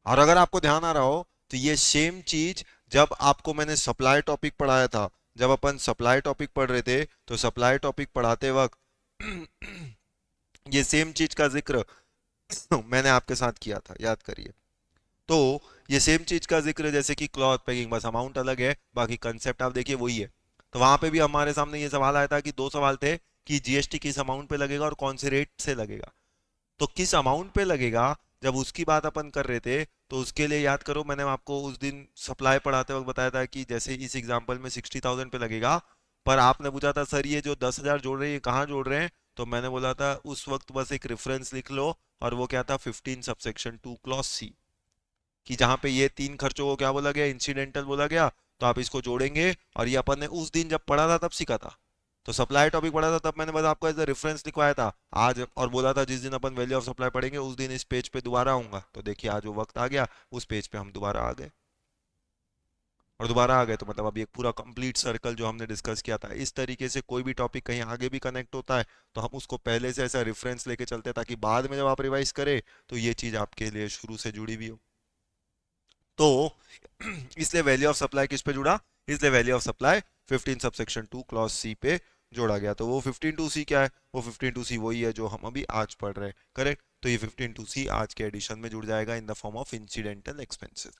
और अगर आपको ध्यान आ रहा हो, तो ये सेम चीज जब आपको मैंने सप्लाई टॉपिक पढ़ाया था, जब अपन सप्लाई टॉपिक पढ़ रहे थे, तो सप्लाई टॉपिक पढ़ाते वक्त ये सेम चीज का जिक्र मैंने आपके साथ किया था, याद करिए। तो ये सेम चीज का जिक्र, जैसे कि क्लॉथ पैकिंग, बस अमाउंट अलग है, बाकी कंसेप्ट आप देखिए वही है। तो वहां पे भी हमारे सामने ये सवाल आया था कि दो सवाल थे कि जीएसटी किस अमाउंट पे लगेगा और कौन से रेट से लगेगा। तो किस अमाउंट पे लगेगा, जब उसकी बात अपन कर रहे थे, तो उसके लिए याद करो, मैंने आपको उस दिन सप्लाई पढ़ाते वक्त बताया था कि जैसे इस एग्जांपल में 60,000 पे लगेगा, पर आपने पूछा था सर ये जो 10,000 जोड़ रहे हैं ये कहाँ जोड़ रहे हैं, तो मैंने बोला था उस वक्त बस एक रेफरेंस लिख लो, और वो क्या था, 15 सबसेक्शन 2 क्लॉज सी, कि जहां पे ये तीन खर्चों को क्या बोला गया, इंसिडेंटल बोला गया। तो आप इसको जोड़ेंगे, और ये अपन ने उस दिन जब पढ़ा था तब सीखा था। तो सप्लाई टॉपिक पढ़ा था तब मैंने बस आपको एज अ रेफरेंस लिखवाया था आज, और बोला था जिस दिन अपन वैल्यू ऑफ सप्लाई पढ़ेंगे उस दिन इस पेज पे दोबारा आऊंगा। तो देखिए आज वो वक्त आ गया, उस पेज पे हम दोबारा आ गए, और दोबारा आ गए, तो मतलब अभी एक पूरा कंप्लीट सर्कल जो हमने डिस्कस किया था। इस तरीके से कोई भी टॉपिक कहीं आगे भी कनेक्ट होता है, तो हम उसको पहले से ऐसा रेफरेंस लेके चलते हैं, ताकि बाद में जब आप रिवाइज करें तो ये चीज आपके लिए शुरू से जुड़ी हुई हो। तो इसलिए वैल्यू ऑफ सप्लाई किस पे जुड़ा, इसलिए value of supply 15 subsection 2 clause C पे जोड़ा गया। तो वो 15 टू सी क्या है, वो 15 टू सी वही है जो हम अभी आज पढ़ रहे हैं, करेक्ट। तो ये 15 टू सी आज के एडिशन में जुड़ जाएगा इन the form of incidental expenses.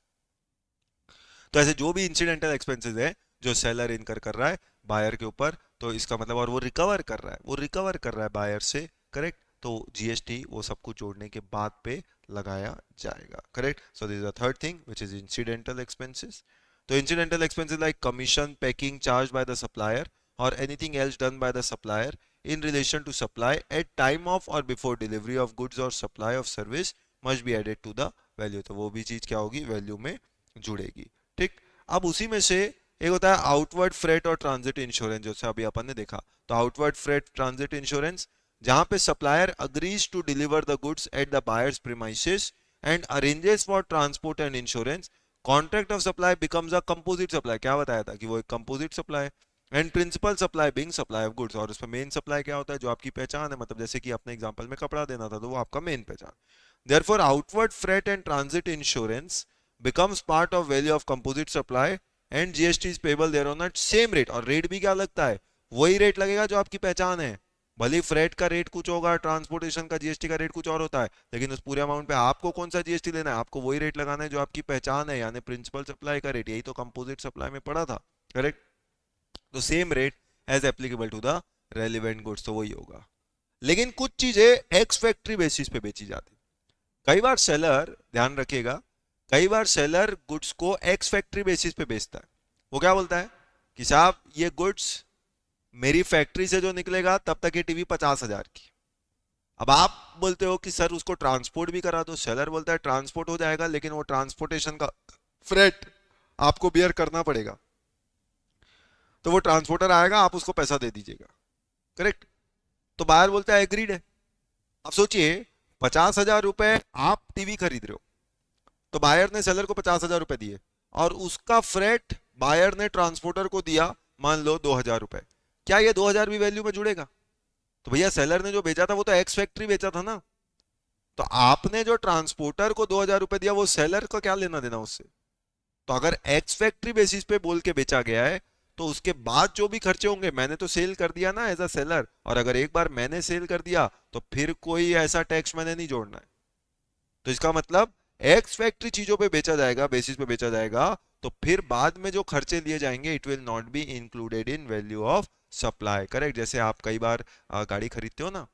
तो ऐसे जो भी इंसिडेंटल एक्सपेंसेस है जो सेलर इनकर कर रहा है बायर के ऊपर, तो इसका मतलब, और वो रिकवर कर रहा है, वो रिकवर कर रहा है बायर से, करेक्ट। तो जीएसटी वो सब कुछ जोड़ने के बाद पे लगाया जाएगा, correct. So this is the third thing which is incidental expenses. तो incidental expenses like commission, packing charge by the supplier और anything else done by the supplier in relation to supply at time of or before delivery of goods or supply of service must be added to the value। तो वो भी चीज क्या होगी, value में जुड़ेगी, ठीक। अब उसी में से एक होता है आउटवर्ड फ्रेट और ट्रांजिट इंश्योरेंस, जैसे अभी अपन ने देखा। तो आउटवर्ड फ्रेट ट्रांजिट इंश्योरेंस, जहां पे supplier agrees to deliver the goods at the buyer's premises and arranges for transport and insurance, contract of supply becomes a composite supply. क्या बताया था कि वो एक composite supply, and principal supply being supply of goods, और उसमें main supply क्या होता है, जो आपकी पहचान है, मतलब जैसे कि अपने एग्जांपल में कपड़ा देना था, तो वो आपका मेन पहचान। Therefore outward freight and transit insurance becomes part of value of composite supply and GST is payable thereon at same rate। और रेट भी क्या लगता है, वही रेट लगेगा जो आपकी पहचान है। भले फ्रेट का रेट कुछ होगा, ट्रांसपोर्टेशन का जीएसटी का रेट कुछ और होता है, लेकिन उस पूरे अमाउंट पे आपको कौन सा जीएसटी लेना है, आपको वही रेट लगाना है जो आपकी पहचान है, यानी प्रिंसिपल सप्लाई का रेट। यही तो कंपोजिट सप्लाई में पड़ा था, करेक्ट। तो same rate as applicable to the relevant goods, तो वही होगा। लेकिन कुछ चीजें एक्स फैक्ट्री बेसिस पे बेची जाती। कई बार सेलर, ध्यान रखिएगा, कई बार सेलर गुड्स को एक्स फैक्ट्री बेसिस पे बेचता है। वो क्या बोलता है कि साहब ये गुड्स मेरी फैक्ट्री से जो निकलेगा तब तक ये टीवी 50,000 की। अब आप बोलते हो कि सर उसको ट्रांसपोर्ट भी करा दो, सेलर बोलता है ट्रांसपोर्ट हो जाएगा लेकिन वो ट्रांसपोर्टेशन का फ्रेट आपको बियर करना पड़ेगा। तो वो ट्रांसपोर्टर आएगा, आप उसको पैसा दे दीजिएगा, करेक्ट। तो बायर बोलता है एग्रीड है। अब सोचिए, 50,000 रुपए आप टीवी खरीद रहे हो, तो बायर ने सेलर को 50,000 रुपए दिए, और उसका फ्रेट बायर ने ट्रांसपोर्टर को दिया मान लो 2,000 रुपए। क्या ये 2,000 भी वैल्यू में जुड़ेगा? तो भैया सेलर ने जो बेचा था वो तो एक्स फैक्ट्री बेचा था ना। तो आपने जो ट्रांसपोर्टर को 2,000 रुपए दिया, वो सेलर का क्या लेना देना उससे। तो अगर एक्स फैक्ट्री बेसिस पे बोल के बेचा गया है, तो उसके बाद जो भी खर्चे होंगे, मैंने तो सेल कर दिया ना एज अ सेलर, और अगर एक बार मैंने सेल कर दिया तो फिर कोई ऐसा टैक्स मैंने नहीं जोड़ना है। तो इसका मतलब एक्स फैक्ट्री चीजों पे बेचा जाएगा, बेसिस पे बेचा जाएगा, तो फिर बाद में जो खर्चे लिए जाएंगे it will not be included in value of supply. Correct. जैसे आप कई बार गाड़ी खरीदते हो ना,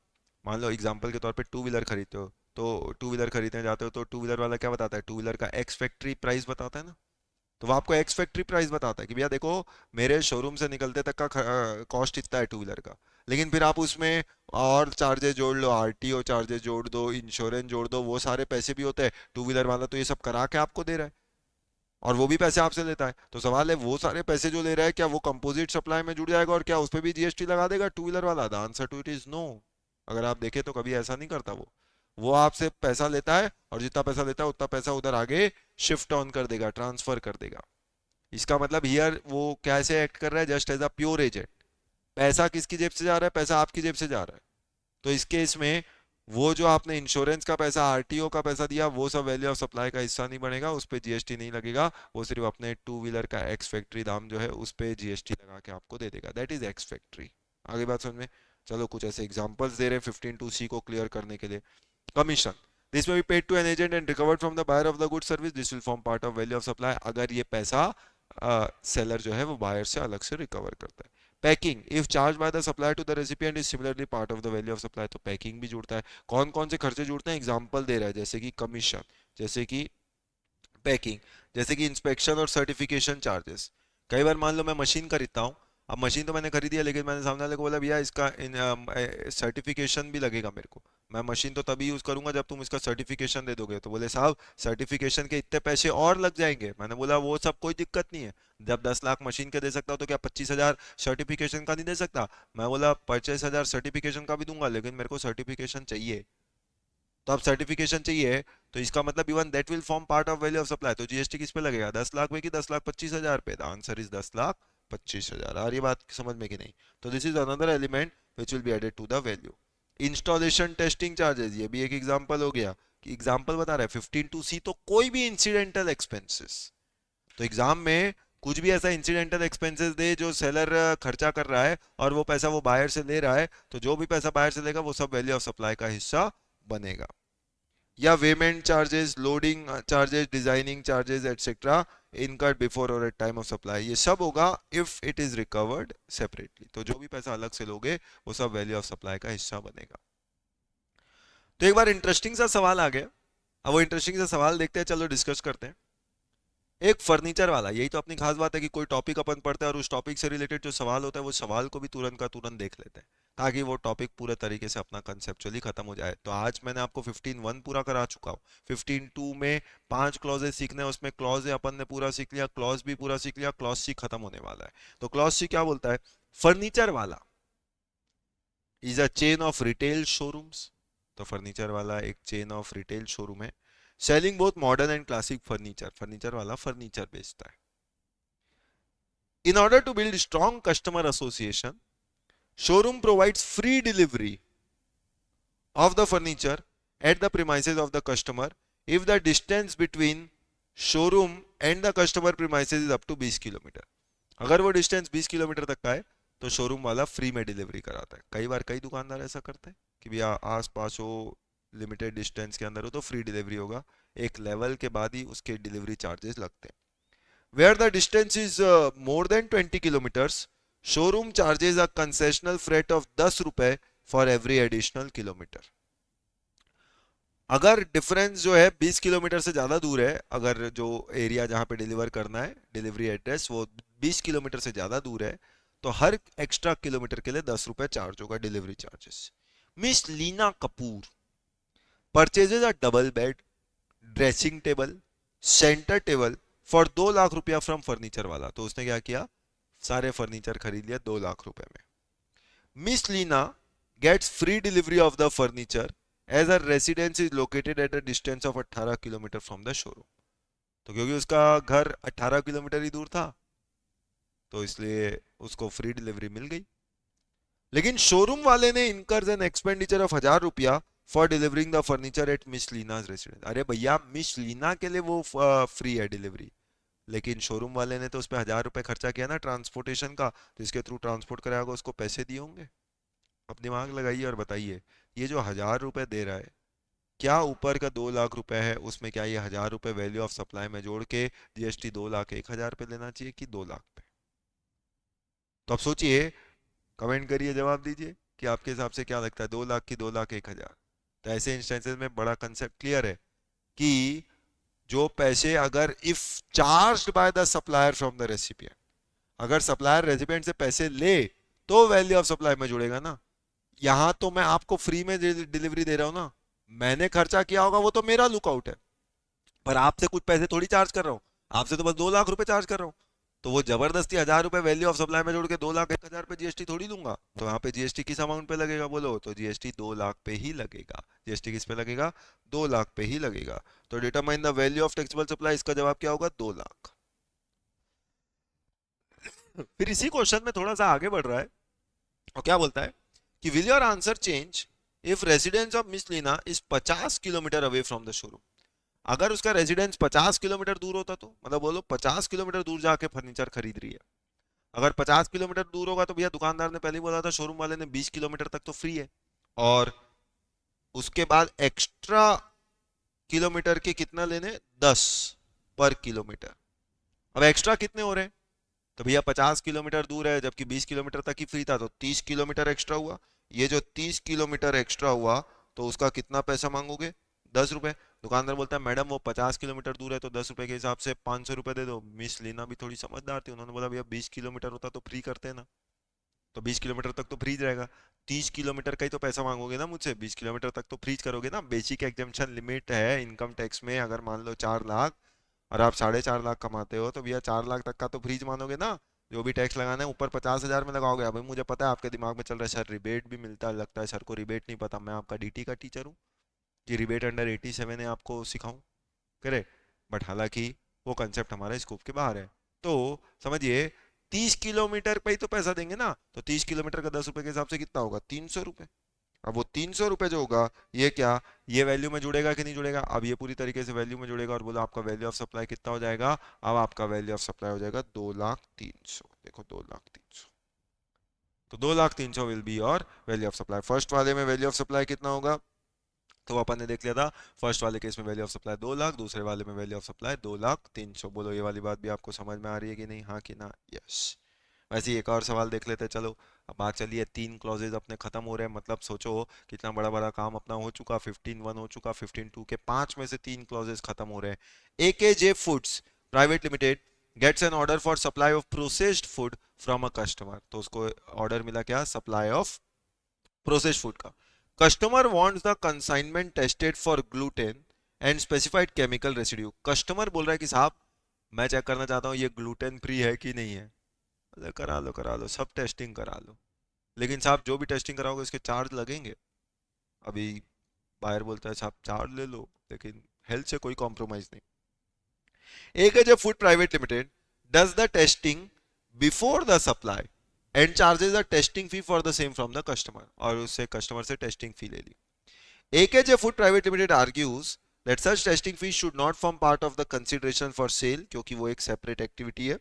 मान लो एग्जांपल के तौर पे टू व्हीलर खरीदते हो, तो टू व्हीलर खरीदने जाते हो तो टू व्हीलर वाला क्या बताता है, टू व्हीलर का एक्स फैक्ट्री प्राइस बताता है ना। तो वो आपको एक्स फैक्ट्री प्राइस बताता है कि भैया देखो, मेरे शोरूम से निकलते तक का कॉस्ट इतना है टू व्हीलर का। लेकिन फिर आप उसमें और चार्जेस जोड़ लो, आरटीओ चार्जेस जोड़ दो, इंश्योरेंस जोड़ दो, वो सारे पैसे भी होते हैं। टू व्हीलर वाला तो ये सब करा के आपको दे रहा है, और वो भी पैसे आपसे लेता है। तो सवाल है, वो सारे पैसे जो ले रहा है क्या वो कंपोजिट सप्लाई में जुड़ जाएगा और क्या उस पर भी जीएसटी लगा देगा टू व्हीलर वाला? The answer to it is no. अगर आप देखें तो कभी ऐसा नहीं करता वो आपसे पैसा लेता है, और जितना पैसा लेता है उतना पैसा उधर आगे शिफ्ट ऑन कर देगा, ट्रांसफर कर देगा। इसका मतलब हियर वो कैसे एक्ट कर रहा है, just as a pure agent. पैसा किसकी जेब से जा रहा है, पैसा आपकी जेब से जा रहा है। तो इस केस में वो जो आपने इंश्योरेंस का पैसा, आरटीओ का पैसा दिया, वो सब वैल्यू ऑफ सप्लाई का हिस्सा नहीं बनेगा, उस पर जीएसटी नहीं लगेगा। वो सिर्फ अपने टू व्हीलर का एक्स फैक्ट्री दाम जो है उस पर जीएसटी लगा के आपको दे देगा। That is ex factory. आगे बात समझ में। चलो कुछ ऐसे एग्जांपल्स दे रहे हैं 15(2)(c) को क्लियर करने के लिए। Commission, this may be paid to an agent and recovered from the buyer of the good service, this will form part of value of supply. अगर ये पैसा सेलर जो है वो बायर से अलग से रिकवर करता है। Packing, if charged by the supplier to the recipient is similarly part of the value of supply. तो पैकिंग भी जुड़ता है। कौन कौन से खर्चे जुड़ते हैं, एग्जांपल दे रहा है, जैसे कि कमीशन, जैसे कि पैकिंग, जैसे कि इंस्पेक्शन और सर्टिफिकेशन चार्जेस। कई बार मान लो मैं मशीन खरीदता हूँ, अब मशीन तो मैंने खरीदी है, लेकिन मैंने सामने वाले को बोला भैया इसका सर्टिफिकेशन भी लगेगा मेरे को। मैं मशीन तो तभी यूज करूंगा जब तुम इसका सर्टिफिकेशन दे दोगे। तो बोले साहब सर्टिफिकेशन के इतने पैसे और लग जाएंगे। मैंने बोला वो सब कोई दिक्कत नहीं है, जब 10 लाख मशीन के दे सकता हूँ तो क्या 25,000 सर्टिफिकेशन का नहीं दे सकता? मैं बोला 25,000 सर्टिफिकेशन का भी दूंगा, लेकिन मेरे को सर्टिफिकेशन चाहिए। तो अब सर्टिफिकेशन चाहिए, तो इसका मतलब even that will form part of value of supply. तो जीएसटी किस पे लगेगा, 10 लाख पे कि 10,25,000 पे? The answer is 10,25,000। आ रही बात समझ में कि नहीं? तो this is another element which will be added to the value. Installation testing charges, ये भी एक एग्जांपल हो गया। कि एग्जांपल बता रहा है 15(2)(c), तो कोई भी इंसिडेंटल एक्सपेंसेस। तो एग्जाम में कुछ भी ऐसा इंसिडेंटल एक्सपेंसेस दे जो सेलर खर्चा कर रहा है और वो पैसा वो बायर से ले रहा है, तो जो भी पैसा बायर से लेगा वो सब वैल्यू ऑफ सप्लाई का हिस्सा बनेगा। या weighment charges, loading charges, designing charges etcetera incurred before or at time of supply, ये सब होगा if it is recovered separately. तो जो भी पैसा अलग से लोगे वो सब वैल्यू ऑफ सप्लाई का हिस्सा बनेगा। तो एक बार इंटरेस्टिंग सा सवाल आ गया, अब वो इंटरेस्टिंग सा सवाल देखते हैं, चलो डिस्कस करते हैं। एक फर्नीचर वाला, यही तो अपनी खास बात है कि कोई टॉपिक अपन पढ़ते हैं और उस टॉपिक से रिलेटेड जो सवाल होता है वो सवाल को भी तुरंत का तुरंत देख लेते हैं, ताकि वो टॉपिक पूरे तरीके से अपना कंसेप्चुअली खत्म हो जाए। तो आज मैंने आपको 15(1) पूरा करा चुका हूँ। 15(2) में 5 क्लॉजेस सीखने हैं, उसमें क्लॉज अपन ने पूरा सीख लिया, क्लॉज भी पूरा सीख लिया, क्लॉज सी खत्म होने वाला है। तो क्लॉज सी क्या बोलता है, फर्नीचर वाला is a chain of retail showrooms. तो फर्नीचर वाला एक चेन ऑफ रिटेल शोरूम है, selling both modern and classic furniture. Furniture वाला फर्नीचर बेचता है। In order to build strong customer association, showroom provides free delivery of the furniture at the premises of the customer if the distance between showroom and the customer premises is up to 20 kilometre. अगर वो distance 20 kilometre तक का है तो showroom वाला free में delivery कराता है। कई बार कई दुकानदार ऐसा करते हैं कि भैया आस पास हो, लिमिटेड डिस्टेंस के अंदर हो तो फ्री डिलीवरी होगा, एक लेवल के बाद ही उसके डिलीवरी चार्जेस लगते हैं। Where the distance is more than 20 kilometers, showroom charges a concessional freight of 10 रुपए for every additional kilometer। अगर डिफरेंस जो है 20 किलोमीटर से ज़्यादा दूर है, अगर जो एरिया जहाँ पे डिलीवर करना है, डिलीवरी एड्रेस, वो 20 किलोमीटर से ज़्यादा दूर है, तो हर एक्स्ट्रा किलोमीटर के लिए 10 रुपए चार्ज होगा, delivery charges. Miss Leena Kapoor purchases a double bed, dressing table, centre table for 2 lakh रुपया फ्रॉम फर्नीचर वाला। तो उसने क्या किया, सारे फर्नीचर खरीद लिया 2 लाख रुपए में। Miss Leena gets free delivery of the furniture as a residence is located at a distance of 18 kilometre from the showroom. तो क्योंकि उसका घर 18 किलोमीटर ही दूर था, तो इसलिए उसको फ्री डिलीवरी मिल गई। लेकिन शोरूम वाले ने इनकर्स एन एक्सपेंडिचर ऑफ 1,000 रुपया for delivering the furniture at miss Leena's residence. अरे भैया मिस लीना के लिए वो फ्री है डिलीवरी, लेकिन शोरूम वाले ने तो उस पर 1,000 रुपये खर्चा किया ना ट्रांसपोर्टेशन का, तो इसके थ्रू ट्रांसपोर्ट कराया होगा, उसको पैसे दिए होंगे। अब दिमाग लगाइए और बताइए, ये जो 1,000 रुपये दे रहा है, क्या ऊपर का 2 लाख रुपए है उसमें क्या ये 1,000 रुपये वैल्यू ऑफ सप्लाई में जोड़ के जीएसटी 2,01,000 पे लेना चाहिए कि 2 लाख पे? तो आप सोचिए, कमेंट करिए, जवाब दीजिए कि आपके हिसाब से क्या लगता है, 2 लाख की 2,01,000? तो ऐसे इंस्टेंसेस में बड़ा कंसेप्ट क्लियर है कि जो पैसे अगर if charged bye the supplier from the recipient, अगर सप्लायर रेसिपिएंट से पैसे ले तो वैल्यू ऑफ सप्लाई में जुड़ेगा ना। यहां तो मैं आपको फ्री में डिलीवरी दे रहा हूं ना, मैंने खर्चा किया होगा वो तो मेरा लुकआउट है, पर आपसे कुछ पैसे थोड़ी चार्ज कर रहा हूँ, आपसे तो बस 2 लाख रुपए चार्ज कर रहा हूँ। तो वो जबरदस्ती 1,000 रुपए वैल्यू ऑफ सप्लाई में जोड़ के 2,01,000 पे जीएसटी थोड़ी दूंगा। तो यहाँ पे जीएसटी किस अमाउंट पे लगेगा बोलो, तो जीएसटी 2 लाख पे ही लगेगा। जीएसटी किस पे लगेगा, 2 लाख पे ही लगेगा। तो determine the value of taxable supply, इसका जवाब क्या होगा, 2 लाख। फिर इसी क्वेश्चन में थोड़ा सा आगे बढ़ रहा है और क्या बोलता है कि will your answer change if residence of miss Leena is 50 kilometre away from the showroom. अगर उसका रेजिडेंस 50 किलोमीटर दूर होता तो, मतलब बोलो 50 किलोमीटर दूर जाके फर्नीचर खरीद रही है। अगर 50 किलोमीटर दूर होगा तो भैया दुकानदार ने पहले ही बोला था, शोरूम वाले ने 20 किलोमीटर तक तो फ्री है, और उसके बाद एक्स्ट्रा किलोमीटर के कितना लेने, 10 पर किलोमीटर। अब एक्स्ट्रा कितने हो रहे हैं, तो भैया 50 किलोमीटर दूर है जबकि 20 किलोमीटर तक ही फ्री था, तो 30 किलोमीटर एक्स्ट्रा हुआ। ये जो 30 किलोमीटर एक्स्ट्रा हुआ, तो उसका कितना पैसा मांगोगे, 10 रुपए। दुकानदार बोलता है मैडम वो 50 किलोमीटर दूर है तो 10 रुपए के हिसाब से 500 रुपए दे दो। मिस लीना भी थोड़ी समझदार थी, उन्होंने बोला भैया 20 किलोमीटर होता तो फ्री करते ना, तो 20 किलोमीटर तक तो फ्रीज रहेगा। 30 किलोमीटर का ही तो पैसा मांगोगे ना मुझसे, 20 किलोमीटर तक तो फ्रीज करोगे ना। बेसिक एग्जेम्पशन लिमिट है इनकम टैक्स में, अगर मान लो 4 लाख और आप 4.5 लाख कमाते हो तो भैया 4 लाख तक का तो फ्रीज मानोगे ना। जो भी टैक्स लगाना है ऊपर 50,000 में लगाओगे। अभी मुझे पता है आपके दिमाग में चल रहा है सर रिबेट भी मिलता है, लगता है सर को रिबेट नहीं पता, मैं आपका डीटी का टीचर हूँ कि रिबेट अंडर 87 है आपको सिखाऊं, करे। बट हालांकि वो कंसेप्ट हमारे स्कोप के बाहर है। तो समझिए, 30 किलोमीटर पे ही तो पैसा देंगे ना, तो 30 किलोमीटर का 10 रुपए के हिसाब से कितना होगा, 300 रुपए। अब वो 300 रुपए जो होगा, ये क्या, ये वैल्यू में जुड़ेगा कि नहीं जुड़ेगा, अब ये पूरी तरीके से वैल्यू में जुड़ेगा और बोला आपका वैल्यू ऑफ सप्लाई कितना हो जाएगा, अब आपका वैल्यू ऑफ सप्लाई हो जाएगा 2,03,000। देखो 2,03,000, तो 2,03,000 विल बी और वैल्यू ऑफ सप्लाई। फर्स्ट वाले में वैल्यू ऑफ सप्लाई कितना होगा, तो अपन ने देख लिया था। फर्स्ट वाले केस में वैल्यू ऑफ सप्लाई 2 लाख, दूसरे वाले में वैल्यू ऑफ सप्लाई 2,03,000। बोलो ये वाली बात भी आपको समझ में आ रही है कि नहीं, हाँ कि ना, यस। वैसे ही एक और सवाल देख लेते हैं, चलो। अब बात चलिए, 3 क्लॉजेज अपने खत्म हो रहे हैं, मतलब सोचो कितना बड़ा बड़ा काम अपना हो चुका। 15(1) हो चुका, 15(2) के 5 में से 3 क्लॉजेज खत्म हो रहे हैं। AKJ foods private limited gets an order for supply of processed food from a customer. तो उसको ऑर्डर मिला क्या, सप्लाई ऑफ प्रोसेस्ड फूड का। Customer wants the consignment tested for gluten and specified chemical residue. Customer बोल रहा है कि साहब मैं चेक करना चाहता हूँ ये ग्लूटेन फ्री है कि नहीं है। अरे करा लो, सब टेस्टिंग करा लो, लेकिन साहब जो भी टेस्टिंग कराओगे उसके चार्ज लगेंगे। अभी बायर बोलता है साहब चार्ज ले लो, लेकिन हेल्थ से कोई कॉम्प्रोमाइज नहीं। एक है जो food private limited does the testing before the supply and charges the testing fee for the same from the customer, और उससे कस्टमर से टेस्टिंग फी ले ली। AKJ Food Private Limited argues that such testing fees should not form part of the consideration for sale, क्योंकि वो एक separate activity है।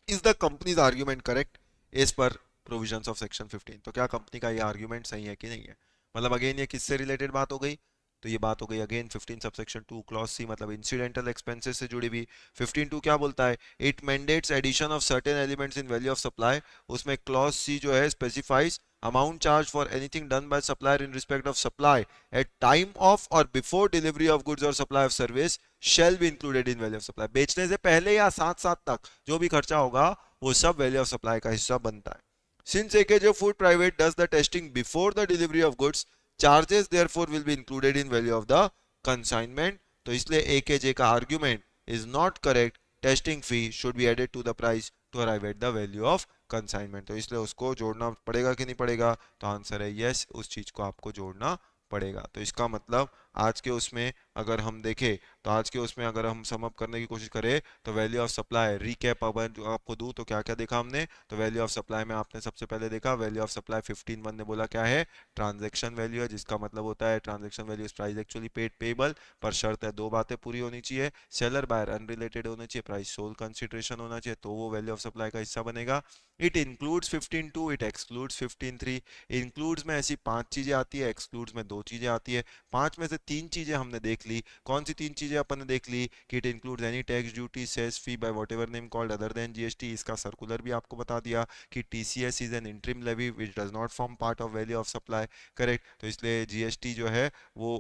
Is the company's argument correct as per provisions of section 15? तो क्या company का ये argument सही है कि नहीं है, मतलब अगेन ये किससे रिलेटेड बात हो गई, तो ये बात हो गई अगेन 15 सबसेक्शन 2 क्लॉज सी, मतलब इंसिडेंटल एक्सपेंसेस से जुड़ी हुई। 15(2) क्या बोलता है, it mandates addition of certain elements in value of supply. उसमें क्लॉज सी जो है specifies amount charged for anything done by supplier in respect of supply at time of or before delivery of goods or supply of service shall be included in value of supply। बेचने से पहले या साथ साथ तक जो भी खर्चा होगा वो सब वैल्यू ऑफ सप्लाई का हिस्सा बनता है। Since AKJ Food Private does the testing before the delivery of goods, charges therefore will be included in value of the consignment। तो इसलिए AKJ का argument is not correct, testing fee should be added to the price to arrive at the value of consignment. तो इसलिए उसको जोड़ना पड़ेगा कि नहीं पड़ेगा, तो आंसर है यस, उस चीज को आपको जोड़ना पड़ेगा। तो इसका मतलब आज के उसमें अगर हम देखें तो आज के उसमें अगर हम सम अप करने की कोशिश करें तो वैल्यू ऑफ सप्लाई रिकैप अगर जो आपको दूं तो क्या क्या देखा हमने। तो वैल्यू ऑफ सप्लाई में आपने सबसे पहले देखा वैल्यू ऑफ सप्लाई 15 ने बोला क्या है, ट्रांजैक्शन वैल्यू है, जिसका मतलब होता है transaction value is price actually paid payable. पर शर्त है दो बातें पूरी होनी चाहिए, सेलर बायर अनरिलेटेड होने चाहिए, प्राइस सोल कंसिडरेशन होना चाहिए, तो वो वैल्यू ऑफ सप्लाई का हिस्सा बनेगा। It includes 15(2), it excludes 15(3). Includes में ऐसी पांच चीजें आती है, एक्सक्लूड्स में दो चीजें आती है। पांच में से तीन चीजें हमने देख ली। कौन सी तीन चीजें अपन ने देख ली कि it includes any tax duty cess fee by whatever name called other than GST. इसका सर्कुलर भी आपको बता दिया कि TCS is an interim levy which does not form part of value of supply. Correct, तो इसलिए जीएसटी जो है वो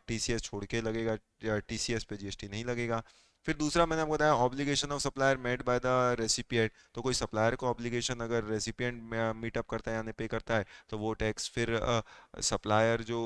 टीसीएस छोड़ के लगेगा, टीसीएस पे जीएसटी नहीं लगेगा। फिर दूसरा मैंने आपको बताया obligation of supplier made by the recipient. तो कोई सप्लायर को ऑब्लिगेशन अगर रेसिपिएंट मीटअप करता है यानी पे करता है तो वो टैक्स फिर सप्लायर जो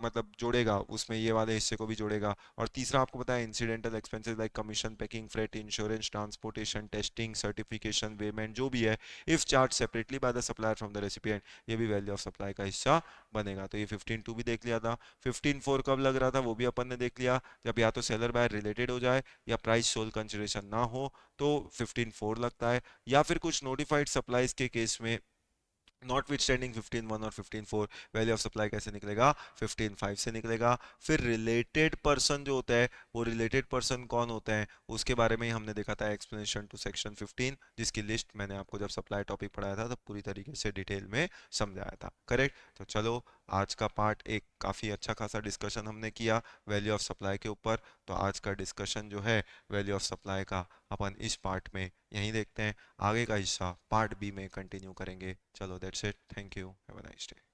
मतलब जोड़ेगा उसमें ये वाले हिस्से को भी जोड़ेगा। और तीसरा आपको बताया incidental expenses like commission, packing, freight, insurance, transportation, testing, certification, payment जो भी है if charge separately by the supplier from the recipient, ये भी वैल्यू ऑफ सप्लाई का हिस्सा बनेगा। तो ये 15(2) भी देख लिया था। 15(4) कब लग रहा था वो भी अपन ने देख लिया, जब या तो सेलर बायर रिलेटेड हो जाए या प्राइस सोल कंसिडरेशन ना हो तो 15(4) लगता है। या फिर कुछ नोटिफाइड सप्लाईज के केस में नॉट विथ स्टैंडिंग 15(1) और 15(4) वैल्यू ऑफ सप्लाई कैसे निकलेगा, 15(5) से निकलेगा। फिर रिलेटेड पर्सन जो होता है, वो रिलेटेड पर्सन कौन होते हैं उसके बारे में ही हमने देखा था एक्सप्लेनेशन टू सेक्शन 15, जिसकी लिस्ट मैंने आपको जब सप्लाई टॉपिक पढ़ाया था तब पूरी तरीके से डिटेल में समझाया था। करेक्ट, तो चलो आज का पार्ट एक काफ़ी अच्छा खासा डिस्कशन हमने किया वैल्यू ऑफ सप्लाई के ऊपर। तो आज का डिस्कशन जो है वैल्यू ऑफ सप्लाई का अपन इस पार्ट में यहीं देखते हैं, आगे का हिस्सा पार्ट बी में कंटिन्यू करेंगे। चलो that's it, thank you, have a nice day.